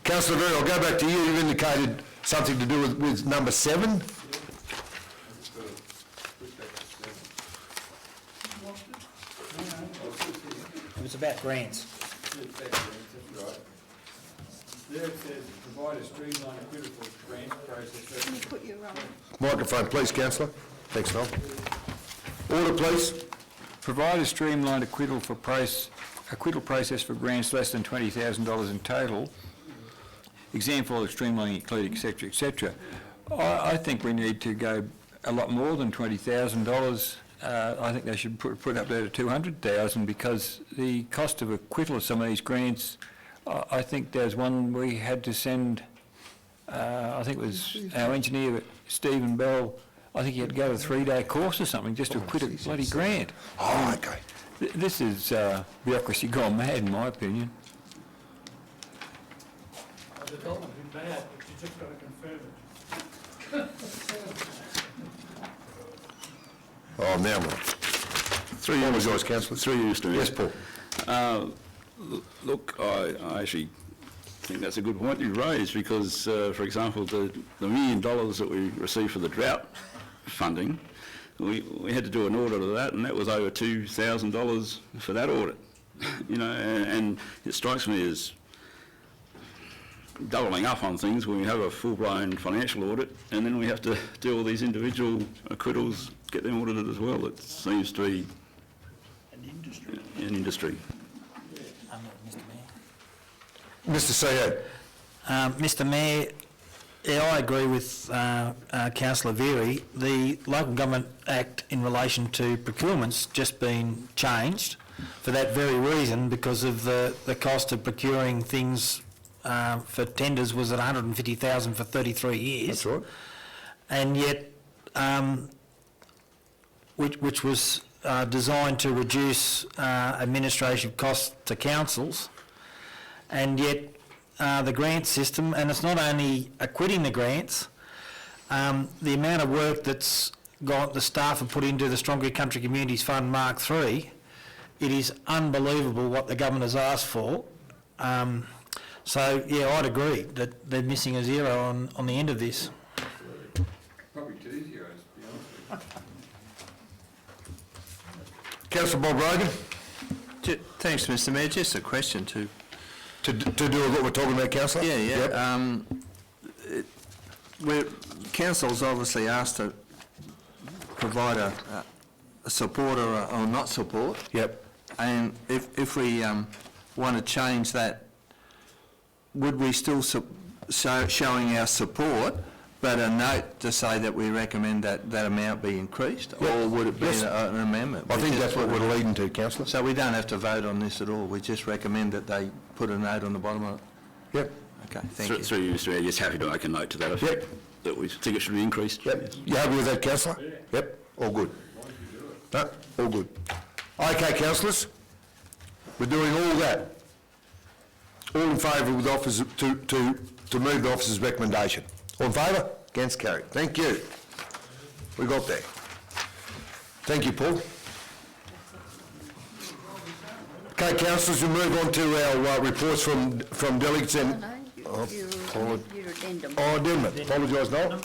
Councillor Very, I'll go back to you. You've indicated something to do with number 7. It's about grants. There it says, provide a streamlined equitable grant process. Can you put your, Microphone, please, councillor. Thanks, Noel. Order, please. Provide a streamlined acquittal process for grants less than $20,000 in total. Example of streamlining include et cetera, I think we need to go a lot more than $20,000. I think they should put up there to $200,000 because the cost of acquittal of some of these grants, I think there's one we had to send, I think it was our engineer, Stephen Bell, I think he had to go to a 3-day course or something just to acquit a bloody grant. Oh, okay. This is bureaucracy gone mad, in my opinion. The development would be bad, but you just got to confirm it. Oh, now, Through you, apologise, councillor. Through you, Mr Mayor. Yes, Paul. Look, I actually think that's a good point you raised because, for example, the $1 million that we received for the drought funding, we had to do an audit of that, and that was over $2,000 for that audit. You know, and it strikes me as doubling up on things when we have a full-blown financial audit, and then we have to do all these individual acquittals, get them audited as well. It seems to be an industry. Mr. CEO. Mr Mayor, yeah, I agree with Councillor Veery. The Local Government Act in relation to procurement's just been changed for that very reason, because of the cost of procuring things for tenders was at $150,000 for 33 years. That's right. And yet, which was designed to reduce administrative costs to councils, and yet the grant system, and it's not only acquitting the grants, the amount of work that's the staff have put into the Stronger Country Communities Fund Mark III, it is unbelievable what the government has asked for. So, yeah, I'd agree that they're missing a zero on the end of this. Probably 2 zeros, to be honest with you. Councillor Bob Rogan. Thanks, Mr Mayor. Just a question to do with what we're talking about, councillor? Yeah. Council's obviously asked to provide a support or not support. Yep. And if we want to change that, would we still showing our support, but a note to say that we recommend that amount be increased, or would it be an amendment? I think that's what we're leading to, councillor. So we don't have to vote on this at all. We just recommend that they put a note on the bottom of it. Yep. Okay. Thank you. Through you, Mr Mayor, just happy to make a note to that effect. That we think it should be increased. Yep. You happy with that, councillor? Yep. All good. No, all good. Okay, councillors, we're doing all that. All in favour with the office to move the officer's recommendation. All in favour? Against, carried. Thank you. We got there. Thank you, Paul. Okay, councillors, we move on to our reports from delegates and... Your addendum. Oh, addendum. Apologise, Noel.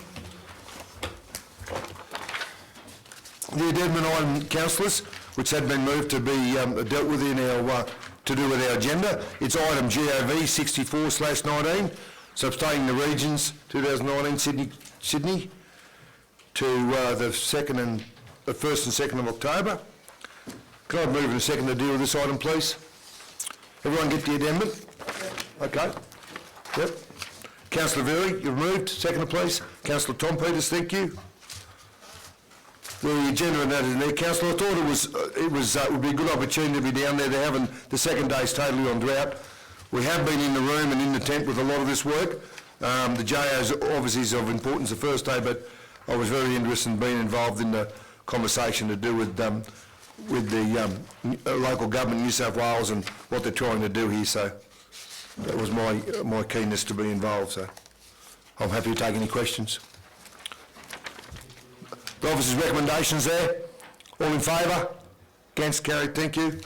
The addendum item, councillors, which had been moved to be dealt with in our, to do with our agenda, it's item GOV 64/19, substaining the regions 2019 Sydney to the 1st and 2nd of October. Can I move in a second to deal with this item, please? Everyone get the addendum? Okay. Yep. Councillor Very, you've moved. Seconder, please. Councillor Tom Peters, thank you. The agenda and that is there, councillor. I thought it would be a good opportunity to be down there. They're having the second day's totally on drought. We have been in the room and in the tent with a lot of this work. The JO's obviously is of importance the first day, but I was very interested in being involved in the conversation to do with the local government in New South Wales and what they're trying to do here. So that was my keenness to be involved. So I'm happy to take any questions. The officer's recommendations there. All in favour? Against, carried. Thank you.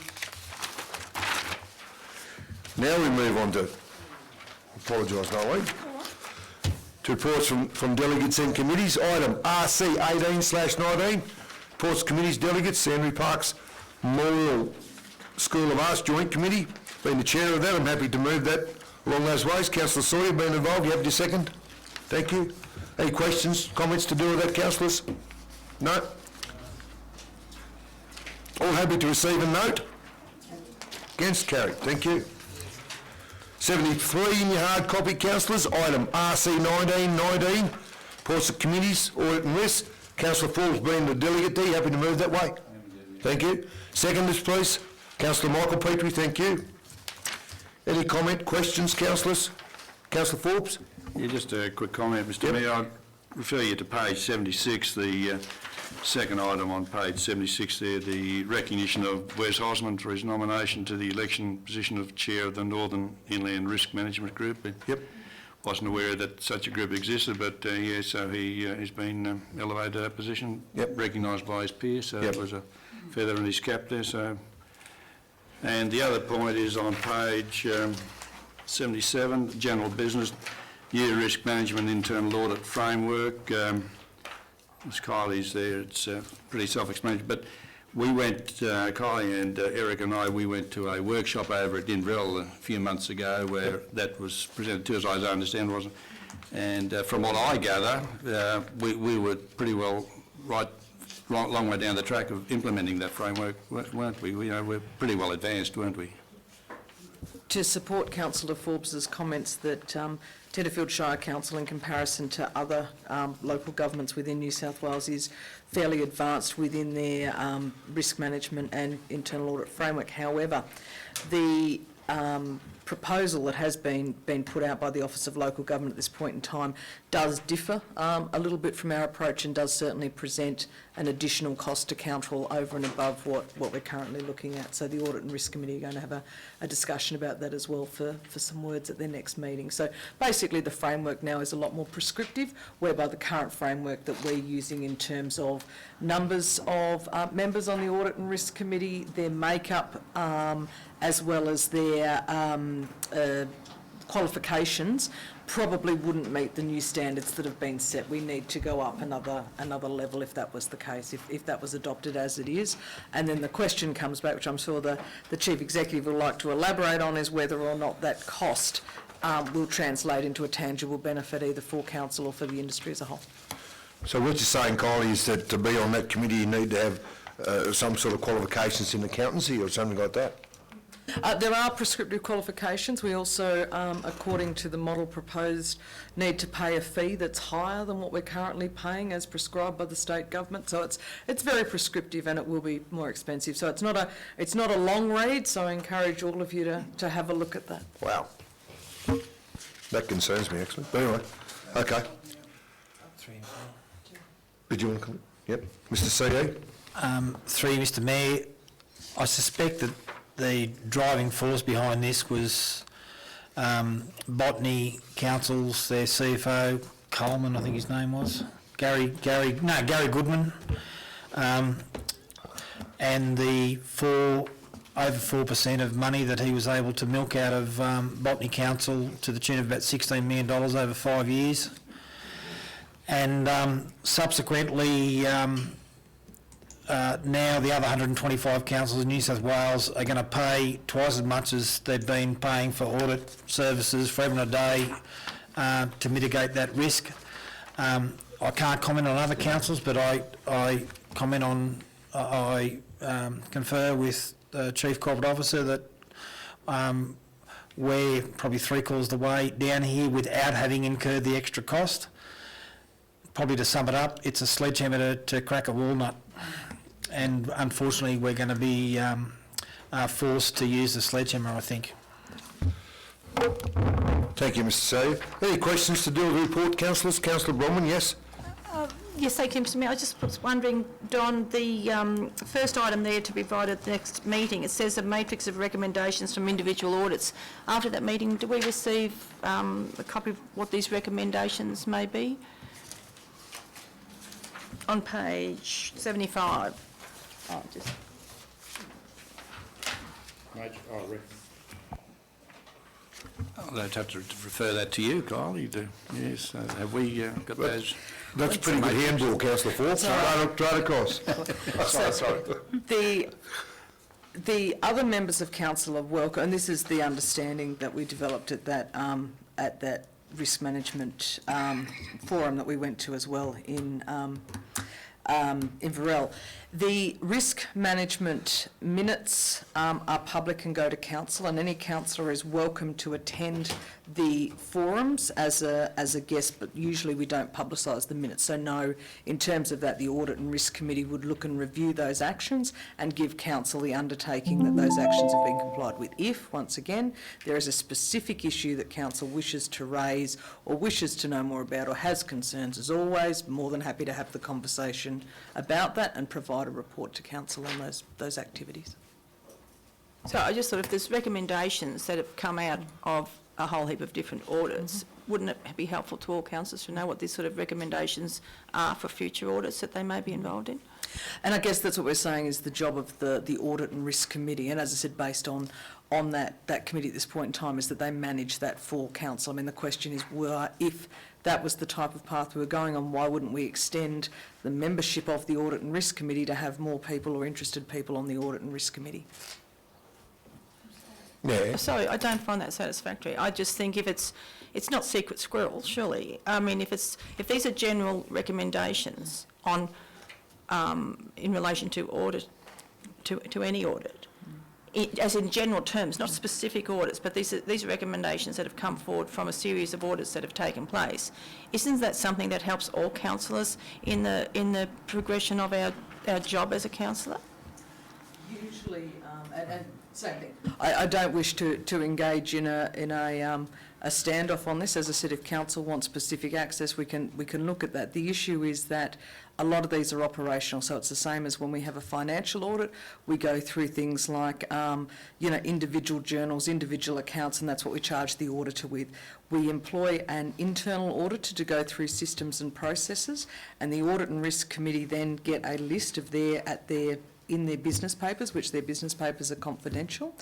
Now we move on to, apologise, Noel, to reports from delegates and committees. Item RC 18/19, reports committees, delegates, Sandry Parks Memorial School of Arts Joint Committee. Being the chair of that, I'm happy to move that along those ways. Councillor Sawyer, being involved, you have your second? Thank you. Any questions, comments to do with that, councillors? No? All happy to receive a note? Against, carried. Thank you. 73 in your hard copy, councillors. Item RC 1919, reports of committees, audit and risk. Councillor Forbes being the delegate there, happy to move that way? Thank you. Seconders, please. Councillor Michael Petrie, thank you. Any comment, questions, councillors? Councillor Forbes? Yeah, just a quick comment, Mr Mayor. I refer you to page 76, the second item on page 76 there, the recognition of Wes Osmond for his nomination to the election position of Chair of the Northern Inland Risk Management Group. Yep. Wasn't aware that such a group existed, but yeah, so he's been elevated to that position, recognised by his peers, so it was a feather in his cap there. So, and the other point is on page 77, general business, year risk management internal audit framework. Ms Kylie's there, it's pretty self-explanatory, but we went, Kylie and Eric and I, we went to a workshop over at Inverell a few months ago where that was presented to us, as I understand, wasn't it? And from what I gather, we were pretty well long way down the track of implementing that framework, weren't we? We're pretty well advanced, weren't we? To support Councillor Forbes's comments that Tenterfield Shire Council, in comparison to other local governments within New South Wales, is fairly advanced within their risk management and internal audit framework. However, the proposal that has been put out by the Office of Local Government at this point in time does differ a little bit from our approach and does certainly present an additional cost to council over and above what we're currently looking at. So the Audit and Risk Committee are going to have a discussion about that as well for some words at their next meeting. So basically the framework now is a lot more prescriptive, whereby the current framework that we're using in terms of numbers of members on the Audit and Risk Committee, their makeup, as well as their qualifications probably wouldn't meet the new standards that have been set. We need to go up another level if that was the case, if that was adopted as it is. And then the question comes back, which I'm sure the Chief Executive will like to elaborate on, is whether or not that cost will translate into a tangible benefit either for council or for the industry as a whole. So what you're saying, Kylie, is that to be on that committee you need to have some sort of qualifications in accountancy or something like that? There are prescriptive qualifications. We also, according to the model proposed, need to pay a fee that's higher than what we're currently paying as prescribed by the state government. So it's very prescriptive and it will be more expensive. So it's not a long read, so I encourage all of you to have a look at that. Wow. That concerns me, actually. But anyway, okay. Did you want to comment? Yep. Mr. C.E.? Through Mr Mayor, I suspect that the driving force behind this was Botany Council's, their CFO, Coleman, I think his name was, Gary Goodman, and the over 4% of money that he was able to milk out of Botany Council to the tune of about $16 million over 5 years. And subsequently, now the other 125 councils in New South Wales are going to pay twice as much as they've been paying for audit services for even a day to mitigate that risk. I can't comment on other councils, but I confer with the Chief Corporate Officer that we're probably 3/4 the way down here without having incurred the extra cost. Probably to sum it up, it's a sledgehammer to crack a walnut. And unfortunately, we're going to be forced to use the sledgehammer, I think. Thank you, Mr. Say. Any questions to do with the report, councillors? Councillor Bronwyn, yes? Yes, thank you, Mr Mayor. I just was wondering, Don, the first item there to be provided at the next meeting, it says a matrix of recommendations from individual audits. After that meeting, do we receive a copy of what these recommendations may be? On page 75. Oh, just... I'll have to refer that to you, Kylie. Yes, have we got those? That's a pretty good handball, Councillor Forbes. Right across. Sorry. The other members of council are welcome, and this is the understanding that we developed at that risk management forum that we went to as well in Inverell. The risk management minutes are public and go to council, and any councillor is welcome to attend the forums as a guest, but usually we don't publicise the minutes. So no, in terms of that, the Audit and Risk Committee would look and review those actions and give council the undertaking that those actions have been complied with. If, once again, there is a specific issue that council wishes to raise or wishes to know more about or has concerns, as always, more than happy to have the conversation about that and provide a report to council on those activities. So I just thought if there's recommendations that have come out of a whole heap of different audits, wouldn't it be helpful to all councillors to know what these sort of recommendations are for future audits that they may be involved in? And I guess that's what we're saying is the job of the Audit and Risk Committee, and as I said, based on that committee at this point in time, is that they manage that for council. I mean, the question is, if that was the type of path we were going on, why wouldn't we extend the membership of the Audit and Risk Committee to have more people or interested people on the Audit and Risk Committee? Yeah. Sorry, I don't find that satisfactory. I just think if it's not secret squirrel, surely. I mean, if these are general recommendations on in relation to audit, to any audit, as in general terms, not specific audits, but these are recommendations that have come forward from a series of audits that have taken place. Isn't that something that helps all councillors in the progression of our job as a councillor? Usually, and same thing. I don't wish to engage in a standoff on this. As I said, if council wants specific access, we can look at that. The issue is that a lot of these are operational, so it's the same as when we have a financial audit. We go through things like, individual journals, individual accounts, and that's what we charge the auditor with. We employ an internal auditor to go through systems and processes, and the Audit and Risk Committee then get a list of their in their business papers, which their business papers are confidential,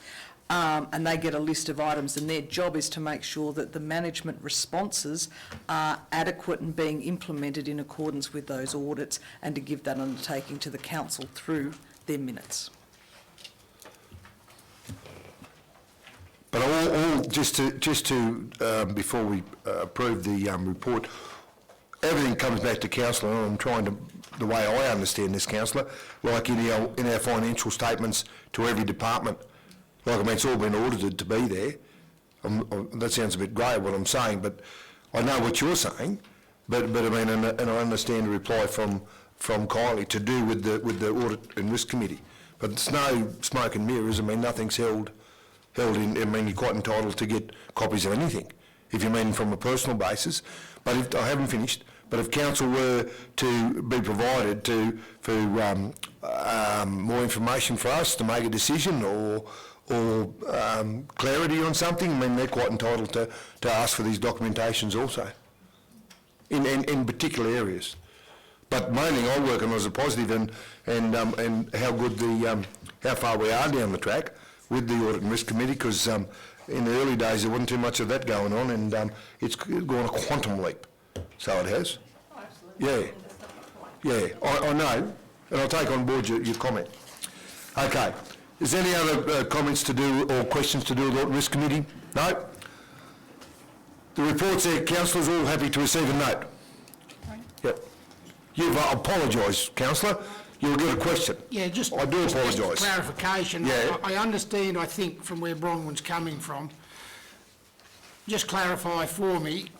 and they get a list of items, and their job is to make sure that the management responses are adequate and being implemented in accordance with those audits, and to give that undertaking to the council through their minutes. But all just to before we approve the report, everything comes back to council, and I'm trying to, the way I understand this, councillor, like in our financial statements to every department, like, I mean, it's all been audited to be there. That sounds a bit grey, what I'm saying, but I know what you're saying, but I mean, and I understand the reply from Kylie to do with the Audit and Risk Committee. But it's no smoke and mirrors. I mean, nothing's held in, I mean, you're quite entitled to get copies of anything, if you mean from a personal basis. But if, I haven't finished, but if council were to be provided for more information for us to make a decision or clarity on something, I mean, they're quite entitled to ask for these documentations also, in particular areas. But mainly I work on as a positive and how good how far we are down the track with the Audit and Risk Committee, because in the early days there wasn't too much of that going on, and it's gone a quantum leap. So it has. Oh, absolutely. Yeah, I know, and I'll take on board your comment. Okay. Is there any other comments to do or questions to do with the Audit and Risk Committee? No? The report's there. Councillors all happy to receive a note? Yep. You've apologised, councillor. You'll get a question. Yeah, just... I do apologise. Just clarification. Yeah. I understand, I think, from where Bronwyn's coming from. Just clarify for me,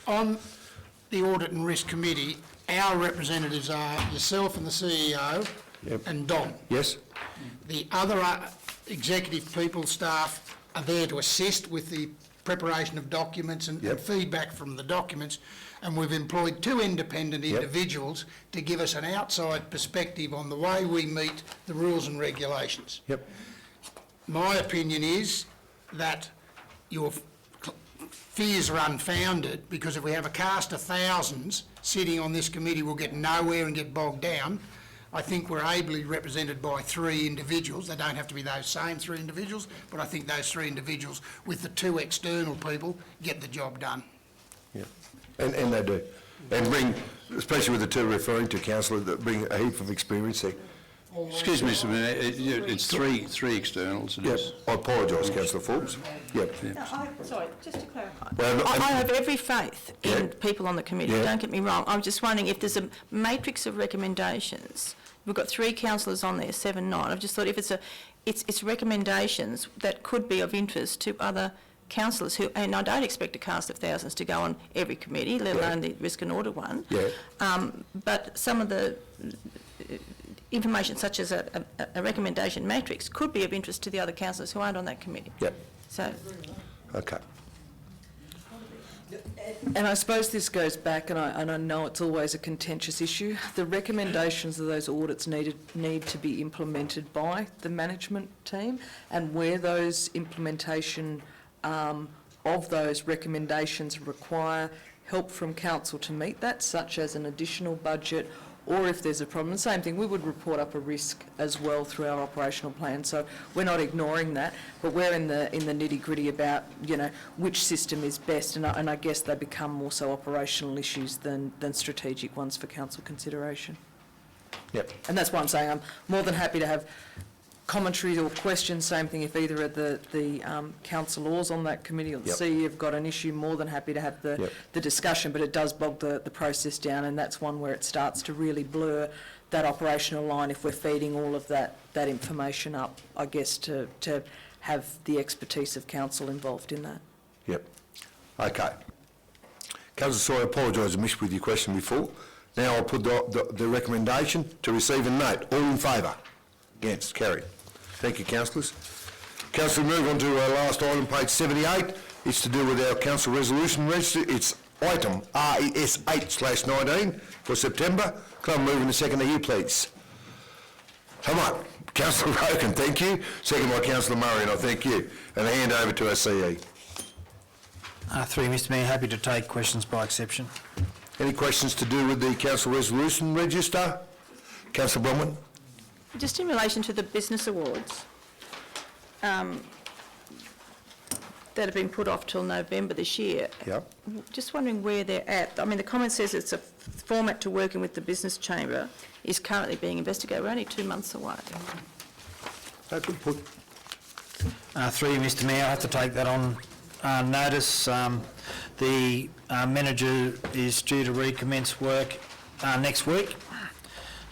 on the Audit and Risk Committee, our representatives are yourself and the CEO and Don. Yes. The other executive people, staff, are there to assist with the preparation of documents and feedback from the documents, and we've employed two independent individuals to give us an outside perspective on the way we meet the rules and regulations. Yep. My opinion is that your fears are unfounded, because if we have a cast of thousands sitting on this committee, we'll get nowhere and get bogged down. I think we're ably represented by three individuals. They don't have to be those same three individuals, but I think those three individuals with the two external people get the job done. Yeah, and they do. And bring, especially with the two referring to, councillor, that bring a heap of experience there. Excuse me, Mr Mayor, it's three externals. Yep, I apologise, councillor Forbes. Yep. No, sorry, just to clarify. Well, I have every faith in people on the committee, don't get me wrong. I'm just wondering if there's a matrix of recommendations. We've got 3 councillors on there, 7, 9. I've just thought if it's recommendations that could be of interest to other councillors who, and I don't expect a cast of thousands to go on every committee, let alone the Risk and Audit one. But some of the information, such as a recommendation matrix, could be of interest to the other councillors who aren't on that committee. Yep. So. Okay. And I suppose this goes back, and I know it's always a contentious issue, the recommendations of those audits need to be implemented by the management team, and where those implementation of those recommendations require help from council to meet that, such as an additional budget, or if there's a problem, same thing, we would report up a risk as well through our operational plan. So we're not ignoring that, but we're in the nitty-gritty about, you know, which system is best, and I guess they become more so operational issues than strategic ones for council consideration. Yep. And that's why I'm saying I'm more than happy to have commentaries or questions, same thing if either of the councillors on that committee or the CEO have got an issue, more than happy to have the discussion, but it does bog the process down, and that's one where it starts to really blur that operational line if we're feeding all of that information up, I guess, to have the expertise of council involved in that. Yep. Okay. Councillor, sorry, I apologise, I missed with your question before. Now I'll put the recommendation to receive and note. All in favour? Against? Carried. Thank you, councillors. Councillor, we move on to our last item, page 78. It's to do with our council resolution register. It's item RES 8/19 for September. Can I move in a second to you, please? Come on. Councillor Rogan, thank you. Second by Councillor Murray, and I thank you. And I hand over to our CE. 3, Mr Mayor, happy to take questions by exception. Any questions to do with the council resolution register? Councillor Bronwyn? Just in relation to the business awards, that have been put off till November this year. Yep. Just wondering where they're at. I mean, the comment says it's a format to working with the business chamber is currently being investigated. We're only 2 months away. Good put. Through you, Mr Mayor, I have to take that on notice. The manager is due to recommence work next week,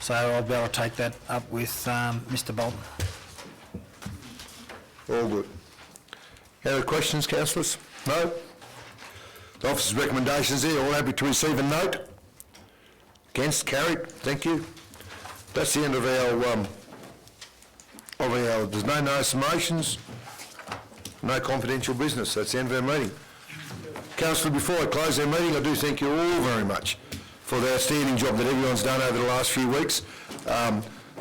so I'll be able to take that up with Mr Bolton. All good. Any other questions, councillors? No? The officer's recommendations there, all happy to receive a note? Against, carried, thank you. That's the end of our, there's no notice of motions, no confidential business, that's the end of our meeting. Councillor, before I close our meeting, I do thank you all very much for the outstanding job that everyone's done over the last few weeks.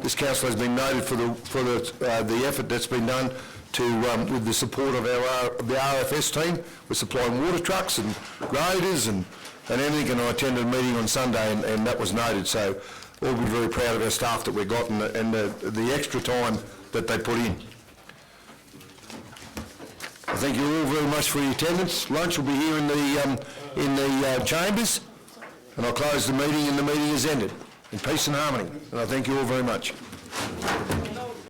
This council has been noted for the effort that's been done to, with the support of the RFS team. We're supplying water trucks and graders and everything, and I attended a meeting on Sunday and that was noted. So all be very proud of our staff that we've got and the extra time that they put in. I thank you all very much for your attendance. Lunch will be here in the chambers, and I'll close the meeting and the meeting is ended in peace and harmony. And I thank you all very much.